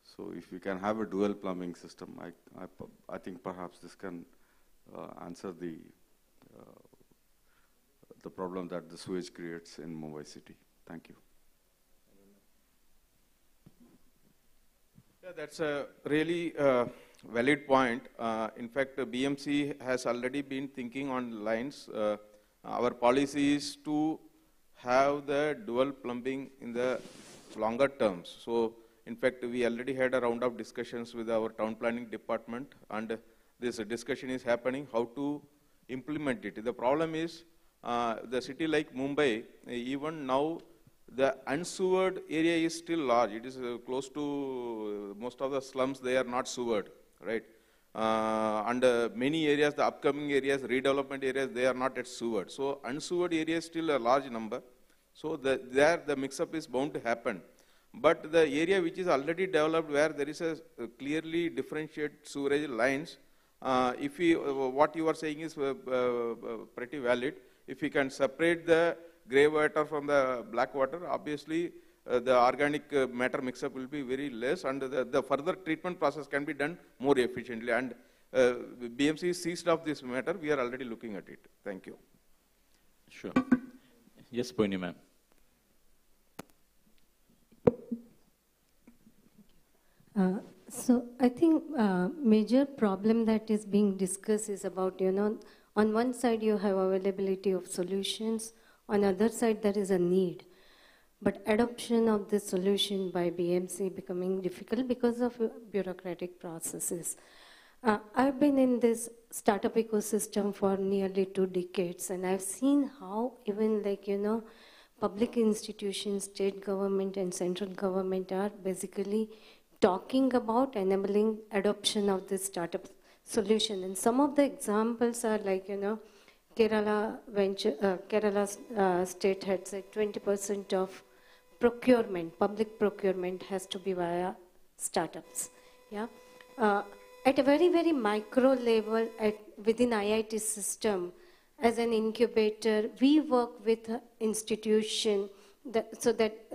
So if we can have a dual plumbing system, I think perhaps this can answer the problem that the sewage creates in Mumbai city. Thank you. Yeah, that's a really valid point. In fact, BMC has already been thinking on lines. Our policy is to have the dual plumbing in the longer terms. So, in fact, we already had a round of discussions with our town planning department, and this discussion is happening how to implement it. The problem is the city like Mumbai, even now, the unsewered area is still large. It is close to most of the slums, they are not sewered, right? And many areas, the upcoming areas, redevelopment areas, they are not yet sewered. So unsewered area is still a large number. So there the mix-up is bound to happen. But the area which is already developed where there is a clearly differentiated sewerage lines, if we, what you are saying is pretty valid. If we can separate the grey water from the black water, obviously the organic matter mix-up will be very less, and the further treatment process can be done more efficiently. And BMC is seized of this matter. We are already looking at it. Thank you. Sure. Yes, Poini ma'am. So I think major problem that is being discussed is about, on one side you have availability of solutions, on the other side there is a need. But adoption of this solution by BMC becoming difficult because of bureaucratic processes. I've been in this startup ecosystem for nearly 2 decades, and I've seen how even public institutions, state government and central government are basically talking about enabling adoption of this startup solution. And some of the examples are like, Kerala state had said 20% of procurement, public procurement has to be via startups. Yeah. At a very, very micro level within IIT system, as an incubator, we work with an institution so that,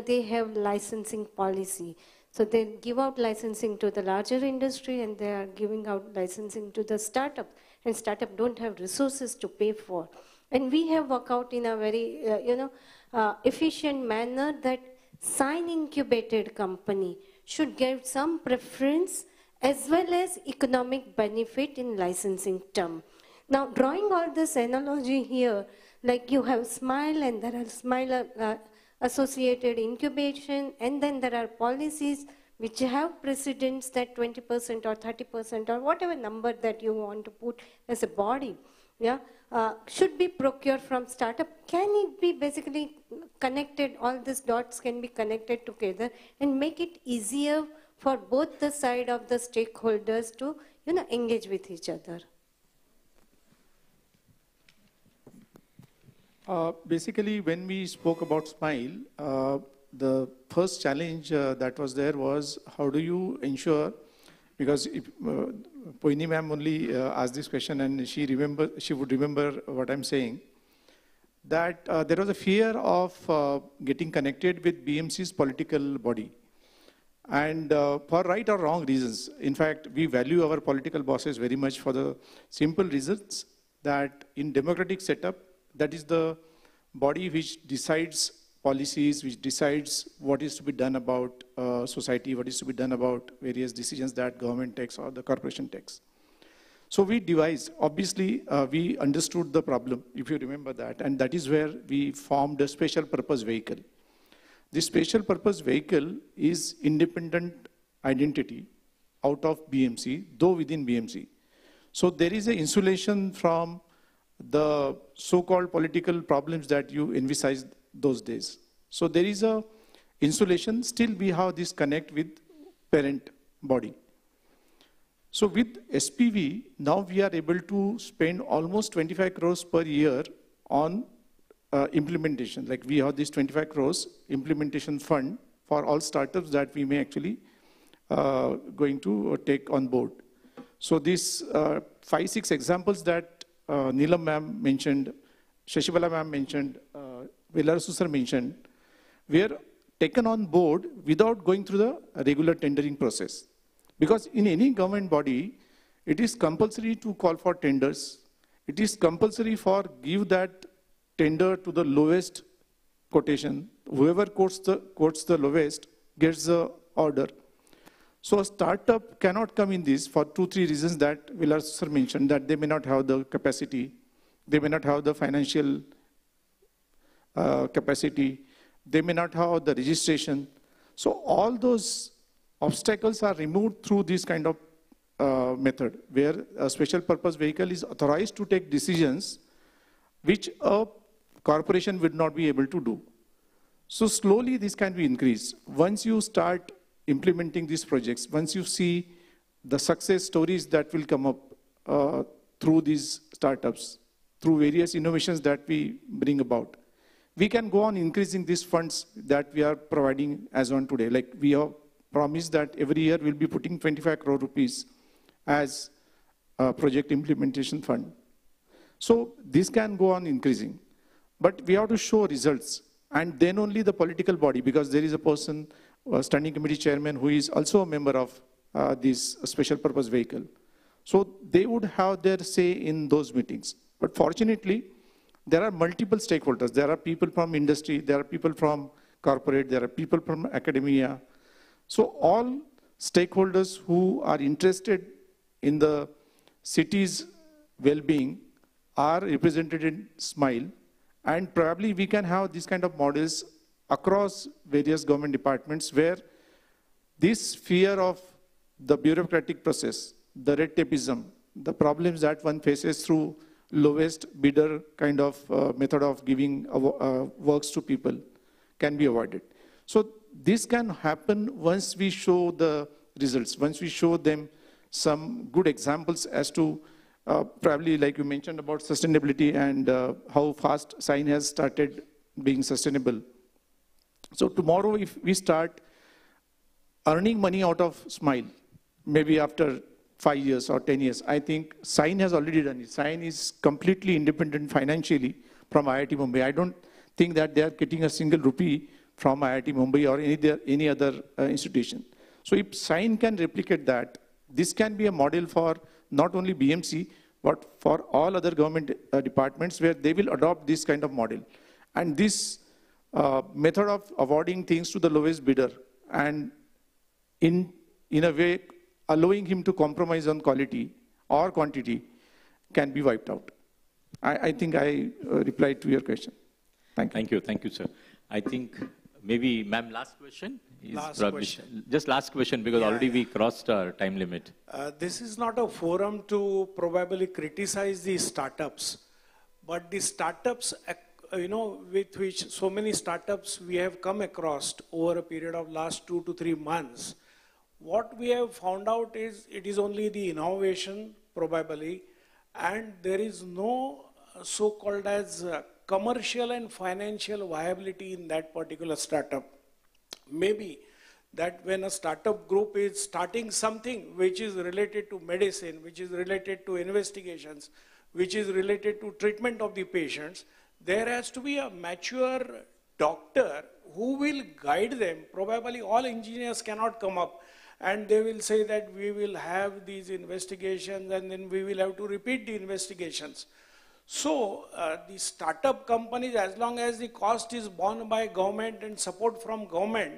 they have licensing policy. So they give out licensing to the larger industry, and they are giving out licensing to the startup, and startup don't have resources to pay for. And we have worked out in a very, efficient manner that sign incubated company should get some preference as well as economic benefit in licensing term. Now, drawing all this analogy here, like you have SMILE, and there are SMILE associated incubation, and then there are policies which have precedents that 20% or 30% or whatever number that you want to put as a body, should be procured from startup. Can it be basically connected, all these dots can be connected together and make it easier for both the side of the stakeholders to engage with each other? Basically, when we spoke about SMILE, the first challenge that was there was how do you ensure, because if, Poini ma'am only asked this question and she would remember what I'm saying, that there was a fear of getting connected with BMC's political body. And for right or wrong reasons. In fact, we value our political bosses very much for the simple reasons that in democratic setup, that is the body which decides policies, which decides what is to be done about society, what is to be done about various decisions that government takes or the corporation takes. So we devised, obviously, we understood the problem, if you remember that, and that is where we formed a special purpose vehicle. This special purpose vehicle is independent entity out of BMC, though within BMC. So there is an insulation from the so-called political problems that you envisaged those days. So there is a insulation, still we have this connect with parent body. So with SPV, now we are able to spend almost 25 crores per year on implementation. Like we have this 25 crores implementation fund for all startups that we may actually going to take on board. So these 5-6 examples that Neelam ma'am mentioned, Shashibala ma'am mentioned, Velarsu sir mentioned, where taken on board without going through the regular tendering process. Because in any government body, it is compulsory to call for tenders. It is compulsory for give that tender to the lowest quotation. Whoever quotes the lowest gets the order. So a startup cannot come in this for 2-3 reasons that Vilas sir mentioned, that they may not have the capacity, they may not have the financial capacity, they may not have the registration. So all those obstacles are removed through this kind of method, where a special purpose vehicle is authorized to take decisions which a corporation would not be able to do. So slowly this can be increased. Once you start implementing these projects, once you see the success stories that will come up through these startups, through various innovations that we bring about, we can go on increasing these funds that we are providing as on today. Like we have promised that every year we'll be putting 25 crore rupees as a project implementation fund. So this can go on increasing. But we have to show results. And then only the political body, because there is a person, a standing committee chairman, who is also a member of this special purpose vehicle. So they would have their say in those meetings. But fortunately, there are multiple stakeholders. There are people from industry, there are people from corporate, there are people from academia. So all stakeholders who are interested in the city's well-being are represented in SMILE. And probably we can have these kind of models across various government departments where this fear of the bureaucratic process, the red tapeism, the problems that one faces through lowest bidder kind of method of giving works to people can be avoided. So this can happen once we show the results, once we show them some good examples as to probably like you mentioned about sustainability and how fast sign has started being sustainable. So tomorrow if we start earning money out of SMILE, maybe after 5 years or 10 years, I think sign has already done it. Sign is completely independent financially from IIT Mumbai. I don't think that they are getting a single rupee from IIT Mumbai or any other institution. So if sign can replicate that, this can be a model for not only BMC, but for all other government departments where they will adopt this kind of model. And this method of awarding things to the lowest bidder and in a way allowing him to compromise on quality or quantity can be wiped out. I think I replied to your question. Thank you. Thank you, sir. I think maybe, ma'am, last question? Last question. Just last question, because already we crossed our time limit. This is not a forum to probably criticize the startups, but the startups, with which so many startups we have come across over a period of last 2 to 3 months, what we have found out is it is only the innovation probably, and there is no so-called as commercial and financial viability in that particular startup. Maybe that when a startup group is starting something which is related to medicine, which is related to investigations, which is related to treatment of the patients, there has to be a mature doctor who will guide them. Probably all engineers cannot come up and they will say that we will have these investigations and then we will have to repeat the investigations. So the startup companies, as long as the cost is borne by government and support from government,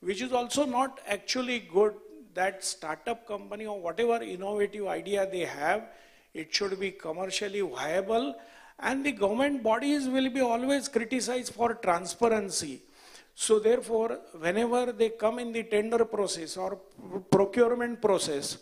which is also not actually good, that startup company or whatever innovative idea they have, it should be commercially viable, and the government bodies will be always criticized for transparency. So therefore, whenever they come in the tender process or procurement process,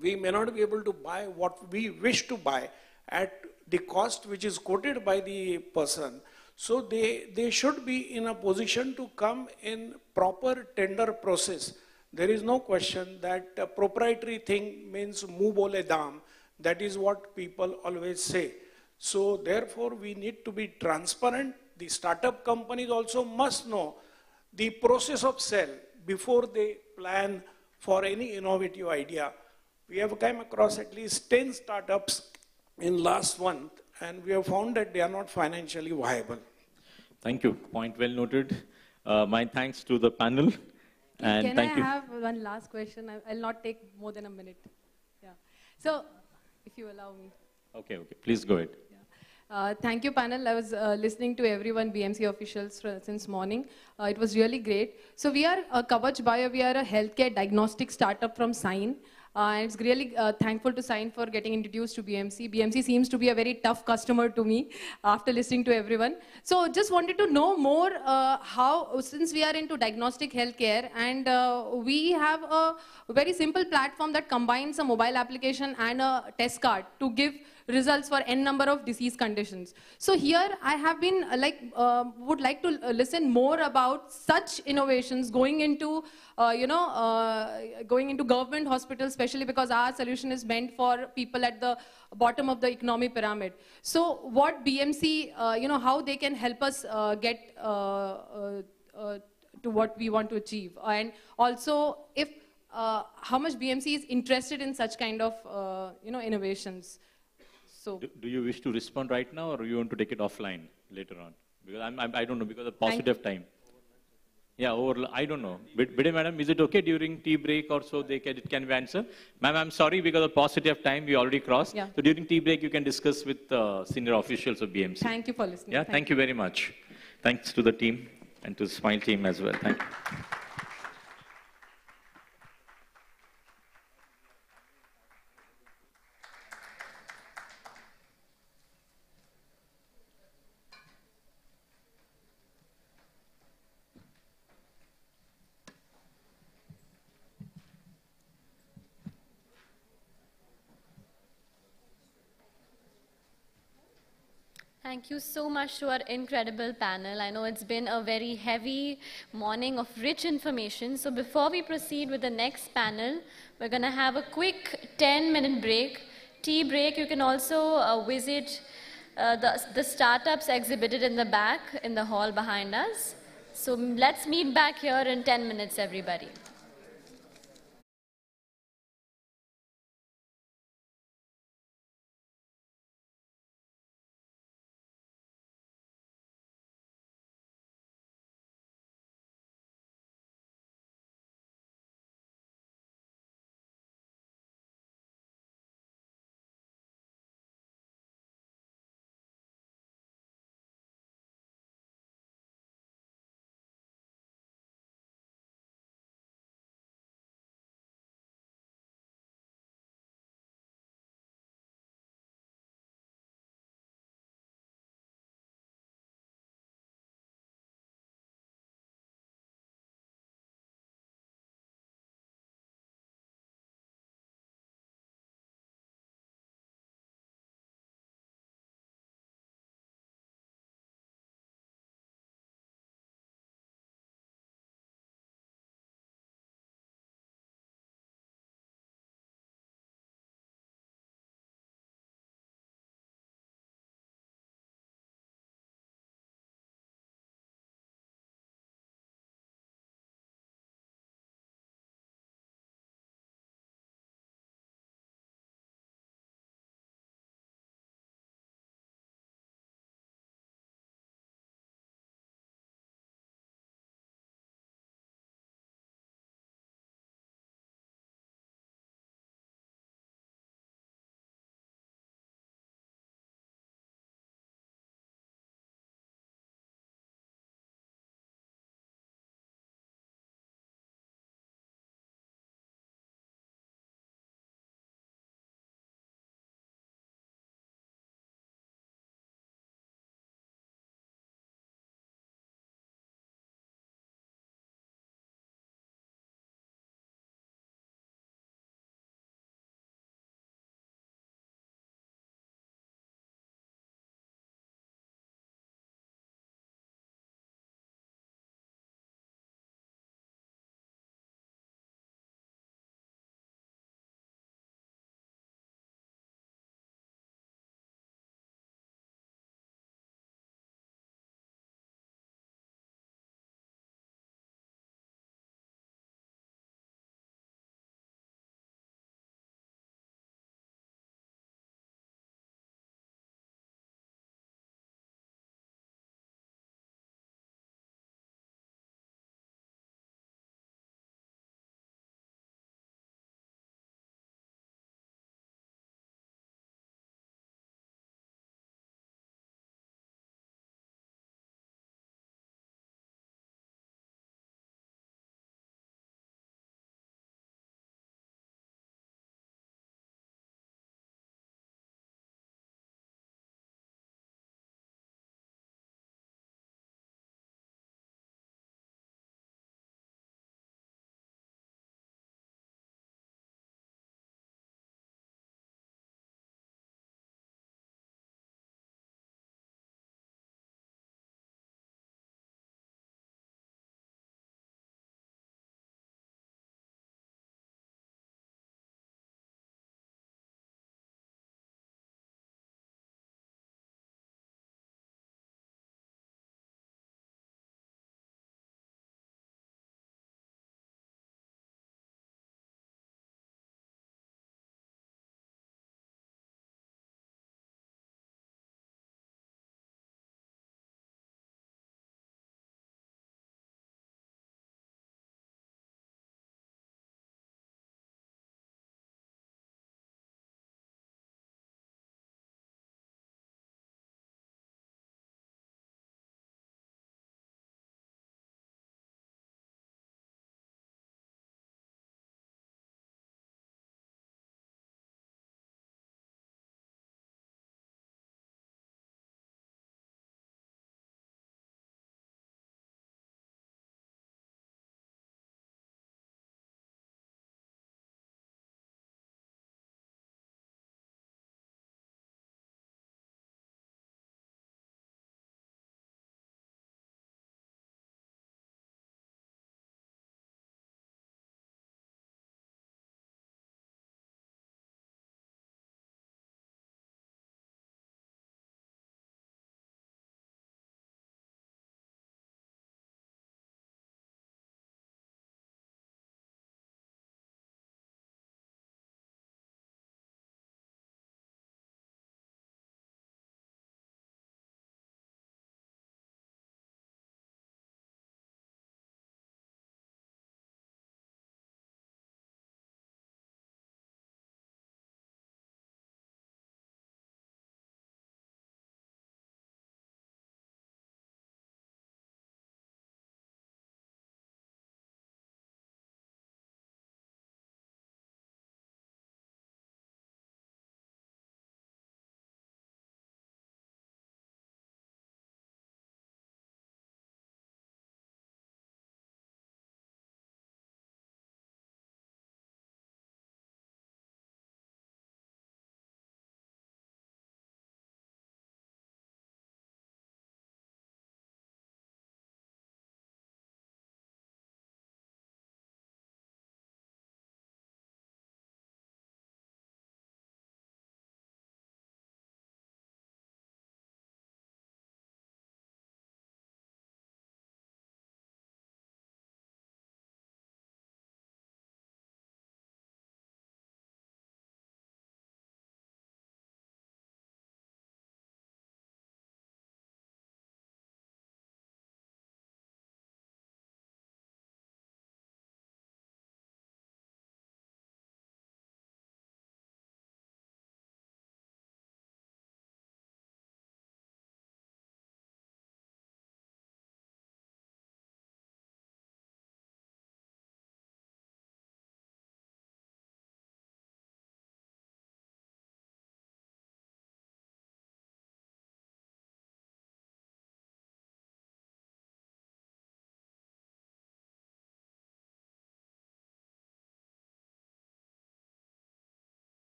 we may not be able to buy what we wish to buy at the cost which is quoted by the person. So they should be in a position to come in proper tender process. There is no question that a proprietary thing means muh bole dam. That is what people always say. So therefore we need to be transparent. The startup companies also must know the process of sale before they plan for any innovative idea. We have come across at least 10 startups in last month, and we have found that they are not financially viable. Thank you. Point well noted. My thanks to the panel. And Can I thank you. have one last question? I'll not take more than a minute. Yeah. So, if you allow me. Okay, okay. Please go ahead. Thank you, panel. I was listening to everyone, BMC officials, since morning. It was really great. So we are Kavach Bio. We are a healthcare diagnostic startup from Sign. And it's really thankful to Sign for getting introduced to BMC. BMC seems to be a very tough customer to me after listening to everyone. So just wanted to know more how, since we are into diagnostic healthcare and we have a very simple platform that combines a mobile application and a test card to give results for n number of disease conditions. So here I have been would like to listen more about such innovations going into going into government hospitals, especially because our solution is meant for people at the bottom of the economy pyramid. So what BMC, how they can help us get to what we want to achieve, and also if how much BMC is interested in such kind of innovations. So, do you wish to respond right now, or you want to take it offline later on? Because I don't know, because of positive time. Yeah, or I don't know. Bide madam, is it okay during tea break or so it can be answered? Ma'am, I'm sorry, because of positive time we already crossed. Yeah. So during tea break you can discuss with senior officials of BMC. Thank you for listening. Yeah, thank you very much. Thanks to the team and to the Smile team as well. Thank you. Thank you so much to our incredible panel. I know it's been a very heavy morning of rich information. So before we proceed with the next panel, we're going to have a quick 10-minute break. Tea break. You can also visit the startups exhibited in the back in the hall behind us. So let's meet back here in 10 minutes, everybody.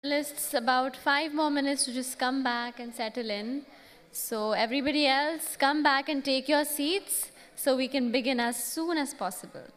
Panelists about 5 more minutes to just come back and settle in. So everybody else, come back and take your seats so we can begin as soon as possible.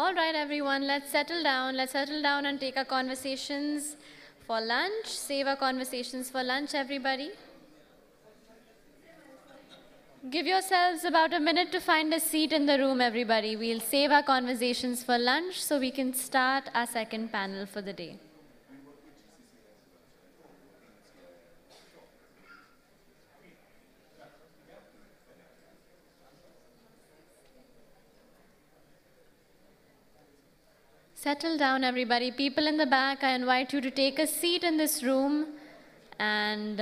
All right, everyone, let's settle down. Let's settle down and take our conversations for lunch. Save our conversations for lunch, everybody. Give yourselves about a minute to find a seat in the room, everybody. We'll save our conversations for lunch so we can start our second panel for the day. Settle down, everybody. People in the back, I invite you to take a seat in this room and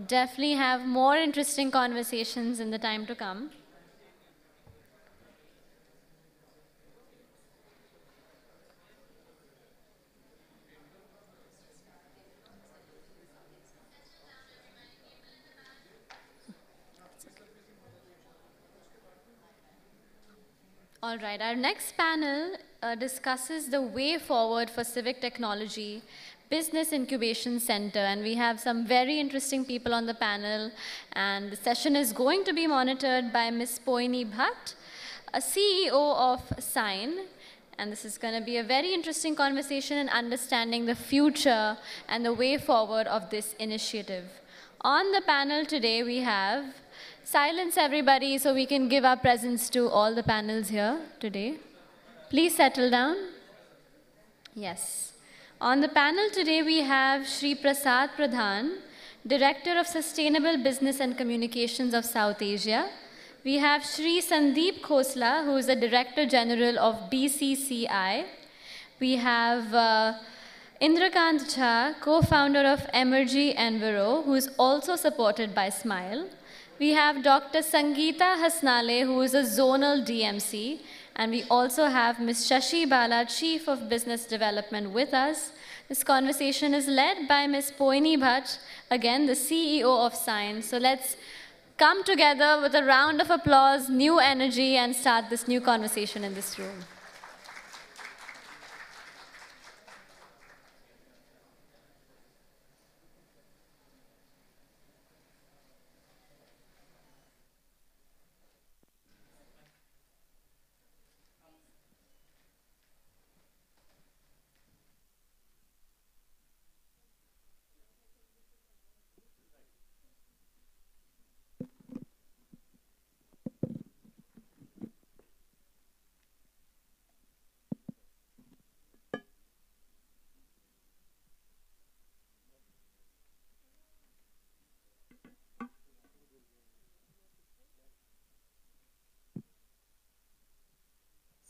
definitely have more interesting conversations in the time to come. All right, our next panel discusses the way forward for civic technology, Business Incubation Center, and we have some very interesting people on the panel, and the session is going to be monitored by Ms. Poini Bhatt, a CEO of Sign, and this is going to be a very interesting conversation in understanding the future and the way forward of this initiative. On the panel today, we have silence everybody so we can give our presence to all the panels here today. Please settle down. Yes. On the panel today, we have Shri Prasad Pradhan, Director of Sustainable Business and Communications of South Asia. We have Shri Sandeep Khosla, who is the Director General of BCCI. We have Indrakant Jha, co-founder of Emergy Enviro, who is also supported by SMILE. We have Dr. Sangeeta Hasnale, who is a zonal DMC, and we also have Ms. Shashi Bala, Chief of Business Development, with us. This conversation is led by Ms. Poini Bhatt, again, the CEO of Sign. So let's come together with a round of applause, new energy, and start this new conversation in this room.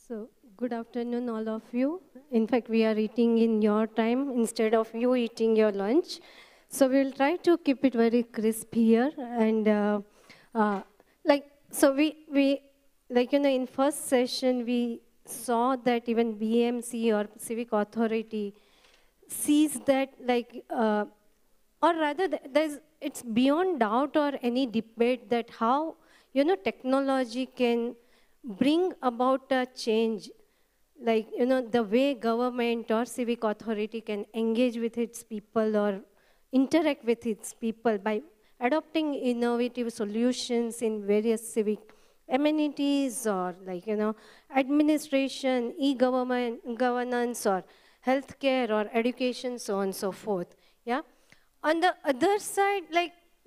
So, good afternoon, all of you. In fact, we are eating in your time instead of you eating your lunch. So, we'll try to keep it very crisp here. And in first session, we saw that even BMC or civic authority sees that or rather it's beyond doubt or any debate that how, technology can bring about a change, the way government or civic authority can engage with its people or interact with its people by adopting innovative solutions in various civic amenities or administration, e-government, governance or healthcare or education, so on and so forth. Yeah. On the other side,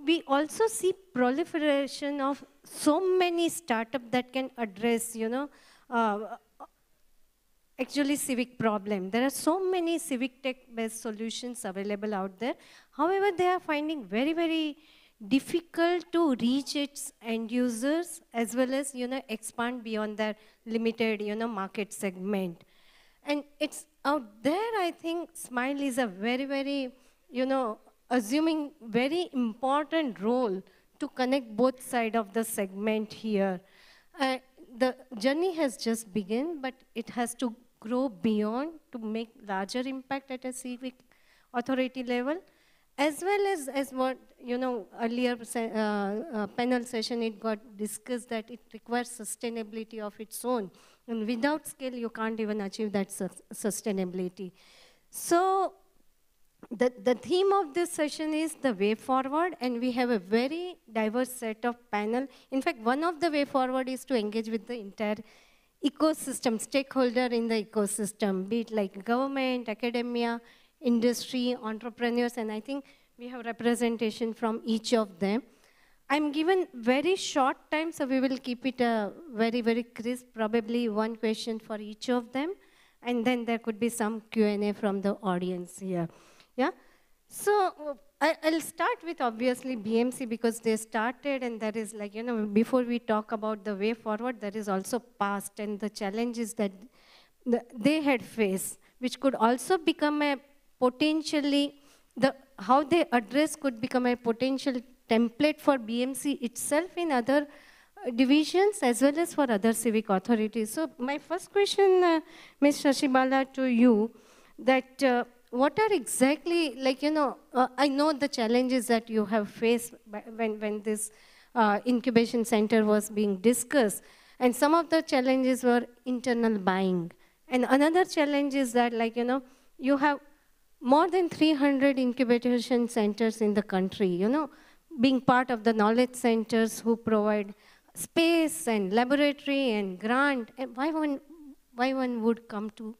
we also see proliferation of so many startups that can address, actually civic problem. There are so many civic tech-based solutions available out there. However, they are finding very, very difficult to reach its end users as well as, expand beyond their limited, market segment. And it's out there, I think, SMILE is a very, very, assuming very important role to connect both sides of the segment here. The journey has just begun, but it has to grow beyond to make larger impact at a civic authority level, as well as what, earlier panel session, it got discussed that it requires sustainability of its own. And without scale, you can't even achieve that sustainability. So, the theme of this session is the way forward, and we have a very diverse set of panel. In fact, one of the way forward is to engage with the entire ecosystem, stakeholder in the ecosystem, be it like government, academia, industry, entrepreneurs, and I think we have representation from each of them. I'm given very short time, so we will keep it very, very crisp, probably one question for each of them, and then there could be some Q&A from the audience here. Yeah? So I'll start with obviously BMC because they started, and there is like, before we talk about the way forward, there is also past and the challenges that they had faced, which could also become a potentially, how they address could become a potential template for BMC itself in other divisions as well as for other civic authorities. So my first question, Ms. Shashibala, to you, that what are exactly, like, I know the challenges that you have faced when this incubation center was being discussed, and some of the challenges were internal buying. And another challenge is that, like, you have more than 300 incubation centers in the country, being part of the knowledge centers who provide space and laboratory and grant. And why one would come to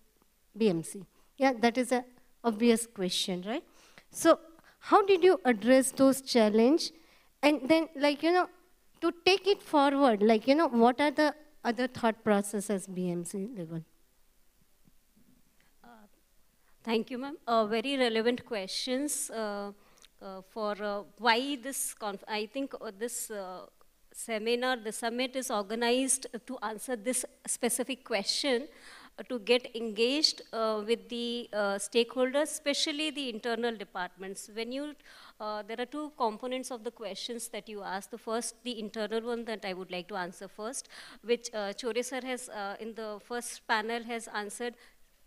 BMC? Yeah, that is an obvious question, right? So how did you address those challenges? And then, like, to take it forward, like, what are the other thought processes BMC level? Thank you, ma'am. Very relevant questions for why this, I think this seminar, the summit is organized to answer this specific question, to get engaged with the stakeholders, especially the internal departments. When you, there are two components of the questions that you asked. The first, the internal one that I would like to answer first, which Chore sir has, in the first panel, has answered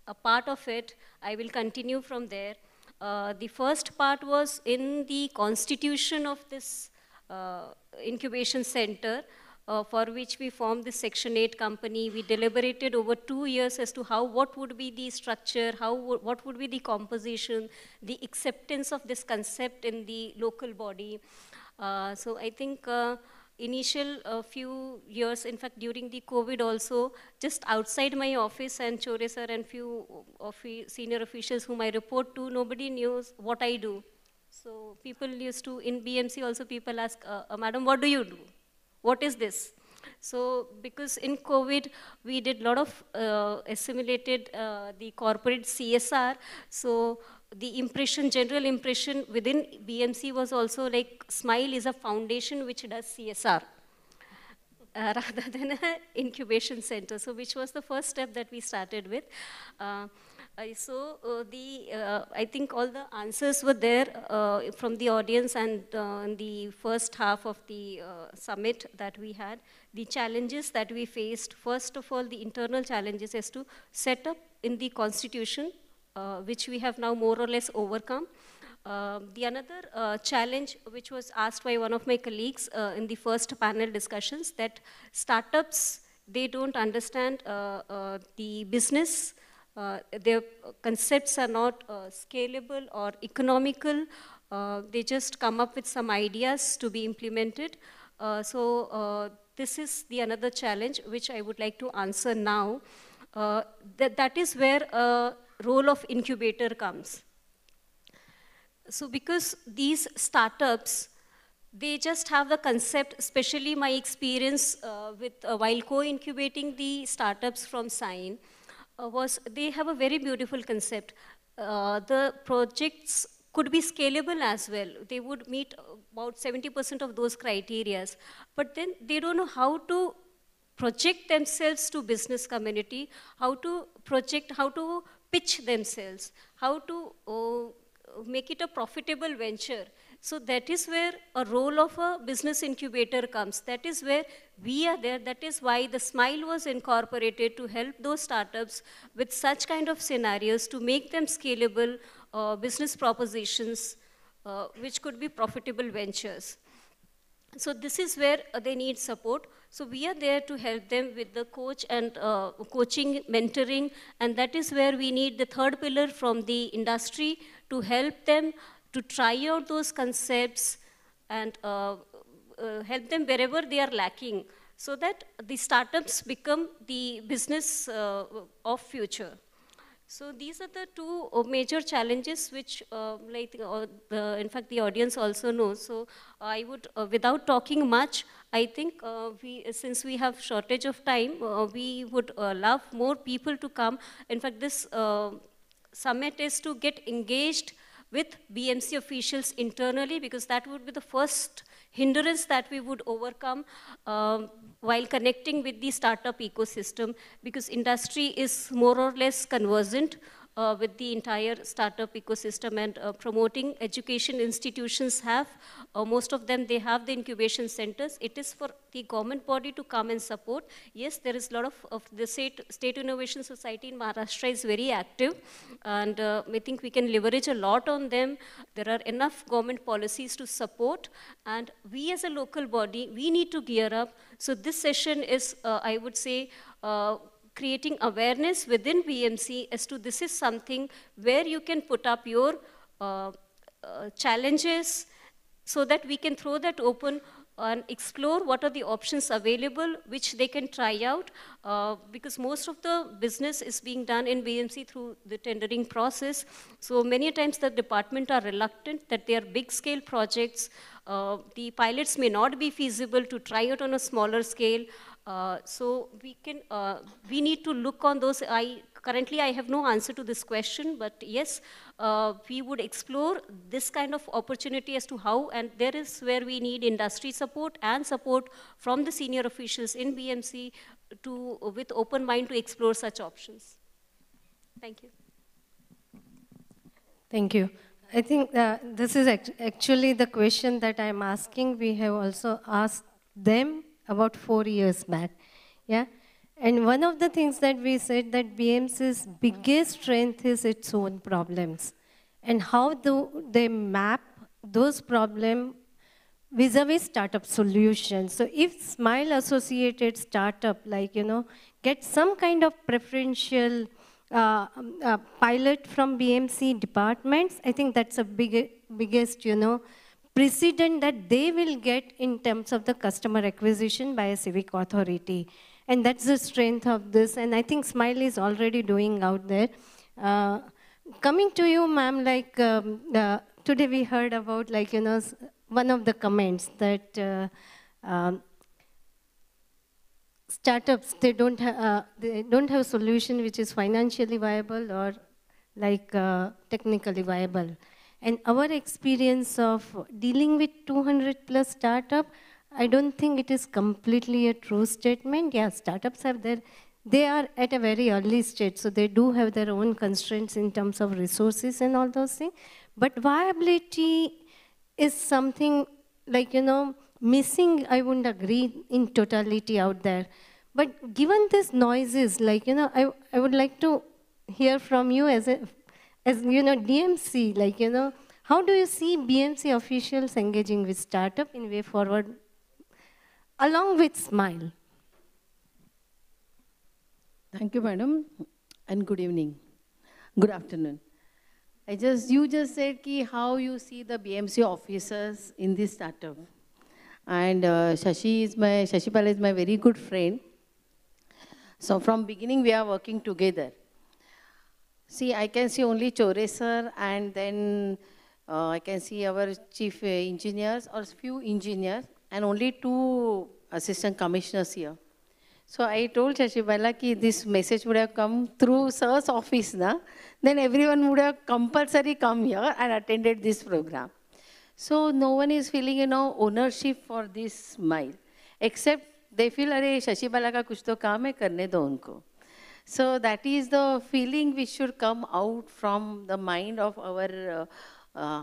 a part of it. I will continue from there. The first part was in the constitution of this incubation center, for which we formed the Section 8 company. We deliberated over 2 years as to what would be the structure, what would be the composition, the acceptance of this concept in the local body. So I think initial few years, in fact during the COVID also, just outside my office, and Chore sir and few senior officials whom I report to, nobody knew what I do. So people used to, in BMC also people ask, Madam, what do you do? What is this? So because in COVID, we did a lot of assimilated the corporate CSR. So the impression, general impression within BMC was also like SMILE is a foundation which does CSR. Rather than an incubation center. So which was the first step that we started with. I think all the answers were there from the audience, and in the first half of the summit that we had. The challenges that we faced, first of all, the internal challenges is to set up in the constitution, which we have now more or less overcome. The another challenge which was asked by one of my colleagues in the first panel discussions, that startups, they don't understand the business. Their concepts are not scalable or economical. They just come up with some ideas to be implemented. This is the another challenge which I would like to answer now. That is where a role of incubator comes. So because these startups, they just have the concept, especially my experience while co-incubating the startups from Sign, was they have a very beautiful concept. The projects could be scalable as well. They would meet about 70% of those criteria. But then they don't know how to project themselves to business community, how to project, how to pitch themselves, how to make it a profitable venture. So that is where a role of a business incubator comes. That is where we are there. That is why the SMILE was incorporated to help those startups with such kind of scenarios to make them scalable business propositions, which could be profitable ventures. So this is where they need support. So we are there to help them with the coach and coaching, mentoring, and that is where we need the third pillar from the industry to help them to try out those concepts and help them wherever they are lacking. so that the startups become the business of future. So these are the two major challenges which, in fact, the audience also knows. So I would, without talking much, I think since we have shortage of time, we would love more people to come. In fact, this summit is to get engaged with BMC officials internally, because that would be the first hindrance that we would overcome while connecting with the startup ecosystem, because industry is more or less conversant with the entire startup ecosystem, and promoting education institutions have, most of them, they have the incubation centers. It is for the government body to come and support. Yes, there is a lot of the State Innovation Society in Maharashtra is very active, and I think we can leverage a lot on them. There are enough government policies to support, and we as a local body, we need to gear up. So this session is, I would say, creating awareness within BMC as to this is something where you can put up your challenges, so that we can throw that open and explore what are the options available which they can try out, because most of the business is being done in BMC through the tendering process. So many times the department are reluctant that they are big scale projects. The pilots may not be feasible to try it on a smaller scale. So we need to look on those. Currently, I have no answer to this question, but yes, we would explore this kind of opportunity as to how, and there is where we need industry support and support from the senior officials in BMC with open mind to explore such options. Thank you. Thank you. I think this is actually the question that I'm asking. We have also asked them about 4 years back. Yeah. And one of the things that we said that BMC's biggest strength is its own problems. And how do they map those problems vis-a-vis startup solutions? So if Smile associated startup, get some kind of preferential pilot from BMC departments, I think that's a biggest, precedent that they will get in terms of the customer acquisition by a civic authority. And that's the strength of this. And I think Smile is already doing out there. Coming to you, ma'am, today we heard about, one of the comments that startups, they don't have a solution which is financially viable or technically viable. And our experience of dealing with 200 plus startup, I don't think it is completely a true statement. Yeah, startups have they are at a very early stage, so they do have their own constraints in terms of resources and all those things. But viability is something missing, I wouldn't agree, in totality out there. But given these noises, I would like to hear from you as DMC, how do you see BMC officials engaging with startup in way forward, along with Smile? Thank you, madam, and good evening. Good afternoon. You just said how you see the BMC officers in this startup. And Shashi Bala is my very good friend. So from beginning, we are working together. See, I can see only Chore sir, and then I can see our chief engineers or few engineers, and only 2 assistant commissioners here. So I told Shashi Bala that this message would have come through sir's office, then everyone would have compulsory come here and attended this program. So no one is feeling, ownership for this Smile, except they feel, "Arey, Shashi Bala ka kuch to kaam hai, karne do unko." So that is the feeling which should come out from the mind of our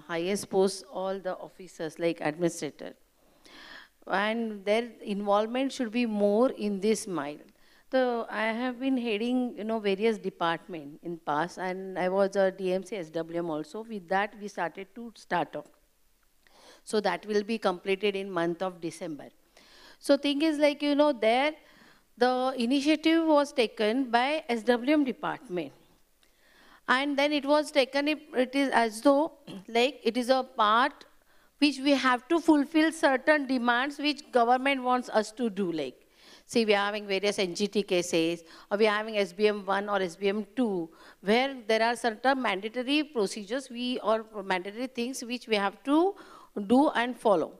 highest posts, all the officers like administrator. And their involvement should be more in this Smile. So I have been heading, various departments in past, and I was a DMC SWM also. With that, we started to start off. So that will be completed in month of December. So thing is there, the initiative was taken by SWM department. And then it was taken, it is as though it is a part which we have to fulfill certain demands which government wants us to do See, we are having various NGT cases, or we are having SBM1 or SBM2, where there are certain mandatory procedures or mandatory things which we have to do and follow.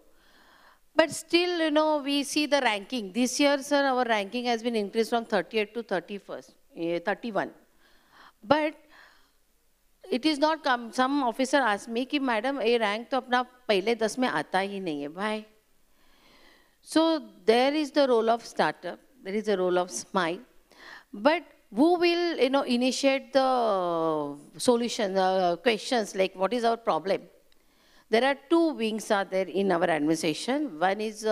But still, we see the ranking. This year, sir, our ranking has been increased from 38 to 31. But it is not come. Some officer asked me, कि madam, ये rank तो अपना पहले 10 में आता ही नहीं है, why? So there is the role of startup, there is the role of SMILE, but who will, initiate the solution, questions like what is our problem? There are two wings are there in our administration. One is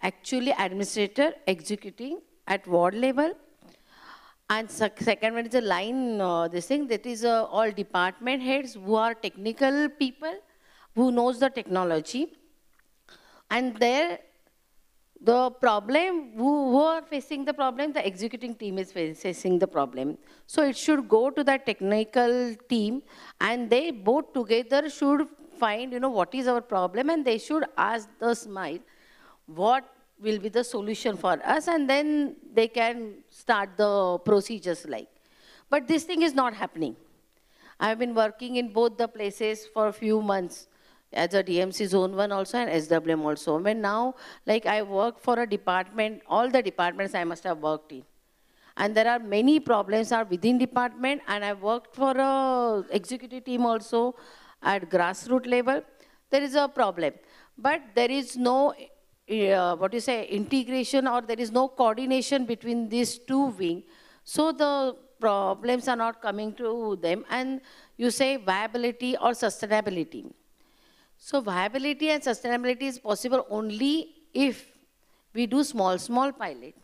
actually administrator executing at ward level. And second one is a line, this thing, that is all department heads who are technical people, who knows the technology. And there, the problem, who are facing the problem, the executing team is facing the problem. So it should go to the technical team, and they both together should find, what is our problem, and they should ask the SMILE what will be the solution for us, and then they can start the procedures like. But this thing is not happening. I've been working in both the places for a few months, as a DMC Zone 1 also and SWM also. When now, like I work for a department, all the departments I must have worked in. And there are many problems are within department, and I worked for a executive team also at grassroots level. There is a problem. But there is no, integration, or there is no coordination between these two wings. So the problems are not coming to them. And you say viability or sustainability. So viability and sustainability is possible only if we do small pilot.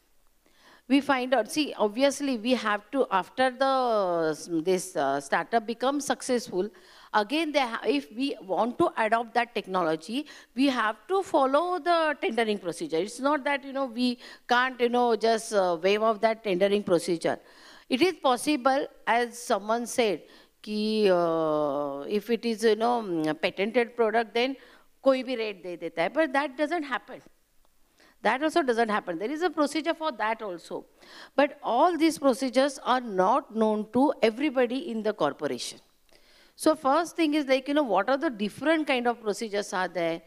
We find out, see, obviously we have to, after this startup becomes successful, again, if we want to adopt that technology, we have to follow the tendering procedure. It's not that, we can't, just waive off that tendering procedure. It is possible, as someone said, if it is, patented product, then koi bhi rate de deta hai. But that doesn't happen. That also doesn't happen. There is a procedure for that also. But all these procedures are not known to everybody in the corporation. So first thing is like, what are the different kind of procedures are there?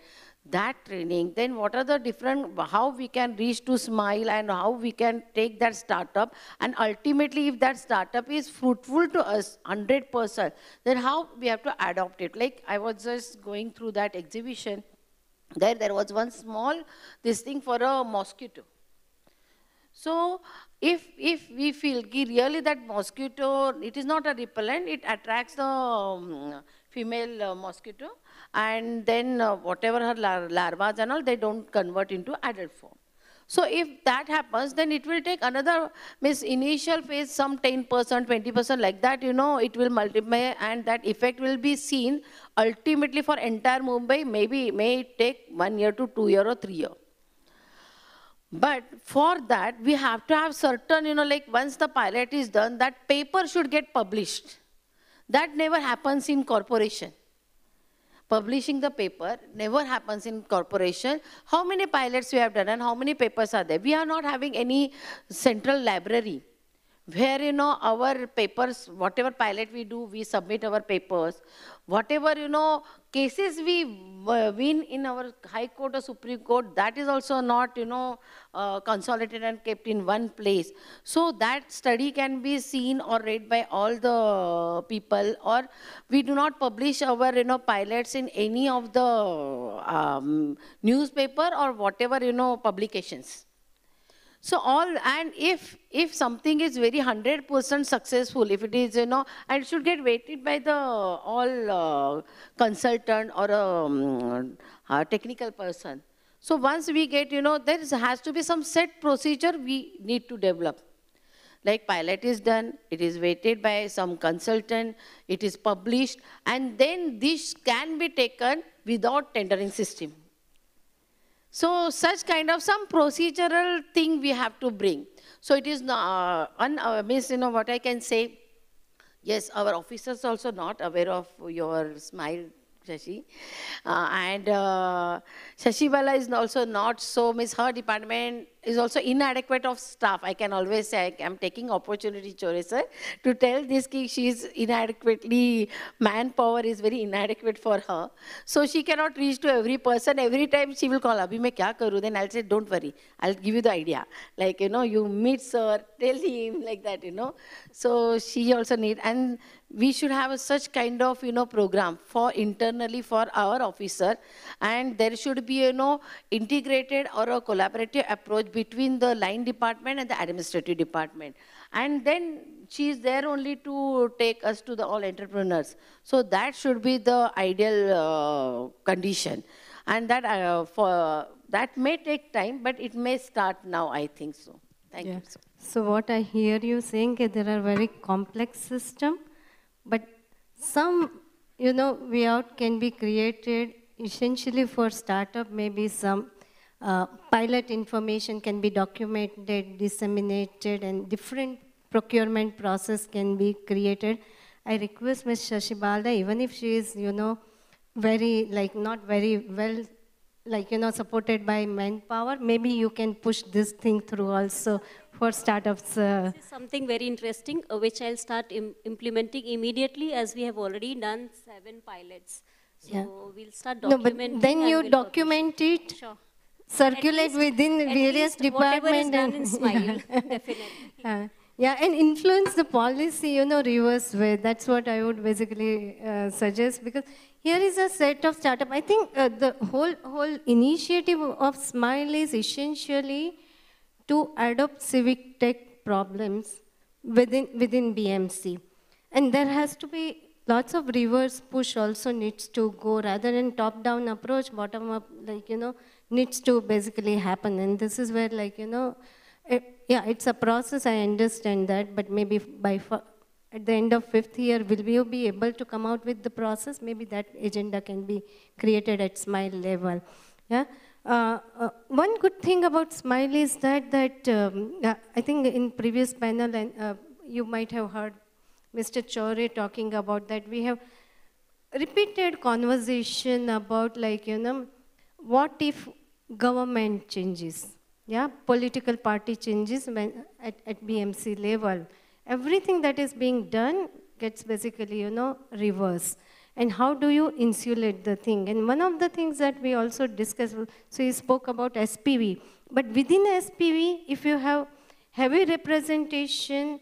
That training, then what are the different, how we can reach to SMILE, and how we can take that startup, and ultimately if that startup is fruitful to us 100%, then how we have to adopt it. Like I was just going through that exhibition, there was one small, this thing for a mosquito. So if we feel really that mosquito, it is not a repellent, it attracts the female mosquito, and then whatever her larvae and all, they don't convert into adult form. So if that happens, then it will take another, initial phase, some 10%, 20% like that, it will multiply, and that effect will be seen ultimately for entire Mumbai, may take 1 year to 2 years or 3 years. But for that, we have to have certain, like once the pilot is done, that paper should get published. That never happens in corporation. Publishing the paper never happens in corporation. How many pilots we have done and how many papers are there? We are not having any central library where, our papers, whatever pilot we do, we submit our papers. Whatever, cases we win in our High Court or Supreme Court, that is also not, consolidated and kept in one place. So that study can be seen or read by all the people, or we do not publish our, pilots in any of the newspaper or whatever, publications. So and if something is very 100% successful, if it is, and it should get weighted by the all consultant or a technical person. So once we get, there has to be some set procedure we need to develop. Like pilot is done, it is weighted by some consultant, it is published, and then this can be taken without tendering system. So such kind of some procedural thing we have to bring. So it is not, what I can say, yes, our officers also not aware of your SMILE Shashi. Shashi Bala is also not so, means her department is also inadequate of staff. I can always say, I'm taking opportunity, Chore sir, to tell this ki she is inadequately, manpower is very inadequate for her. So she cannot reach to every person. Every time she will call, Abhi main kya karu? Then I'll say, don't worry, I'll give you the idea. Like, you meet sir, tell him, like that, So she also need, and we should have such kind of, program for internally for our officer, and there should be, integrated or a collaborative approach between the line department and the administrative department. And then she is there only to take us to the all entrepreneurs. So that should be the ideal condition. And that may take time, but it may start now, I think so. Thank you. So what I hear you saying is there are very complex system, but some, way out can be created essentially for startup, maybe some pilot information can be documented, disseminated, and different procurement process can be created. I request Ms. Shashibala, even if she is, very, not very well, supported by manpower, maybe you can push this thing through also for startups. This is something very interesting, which I'll start implementing immediately, as we have already done 7 pilots. So we'll start documenting. No, but then you document it, sure, circulate within various departments. Whatever is done in Smile, definitely. Yeah, and influence the policy, reverse way. That's what I would basically suggest, because here is a set of startup. I think the whole initiative of Smile is essentially to adopt civic tech problems within BMC. And there has to be lots of reverse push also needs to go, rather than top-down approach, bottom-up, needs to basically happen. And this is where, yeah, it's a process, I understand that, but maybe at the end of 5th year, will we be able to come out with the process? Maybe that agenda can be created at Smile level. Yeah. One good thing about Smile is that I think in previous panel, and you might have heard Mr. Chore talking about that, we have repeated conversation about what if government changes? Yeah, political party changes at BMC level. Everything that is being done gets basically, reverse. And how do you insulate the thing? And one of the things that we also discussed, so you spoke about SPV. But within SPV, if you have heavy representation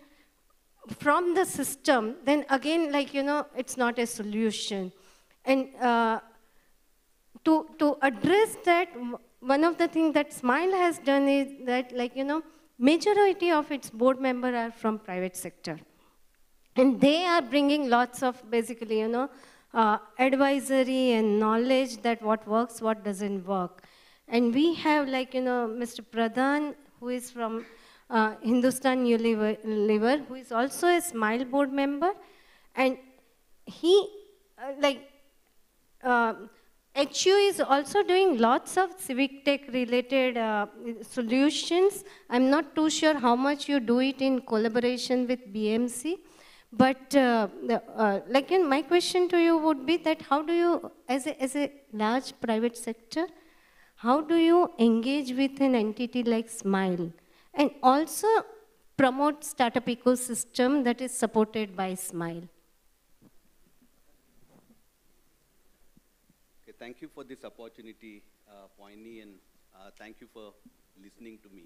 from the system, then again, it's not a solution. And to address that, one of the things that Smile has done is that, majority of its board members are from private sector. And they are bringing lots of basically, advisory and knowledge that what works, what doesn't work. And we have Mr. Pradhan, who is from Hindustan Unilever, who is also a Smile board member. And he, HU is also doing lots of civic tech related solutions. I'm not too sure how much you do it in collaboration with BMC. But my question to you would be that how do you, as a large private sector, how do you engage with an entity like Smile and also promote startup ecosystem that is supported by Smile? Okay, thank you for this opportunity, Poini, and thank you for listening to me.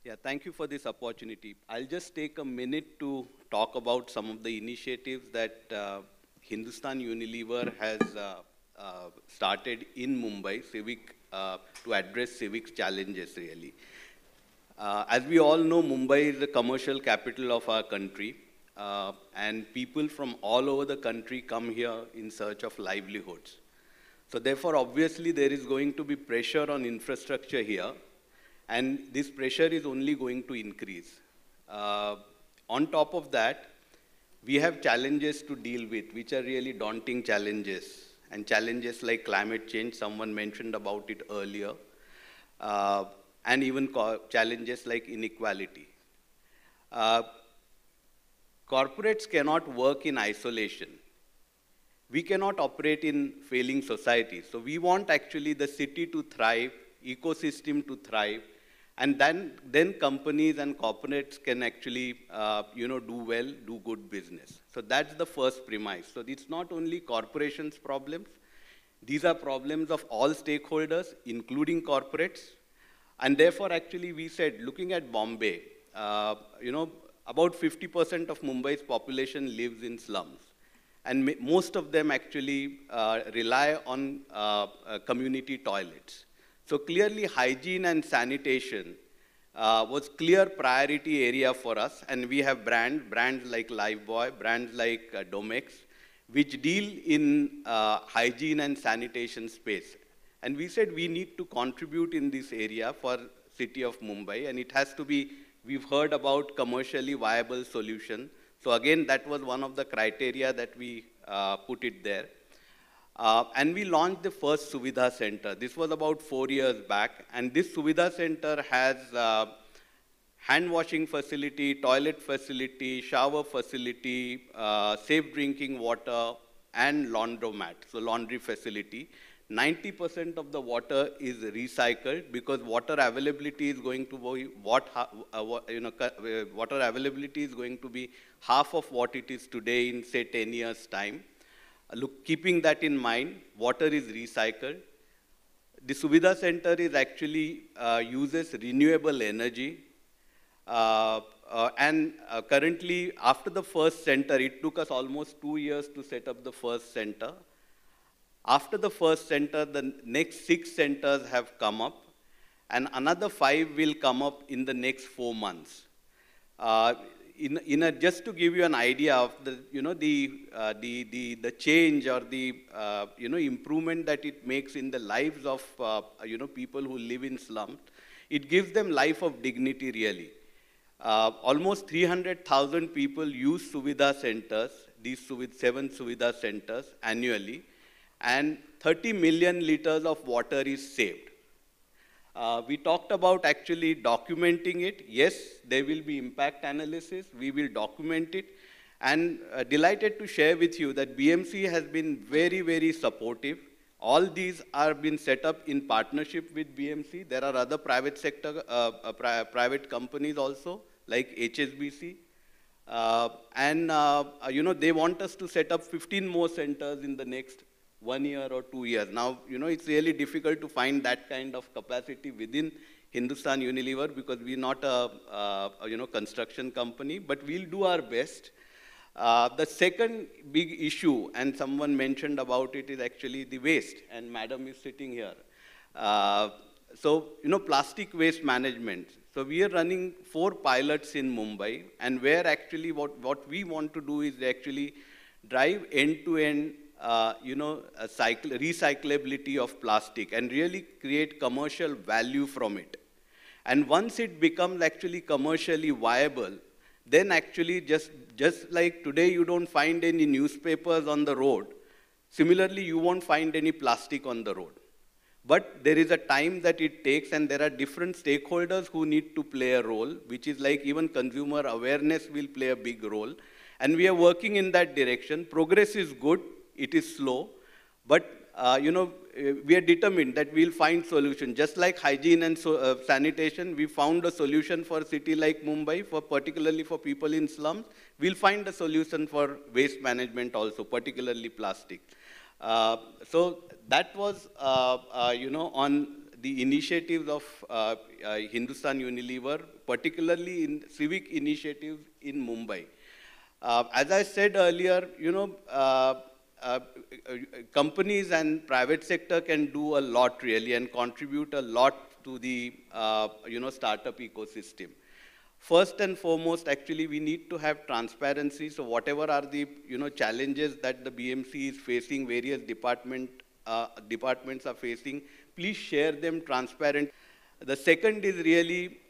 Yeah, thank you for this opportunity. I'll just take a minute to talk about some of the initiatives that Hindustan Unilever has started in Mumbai, to address civic challenges, really. As we all know, Mumbai is the commercial capital of our country, and people from all over the country come here in search of livelihoods. So therefore, obviously, there is going to be pressure on infrastructure here, and this pressure is only going to increase. On top of that, we have challenges to deal with, which are really daunting challenges, and challenges like climate change, someone mentioned about it earlier. and even challenges like inequality. Corporates cannot work in isolation. We cannot operate in failing societies. So we want actually the city to thrive, ecosystem to thrive, and then companies and corporates can actually do well, do good business. So that's the first premise. So it's not only corporations' problems. These are problems of all stakeholders, including corporates. And therefore, actually, we said, looking at Bombay, about 50% of Mumbai's population lives in slums. And most of them actually rely on community toilets. So clearly, hygiene and sanitation was clear priority area for us. And we have brands like Lifebuoy, brands like Domex, which deal in hygiene and sanitation space. And we said we need to contribute in this area for city of Mumbai, and it has to be, we've heard about commercially viable solution. So again, that was one of the criteria that we put it there. And we launched the first Suvidha Center. This was about 4 years back, and this Suvidha Center has hand washing facility, toilet facility, shower facility, safe drinking water, and laundromat, so laundry facility. 90% of the water is recycled because water availability is going to be water availability is going to be half of what it is today in say 10 years time. Keeping that in mind, water is recycled. The Suvidha Center is actually uses renewable energy. Currently, after the first center, it took us almost 2 years to set up the first center. After the first center, the next 6 centers have come up, and another 5 will come up in the next 4 months. Just to give you an idea of the change or the improvement that it makes in the lives of people who live in slums, it gives them life of dignity really. Almost 300,000 people use Suvidha centers, these 7 Suvidha centers annually, and 30 million liters of water is saved. We talked about actually documenting it. Yes, there will be impact analysis. We will document it. And delighted to share with you that BMC has been very, very supportive. All these are been set up in partnership with BMC. There are other private sector, private companies also, like HSBC. They want us to set up 15 more centers in the next 1 year or 2 years. Now, it's really difficult to find that kind of capacity within Hindustan Unilever because we're not a construction company, but we'll do our best. The second big issue, and someone mentioned about it, is actually the waste, and madam is sitting here. Plastic waste management. So we are running 4 pilots in Mumbai, and where actually what we want to do is actually drive end-to-end recyclability of plastic and really create commercial value from it. And once it becomes actually commercially viable, then actually just like today you don't find any newspapers on the road, similarly you won't find any plastic on the road. But there is a time that it takes, and there are different stakeholders who need to play a role, which is like even consumer awareness will play a big role. And we are working in that direction. Progress is good. It is slow, but we are determined that we'll find solution. Just like hygiene and sanitation, we found a solution for a city like Mumbai, particularly for people in slums. We'll find a solution for waste management also, particularly plastic. So that was, on the initiatives of Hindustan Unilever, particularly in civic initiatives in Mumbai. As I said earlier, companies and private sector can do a lot really and contribute a lot to the startup ecosystem. First and foremost, actually, we need to have transparency. So whatever are the challenges that the BMC is facing, various departments are facing, please share them transparent. The second is really,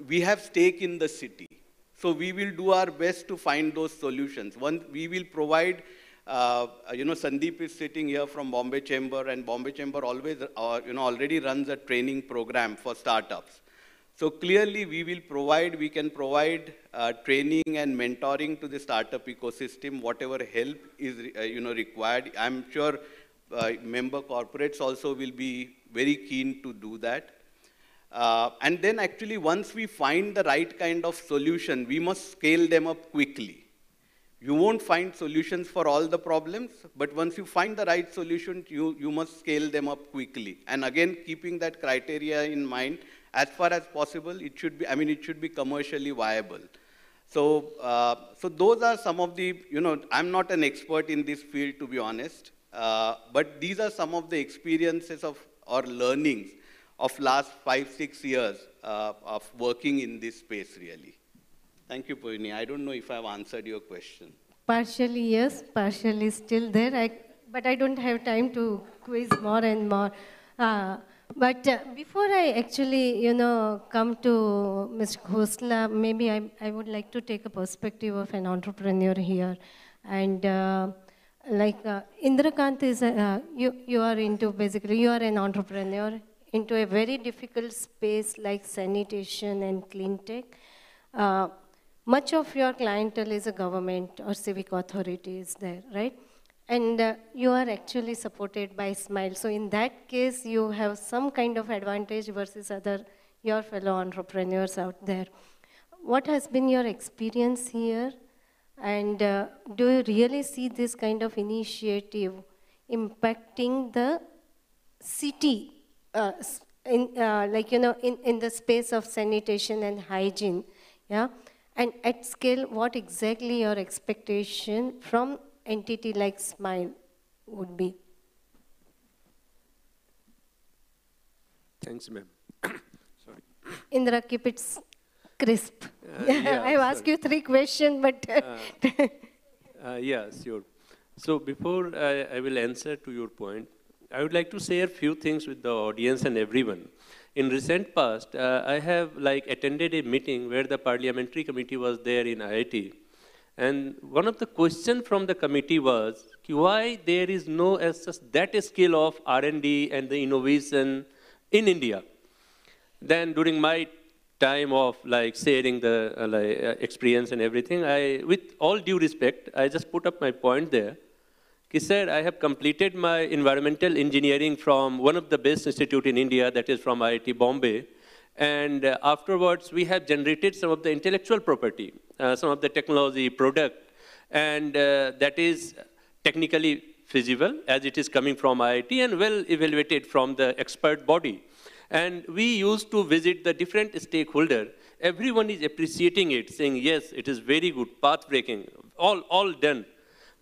we have stake in the city. So we will do our best to find those solutions. One, we will provide Sandeep is sitting here from Bombay Chamber, and Bombay Chamber always, already runs a training program for startups. So clearly, we can provide training and mentoring to the startup ecosystem, whatever help is, required. I'm sure member corporates also will be very keen to do that. And then actually, once we find the right kind of solution, we must scale them up quickly. You won't find solutions for all the problems, but once you find the right solution, you must scale them up quickly. And again, keeping that criteria in mind, as far as possible, it should be commercially viable. So, so those are some of the, I'm not an expert in this field, to be honest, but these are some of the experiences or learnings of last 5-6 years of working in this space, really. Thank you, Purni. I don't know if I've answered your question. Partially, yes. Partially still there. But I don't have time to quiz more and more. But before I actually, come to Mr. Khosla, maybe I would like to take a perspective of an entrepreneur here. And Indrakant is, you are into, basically, you are an entrepreneur into a very difficult space like sanitation and clean tech. Much of your clientele is a government or civic authorities there, right? And you are actually supported by SMILE. So in that case, you have some kind of advantage versus your fellow entrepreneurs out there. What has been your experience here? And do you really see this kind of initiative impacting the city, in the space of sanitation and hygiene, yeah? And at scale, what exactly your expectation from entity like SMILE would be? Thanks, ma'am. Sorry. Indra, keep it crisp. Yeah, I've asked you 3 questions, but... yeah, sure. So before I will answer to your point, I would like to share a few things with the audience and everyone. In recent past, I have attended a meeting where the parliamentary committee was there in IIT. And one of the questions from the committee was, why there is no that scale of R&D and the innovation in India? Then during my time of sharing the experience and everything, with all due respect, I just put up my point there. He said, I have completed my environmental engineering from one of the best institutes in India, that is from IIT Bombay. And afterwards, we have generated some of the intellectual property, some of the technology product. And that is technically feasible, as it is coming from IIT and well evaluated from the expert body. And we used to visit the different stakeholders. Everyone is appreciating it, saying, yes, it is very good, path-breaking, all done.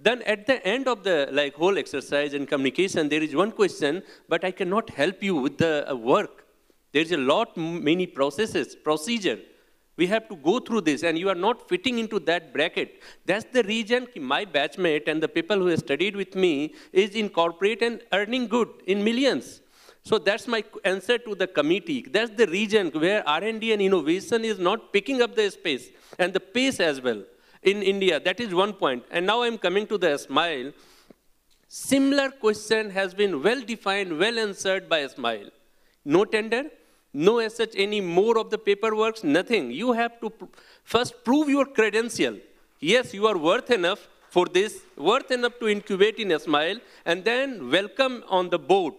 Then at the end of the whole exercise and communication, there is one question, but I cannot help you with the work. There is a lot, many procedure. We have to go through this, and you are not fitting into that bracket. That's the reason my batchmate and the people who have studied with me is in corporate and earning good in millions. So that's my answer to the committee. That's the reason where R&D and innovation is not picking up the space and the pace as well. In India, that is one point. And now I'm coming to the SMILE. Similar question has been well defined, well answered by SMILE. No tender, no as such any more of the paperwork, nothing. You have to first prove your credential. Yes, you are worth enough for this, worth enough to incubate in SMILE, and then welcome on the board.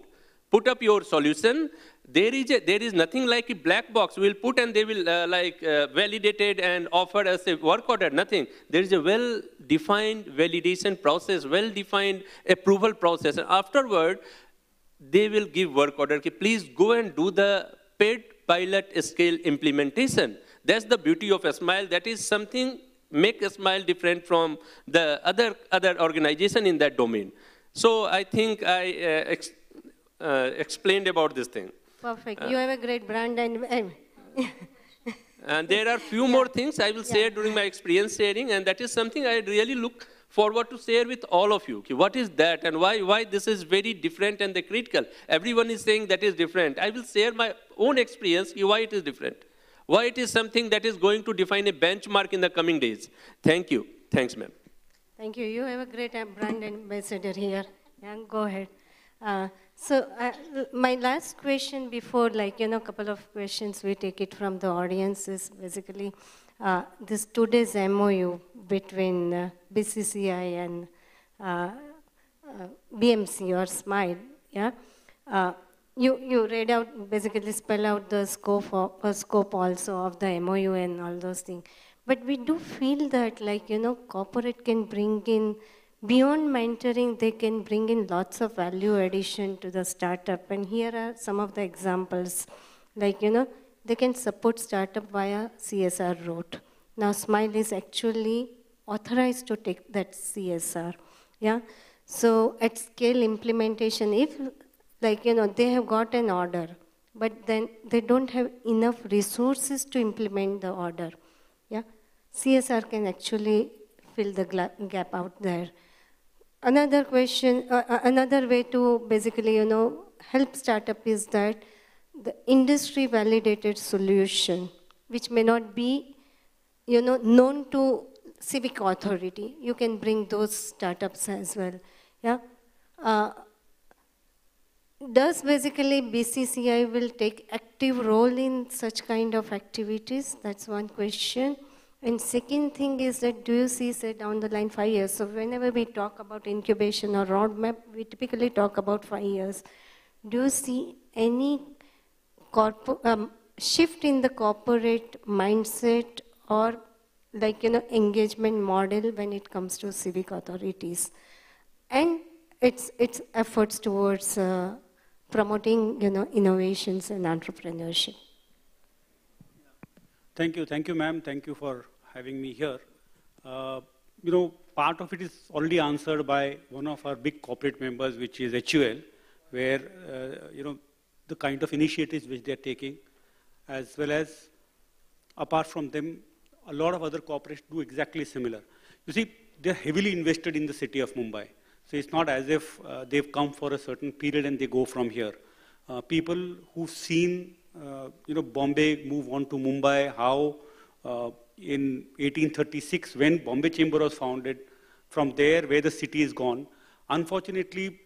Put up your solution. There is nothing like a black box. We'll put and they will validate it and offer us a work order, nothing. There is a well-defined validation process, well-defined approval process. And afterward, they will give work order. Please go and do the paid pilot scale implementation. That's the beauty of SMILE. That is something make SMILE different from the other organization in that domain. So I think I explained about this thing. Perfect. You have a great brand and there are few more things I will share during my experience sharing, and that is something I really look forward to share with all of you. What is that and why this is very different and the critical? Everyone is saying that is different. I will share my own experience, why it is different. Why it is something that is going to define a benchmark in the coming days. Thank you. Thanks, ma'am. Thank you. You have a great brand ambassador here. Yeah, go ahead. My last question before, a couple of questions, we take it from the audience is basically this today's MOU between BCCI and BMC or SMILE. Yeah. You read out, basically spell out the scope also of the MOU and all those things. But we do feel that, corporate can bring in, beyond mentoring, they can bring in lots of value addition to the startup. And here are some of the examples. They can support startup via CSR route. Now, SMILE is actually authorized to take that CSR. Yeah. So at scale implementation, if they have got an order, but then they don't have enough resources to implement the order. Yeah, CSR can actually fill the gap out there. Another question, another way to basically, help startup is that the industry validated solution, which may not be, known to civic authority. You can bring those startups as well. Yeah. Does basically BCCI will take active role in such kind of activities? That's one question. And second thing is that, do you see, say, down the line 5 years? So whenever we talk about incubation or roadmap, we typically talk about 5 years. Do you see any shift in the corporate mindset or engagement model when it comes to civic authorities? And its efforts towards promoting, innovations and entrepreneurship. Thank you, ma'am. Thank you for having me here. Part of it is already answered by one of our big corporate members, which is HUL, where, the kind of initiatives which they're taking, as well as, apart from them, a lot of other corporations do exactly similar. You see, they're heavily invested in the city of Mumbai. So it's not as if they've come for a certain period and they go from here. People who've seen, Bombay move on to Mumbai, how in 1836, when Bombay Chamber was founded, from there where the city is gone, unfortunately,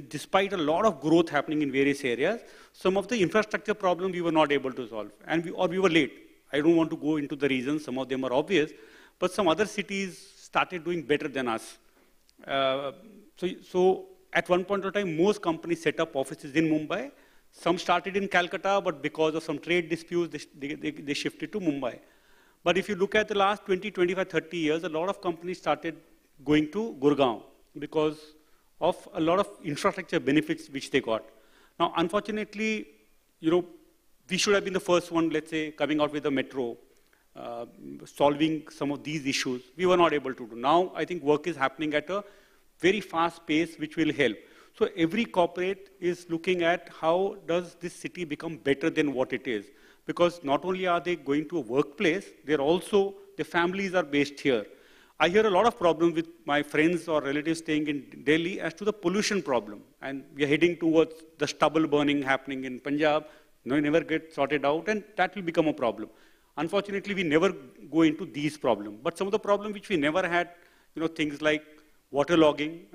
despite a lot of growth happening in various areas, some of the infrastructure problems we were not able to solve, and we were late. I don't want to go into the reasons, some of them are obvious, but some other cities started doing better than us. So at one point of time, most companies set up offices in Mumbai. Some started in Calcutta, but because of some trade disputes, they shifted to Mumbai. But if you look at the last 20, 25, 30 years, a lot of companies started going to Gurgaon because of a lot of infrastructure benefits which they got. Now, unfortunately, we should have been the first one, let's say, coming out with a metro, solving some of these issues. We were not able to do. Now, I think work is happening at a very fast pace, which will help. So every corporate is looking at how does this city become better than what it is. Because not only are they going to a workplace, their families are based here. I hear a lot of problems with my friends or relatives staying in Delhi as to the pollution problem. And we are heading towards the stubble burning happening in Punjab. Never get sorted out, and that will become a problem. Unfortunately, we never go into these problems. But some of the problems which we never had, things like waterlogging.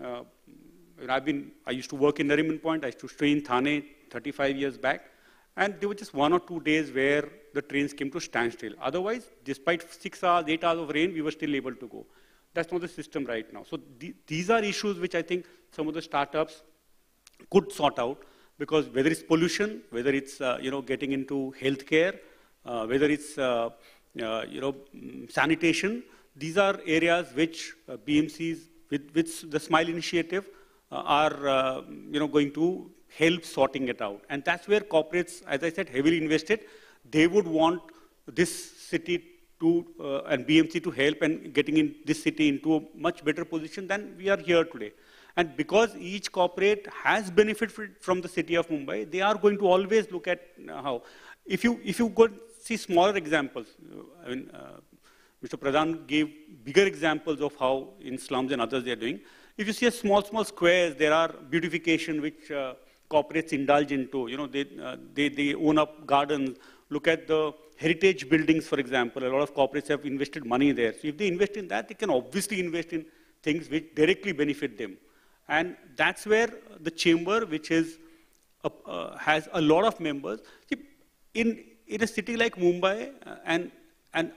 I used to work in Nariman Point. I used to stay in Thane 35 years back. And there were just 1 or 2 days where the trains came to standstill. Otherwise, despite 6 hours, 8 hours of rain, we were still able to go. That's not the system right now. So these are issues which I think some of the startups could sort out, because whether it's pollution, whether it's getting into healthcare, whether it's sanitation, these are areas which BMCs with the SMILE initiative are going to help sorting it out. And that's where corporates, as I said, heavily invested. They would want this city to and BMC to help and getting in this city into a much better position than we are here today. And because each corporate has benefited from the city of Mumbai, they are going to always look at how. If you go see smaller examples, Mr. Pradhan gave bigger examples of how in slums and others they are doing. If you see a small squares, there are beautification which corporates indulge into. They own up gardens. Look at the heritage buildings, for example. A lot of corporates have invested money there. So if they invest in that, they can obviously invest in things which directly benefit them. And that's where the chamber, which is has a lot of members. See, in a city like Mumbai, and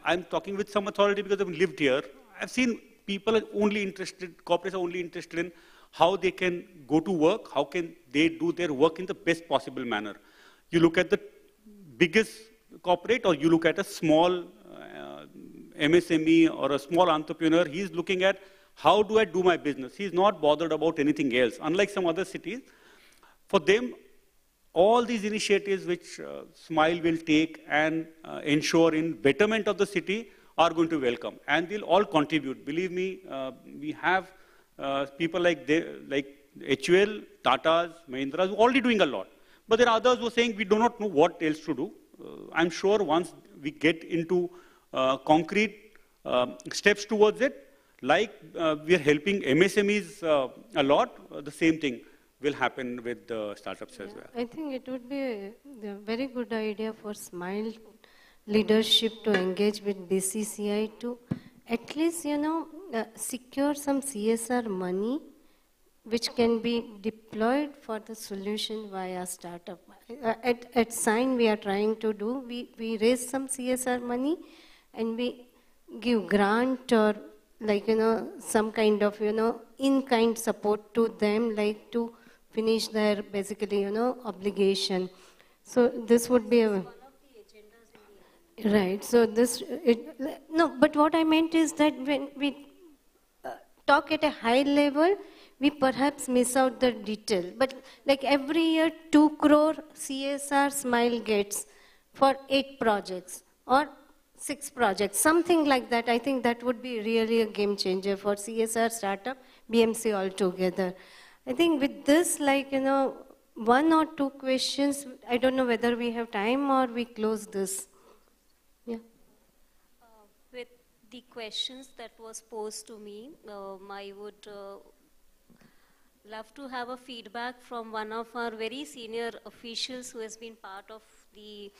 I'm talking with some authority because I've lived here, I've seen people are only interested, corporates are only interested in how they can go to work, how can they do their work in the best possible manner. You look at the biggest corporate or you look at a small MSME or a small entrepreneur, he's looking at how do I do my business? He's not bothered about anything else. Unlike some other cities, for them, all these initiatives which Smile will take and ensure in betterment of the city are going to welcome. And they'll all contribute. Believe me, we have people like HUL, Tatas, Mahindras, who are already doing a lot. But there are others who are saying we do not know what else to do. I'm sure once we get into concrete steps towards it, like we are helping MSMEs a lot, the same thing will happen with the startups as well. I think it would be a very good idea for Smile leadership to engage with BCCI to at least, secure some CSR money which can be deployed for the solution via startup. At Sign, we are trying to do, we raise some CSR money and we give grant or some kind of, in-kind support to them, like to finish their, basically, obligation. So this would be a... Right, so no, but what I meant is that when we talk at a high level, we perhaps miss out the detail. But like every year, 2 crore CSR Smile gets for 8 projects or 6 projects, something like that. I think that would be really a game changer for CSR startup, BMC altogether. I think with this, 1 or 2 questions, I don't know whether we have time or we close this. Yeah. With the questions that was posed to me, I would love to have a feedback from one of our very senior officials who has been part of the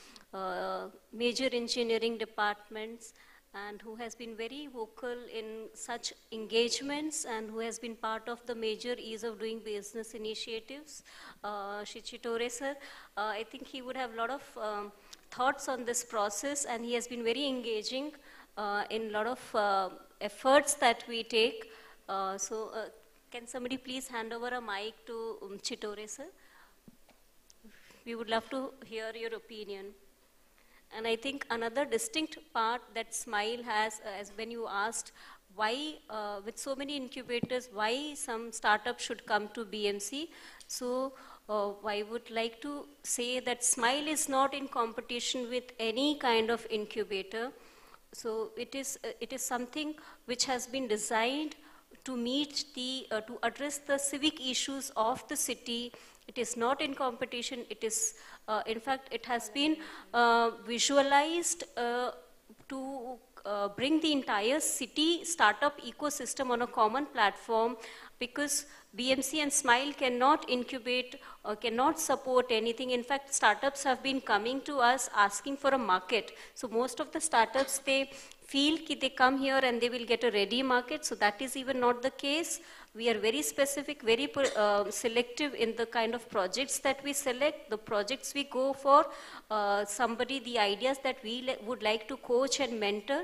major engineering departments and who has been very vocal in such engagements and who has been part of the major ease of doing business initiatives, Chitore sir. I think he would have a lot of thoughts on this process, and he has been very engaging in a lot of efforts that we take. Can somebody please hand over a mic to Chitore sir? We would love to hear your opinion. And I think another distinct part that Smile has, as when you asked why, with so many incubators, why some startups should come to BMC. So I would like to say that Smile is not in competition with any kind of incubator. So it is something which has been designed to meet the, to address the civic issues of the city. It is not in competition. It is, in fact, it has been visualized to bring the entire city startup ecosystem on a common platform, because BMC and Smile cannot incubate, cannot support anything. In fact, startups have been coming to us asking for a market. So most of the startups, they feel that they come here and they will get a ready market. So that is even not the case. We are very specific, very selective in the kind of projects that we select, the projects we go for, the ideas that we would like to coach and mentor.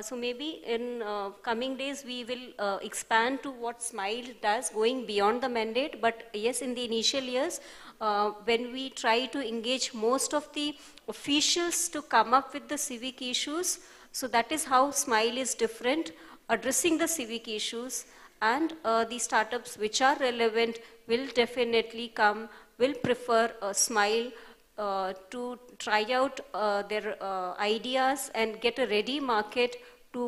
So maybe in coming days, we will expand to what Smile does, going beyond the mandate. But yes, in the initial years, when we try to engage most of the officials to come up with the civic issues, so that is how Smile is different, addressing the civic issues, and the startups which are relevant will definitely come, will prefer Smile to try out their ideas and get a ready market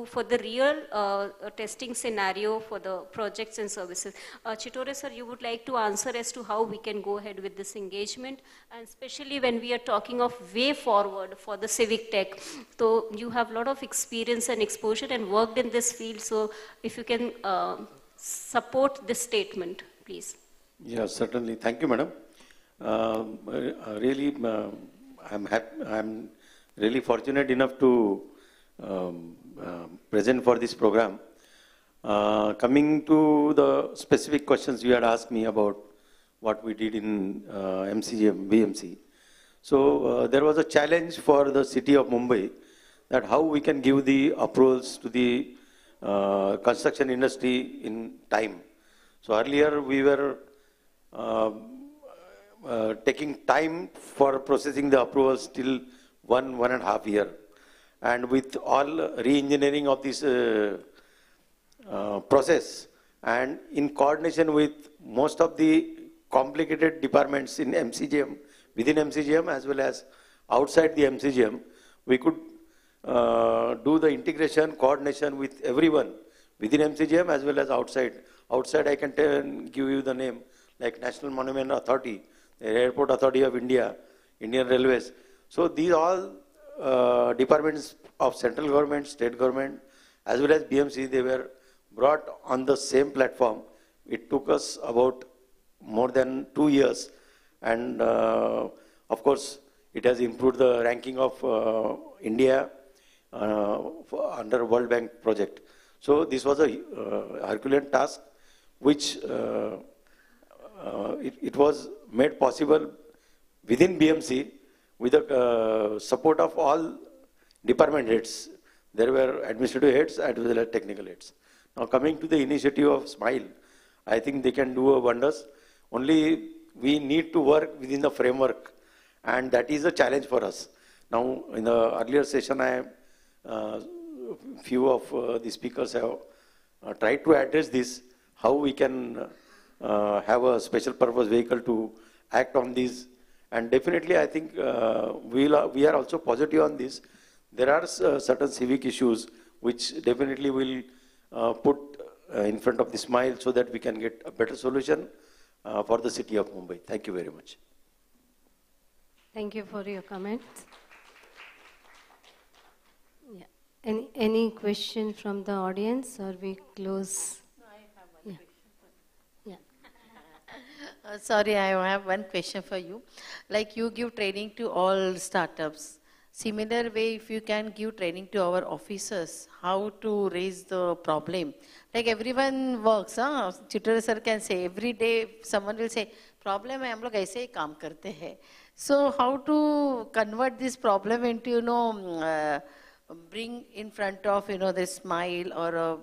for the real testing scenario for the projects and services. Chitore sir, you would like to answer as to how we can go ahead with this engagement, and especially when we are talking of way forward for the civic tech. So you have a lot of experience and exposure and worked in this field, so if you can support this statement, please. Yeah, certainly. Thank you, madam. Really, I'm really fortunate enough to present for this program. Coming to the specific questions you had asked me about what we did in MCGM, BMC. So there was a challenge for the city of Mumbai that how we can give the approvals to the construction industry in time. So earlier we were taking time for processing the approvals till 1.5 years. And with all re-engineering of this process and in coordination with most of the complicated departments in MCGM, within MCGM as well as outside the MCGM, we could do the integration, coordination with everyone within MCGM as well as outside. Outside I can give you the name like National Monument Authority, the Airport Authority of India, Indian Railways. So these all departments of central government, state government, as well as BMC, they were brought on the same platform. It took us about more than 2 years. And of course, it has improved the ranking of India under World Bank project. So this was a Herculean task, which it was made possible within BMC with the support of all department heads. There were administrative heads as well as technical heads. Now coming to the initiative of SMILE, I think they can do wonders. Only we need to work within the framework, and that is a challenge for us. Now in the earlier session, few of the speakers have tried to address this, how we can have a special purpose vehicle to act on these. And definitely I think we are also positive on this. There are certain civic issues which definitely will put in front of the SMILE so that we can get a better solution for the city of Mumbai. Thank you very much. Thank you for your comments. Yeah. Any question from the audience, or we close? No, I have one Yeah. question. Yeah. Sorry, I have one question for you. Like you give training to all startups. Similar way, if you can give training to our officers, how to raise the problem. Like everyone works, huh? Tutor sir can say, every day someone will say, problem hai, hum log aise hi kaam karte hai. So how to convert this problem into, bring in front of, the SMILE or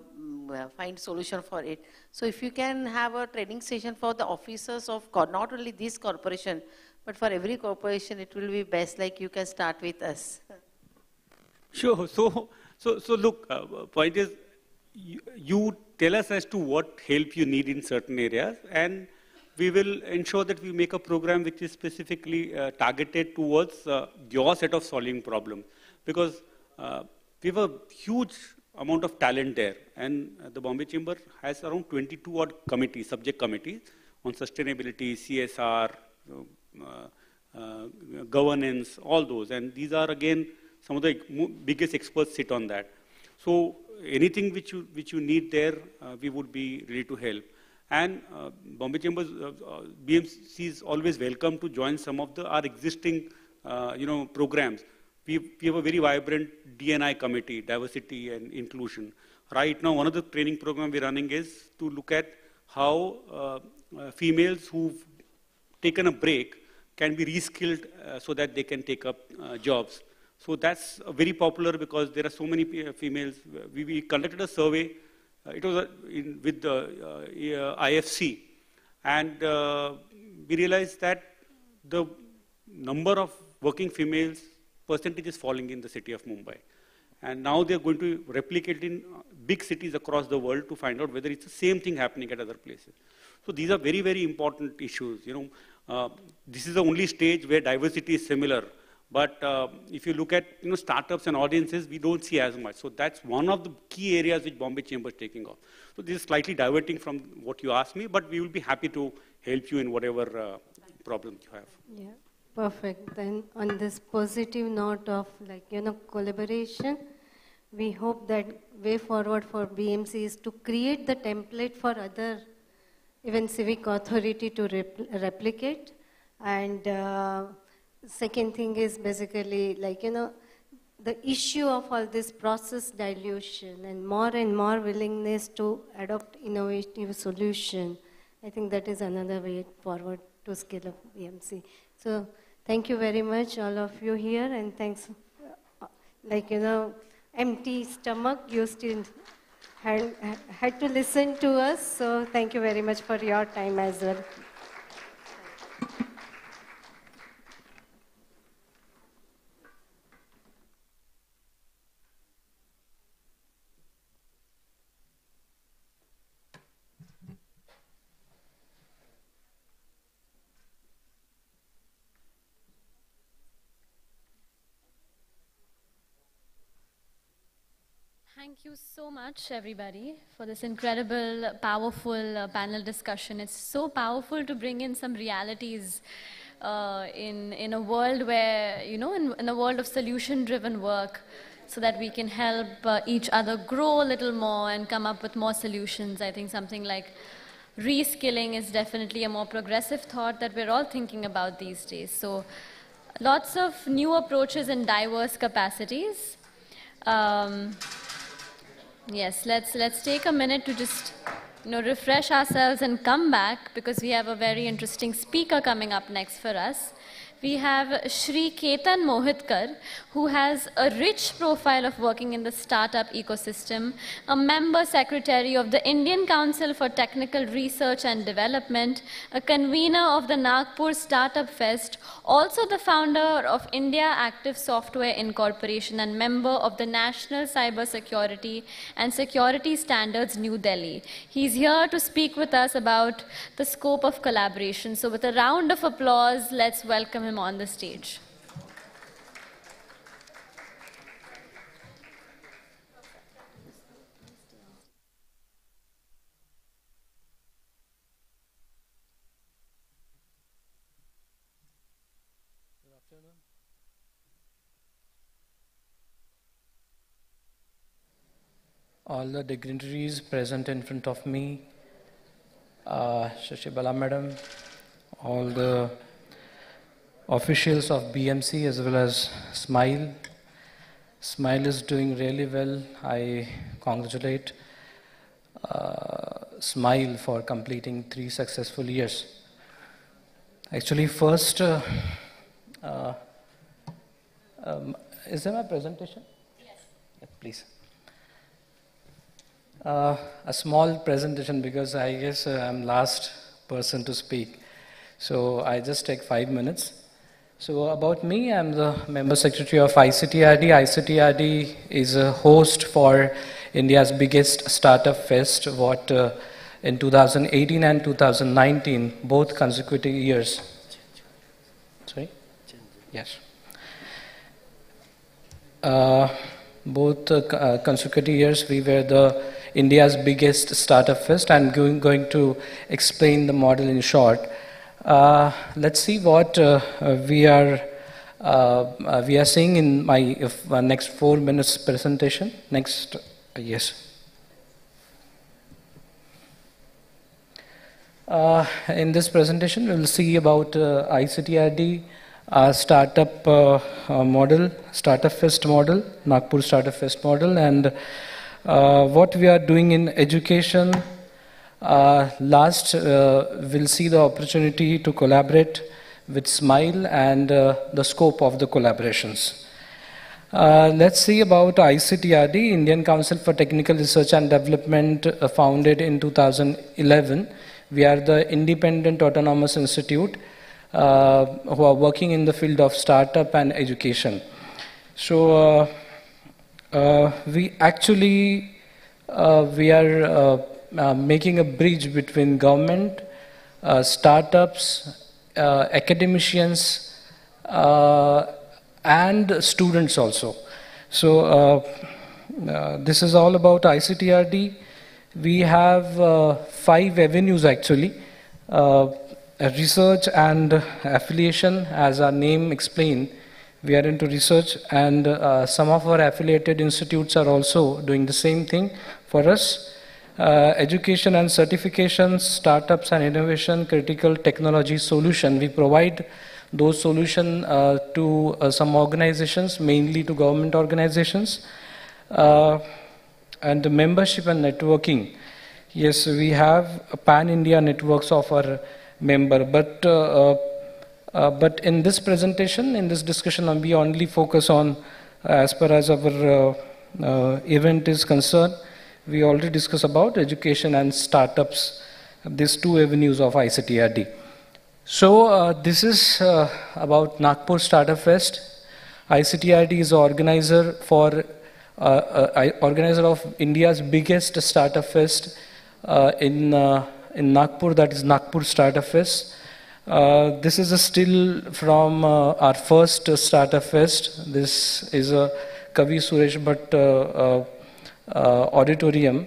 find solution for it. So if you can have a training session for the officers of not only this corporation, but for every corporation, it will be best, like you can start with us. Sure. So look, point is, you tell us as to what help you need in certain areas, and we will ensure that we make a program which is specifically targeted towards your set of solving problem. Because we have a huge amount of talent there, and the Bombay Chamber has around 22 odd committees, subject committees on sustainability, CSR, governance, all those. And these are again, some of the biggest experts sit on that. So anything which you need there, we would be ready to help. And Bombay Chambers, BMC is always welcome to join some of our existing, programs. We have a very vibrant D&I committee, diversity and inclusion. Right now, one of the training programs we're running is to look at how females who've taken a break can be reskilled so that they can take up jobs. So that's very popular because there are so many females. We conducted a survey. It was with the IFC. And we realized that the number of working females percentage is falling in the city of Mumbai. And now they're going to replicate in big cities across the world to find out whether it's the same thing happening at other places. So these are very, very important issues. This is the only stage where diversity is similar. But if you look at startups and audiences, we don't see as much. So that's one of the key areas which Bombay Chamber is taking off. So this is slightly diverting from what you asked me, but we will be happy to help you in whatever problem you have. Yeah, perfect. Then on this positive note of collaboration, we hope that way forward for BMC is to create the template for other, even civic authority to replicate. And second thing is basically the issue of all this process dilution and more willingness to adopt innovative solution, I think that is another way forward to scale up BMC. So thank you very much, all of you here, and thanks. Like, empty stomach, you still had to listen to us. So thank you very much for your time as well. Thank you so much, everybody, for this incredible, powerful panel discussion. It's so powerful to bring in some realities in a world where, in a world of solution-driven work, so that we can help each other grow a little more and come up with more solutions. I think something like reskilling is definitely a more progressive thought that we're all thinking about these days. So lots of new approaches in diverse capacities. Yes, let's take a minute to just refresh ourselves and come back, because we have a very interesting speaker coming up next for us. We have Shri Ketan Mohitkar, who has a rich profile of working in the startup ecosystem, a member secretary of the Indian Council for Technical Research and Development, a convener of the Nagpur Startup Fest, also the founder of India Active Software Incorporation and member of the National Cyber Security and Security Standards, New Delhi. He's here to speak with us about the scope of collaboration. So with a round of applause, let's welcome him on the stage. All the dignitaries present in front of me, Shashibala Madam, all the officials of BMC as well as SMILE. SMILE is doing really well. I congratulate SMILE for completing 3 successful years. Actually, first, is there my presentation? Yes. Yeah, please. A small presentation, because I guess I'm last person to speak. So I just take 5 minutes. So about me, I'm the member secretary of ICTRD. ICTRD is a host for India's biggest startup fest, what in 2018 and 2019, both consecutive years. Sorry? Yes. Both consecutive years, we were the India's biggest startup fest. I'm going to explain the model in short. Let's see what we are seeing in my next 4 minutes presentation. Next, yes. In this presentation, we'll see about ICTRD, startup model, startup fest model, Nagpur startup fest model, and what we are doing in education. Last, we'll see the opportunity to collaborate with SMILE and the scope of the collaborations. Let's see about ICTRD, Indian Council for Technical Research and Development, founded in 2011. We are the independent autonomous institute who are working in the field of startup and education. So we actually, we are making a bridge between government, startups, academicians, and students also. So this is all about ICTRD. We have 5 avenues actually. Research and affiliation, as our name explained. We are into research, and some of our affiliated institutes are also doing the same thing for us. Education and certifications, startups and innovation, critical technology solution. We provide those solutions to some organizations, mainly to government organizations. And the membership and networking. Yes, we have a pan-India networks of our member, but in this presentation, in this discussion, we only focus on, as far as our event is concerned, we already discussed about education and startups, these two avenues of ICTRD. So this is about Nagpur Startup Fest. ICTRD is the organizer of India's biggest startup fest in Nagpur, that is Nagpur Startup Fest. This is a still from our first startup fest. This is a Kavi Suresh Bhatt auditorium.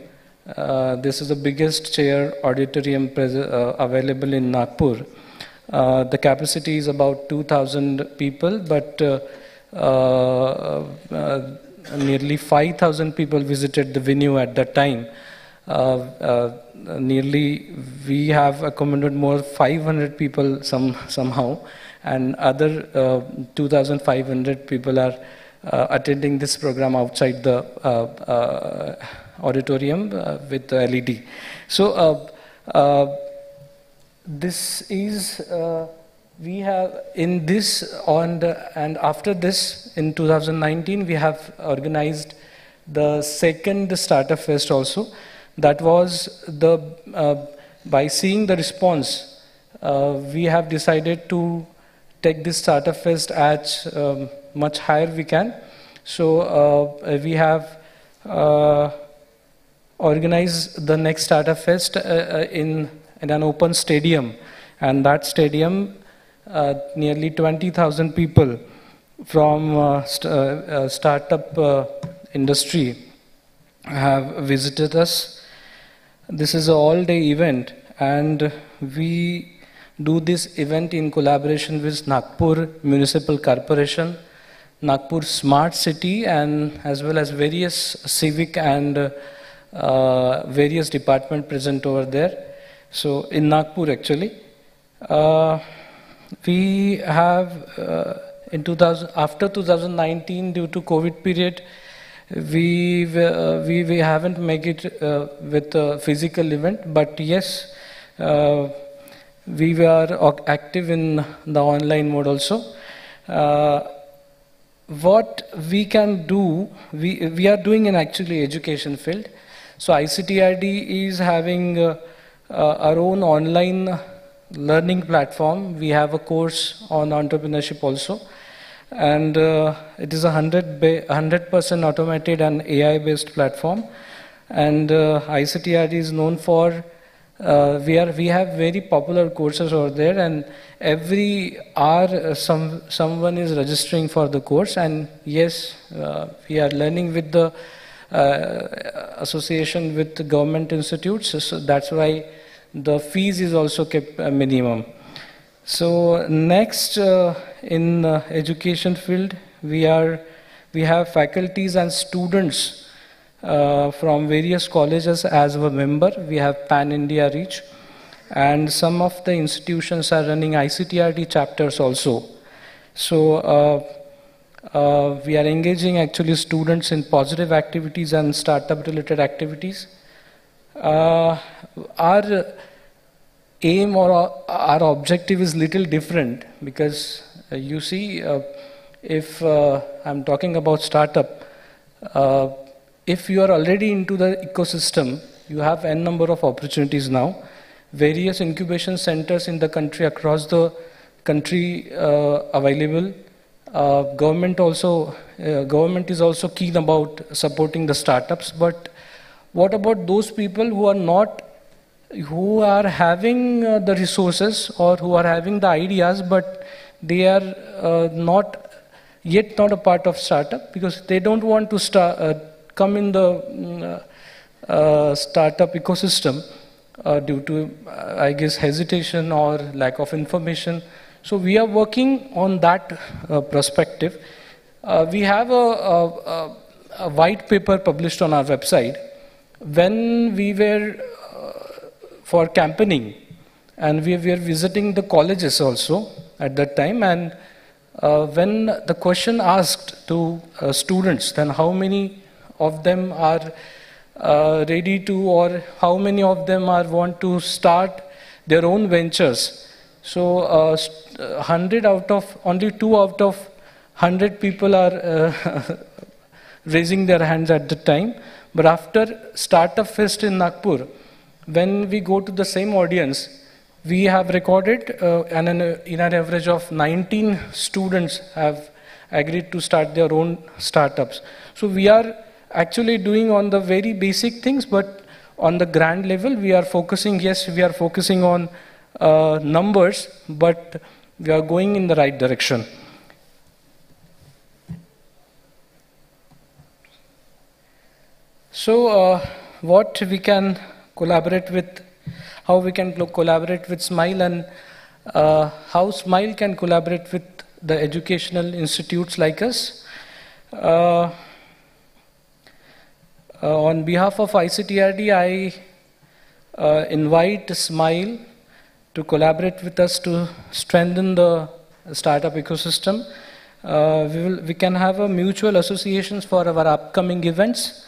This is the biggest chair auditorium available in Nagpur. The capacity is about 2,000 people, but nearly 5,000 people visited the venue at that time. Nearly we have accommodated more 500 people somehow, and other 2,500 people are attending this program outside the auditorium with the LED. So this is we have in this and after this in 2019 we have organized the second startup fest also. That was the by seeing the response, we have decided to take this startup fest as much higher we can. So we have organized the next startup fest in an open stadium, and that stadium nearly 20,000 people from startup industry have visited us. This is an all-day event, and we do this event in collaboration with Nagpur Municipal Corporation, Nagpur Smart City, and as well as various civic and various departments present over there. So in Nagpur actually, we have after 2019, due to COVID period, we haven't made it with a physical event, but yes, we were active in the online mode also. What we can do, we are doing in actually education field. So ICTRD is having our own online learning platform. We have a course on entrepreneurship also. And it is a 100% automated and AI-based platform. And ICTRD is known for, we have very popular courses over there, and every hour someone is registering for the course. And yes, we are learning with the association with the government institutes, so that's why the fees is also kept minimum. So next, in education field, we have faculties and students from various colleges as a member. We have Pan-India reach, and some of the institutions are running ICTRD chapters also. So we are engaging actually students in positive activities and startup related activities. Our aim or our objective is little different, because you see, if I'm talking about startup, if you are already into the ecosystem, you have n number of opportunities now. Various incubation centers in the country, across the country available. Government is also keen about supporting the startups. But what about those people who are having the resources or who are having the ideas, but they are not a part of startup because they don't want to come in the startup ecosystem due to, I guess, hesitation or lack of information. So we are working on that perspective. We have a white paper published on our website. When we were for campaigning, and we were visiting the colleges also, at that time, and when the question asked to students, then how many of them are ready to, or how many of them are want to start their own ventures. So 100 out of, only 2 out of 100 people are raising their hands at the time. But after Startup Fest in Nagpur, when we go to the same audience, we have recorded in an average of 19 students have agreed to start their own startups. So we are actually doing on the very basic things, but on the grand level, we are focusing, yes, we are focusing on numbers, but we are going in the right direction. So what we can collaborate with, how we can collaborate with SMILE, and how SMILE can collaborate with the educational institutes like us. On behalf of ICTRD, I invite SMILE to collaborate with us to strengthen the startup ecosystem. We can have a mutual associations for our upcoming events.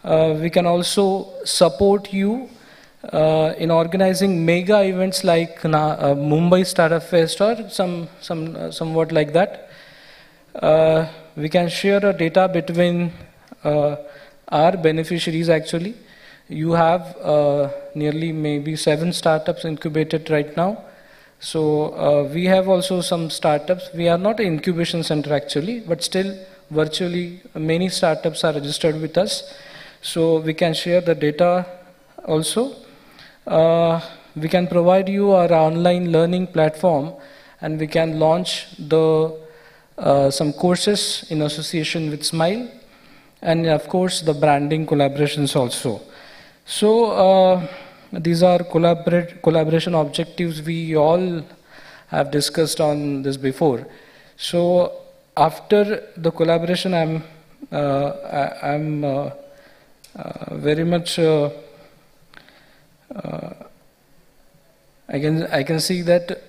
We can also support you in organizing mega events like Mumbai Startup Fest or somewhat like that. We can share a data between our beneficiaries actually. You have nearly maybe 7 startups incubated right now. So we have also some startups. We are not an incubation center actually, but still virtually many startups are registered with us. So we can share the data also. We can provide you our online learning platform, and we can launch some courses in association with SMILE, and of course the branding collaborations also. So these are collaboration objectives we all have discussed on this before. So after the collaboration, I'm very much I can see that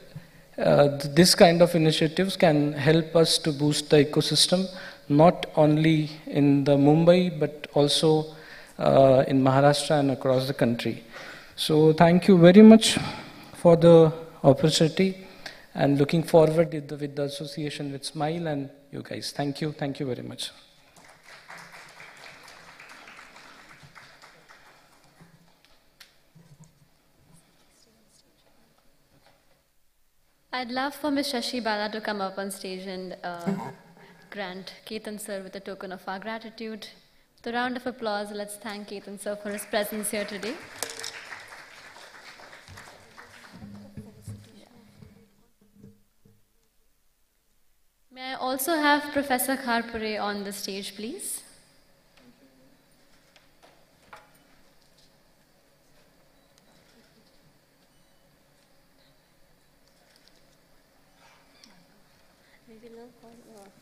this kind of initiatives can help us to boost the ecosystem, not only in the Mumbai but also in Maharashtra and across the country. So thank you very much for the opportunity, and looking forward with the association with SMILE and you guys. Thank you very much. I'd love for Ms. Shashi Bala to come up on stage and grant Ketan sir with a token of our gratitude. With a round of applause, let's thank Ketan sir for his presence here today. May I also have Professor Kharpure on the stage, please?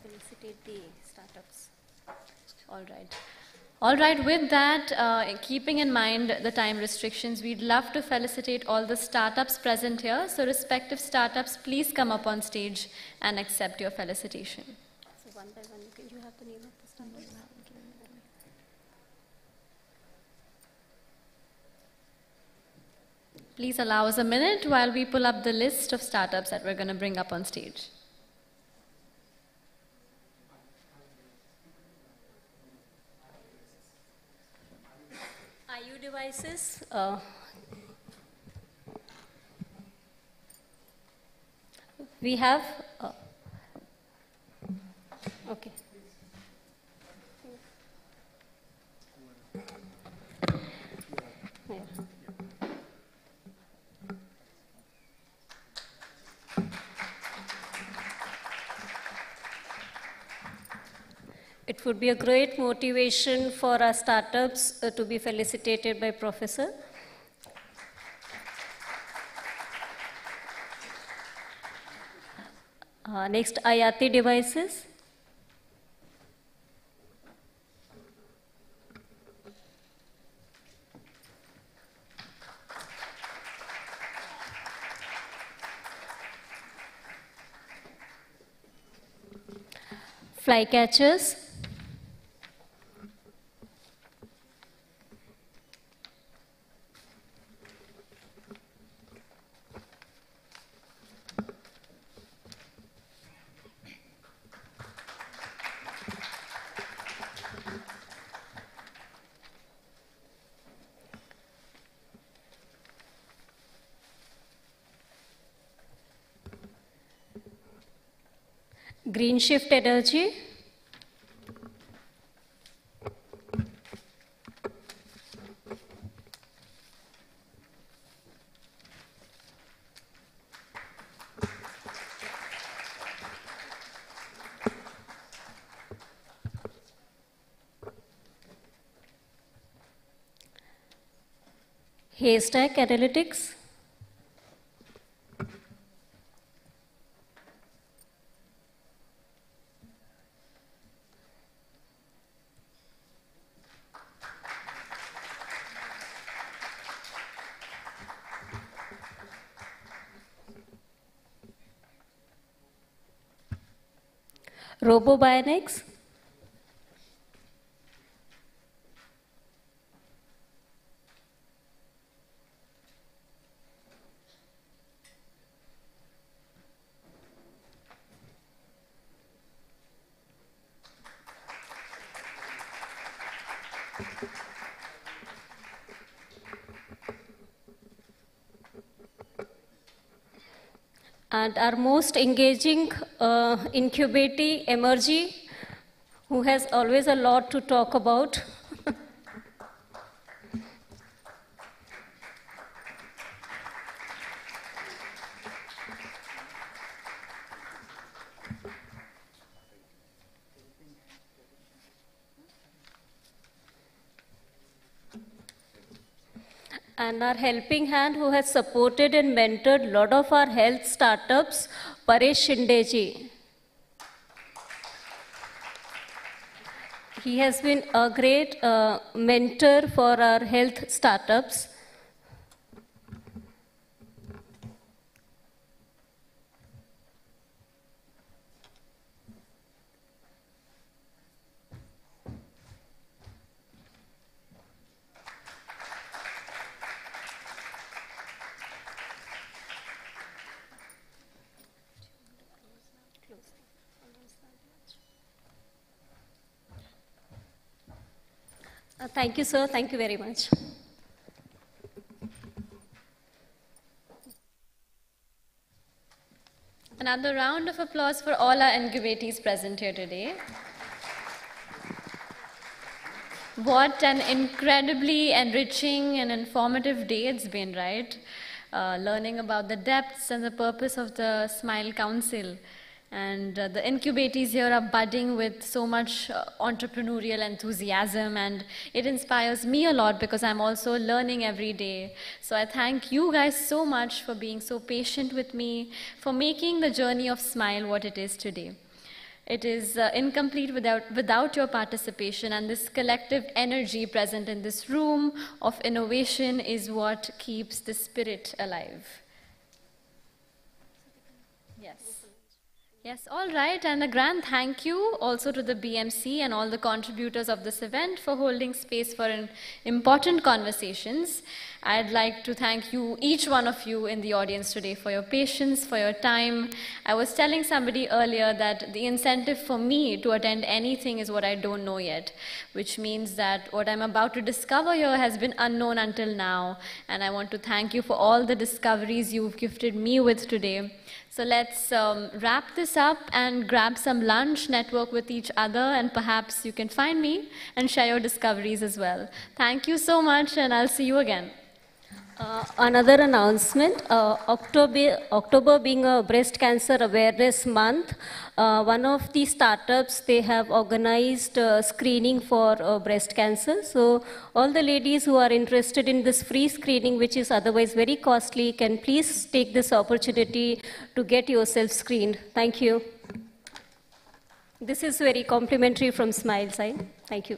Felicitate the startups. All right, with that, keeping in mind the time restrictions, we'd love to felicitate all the startups present here. So respective startups, please come up on stage and accept your felicitation. So one by one, you have the name of the startup. Please allow us a minute while we pull up the list of startups that we're going to bring up on stage. IU devices. We have. Okay. Yeah. It would be a great motivation for our startups to be felicitated by Professor. Next, IATI devices. flycatchers. Green shift energy. Haystack analytics. Robobionics. And our most engaging incubatee, Emergy, who has always a lot to talk about. And our helping hand who has supported and mentored a lot of our health startups, Paresh Shindeji. He has been a great mentor for our health startups. Thank you, sir. Thank you very much. Another round of applause for all our incubatees present here today. What an incredibly enriching and informative day it's been, right? Learning about the depths and the purpose of the Smile Council. And the incubatees here are budding with so much entrepreneurial enthusiasm, and it inspires me a lot because I'm also learning every day. So I thank you guys so much for being so patient with me, for making the journey of Smile what it is today. It is incomplete without your participation, and this collective energy present in this room of innovation is what keeps the spirit alive. Yes. Yes, all right, and a grand thank you also to the BMC and all the contributors of this event for holding space for important conversations. I'd like to thank you, each one of you in the audience today, for your patience, for your time. I was telling somebody earlier that the incentive for me to attend anything is what I don't know yet, which means that what I'm about to discover here has been unknown until now, and I want to thank you for all the discoveries you've gifted me with today. So let's wrap this up and grab some lunch, network with each other, and perhaps you can find me and share your discoveries as well. Thank you so much, and I'll see you again. Another announcement, October being a breast cancer awareness month, one of the startups, they have organized screening for breast cancer. So all the ladies who are interested in this free screening, which is otherwise very costly, can please take this opportunity to get yourself screened. Thank you. This is very complimentary from Smile side. Thank you.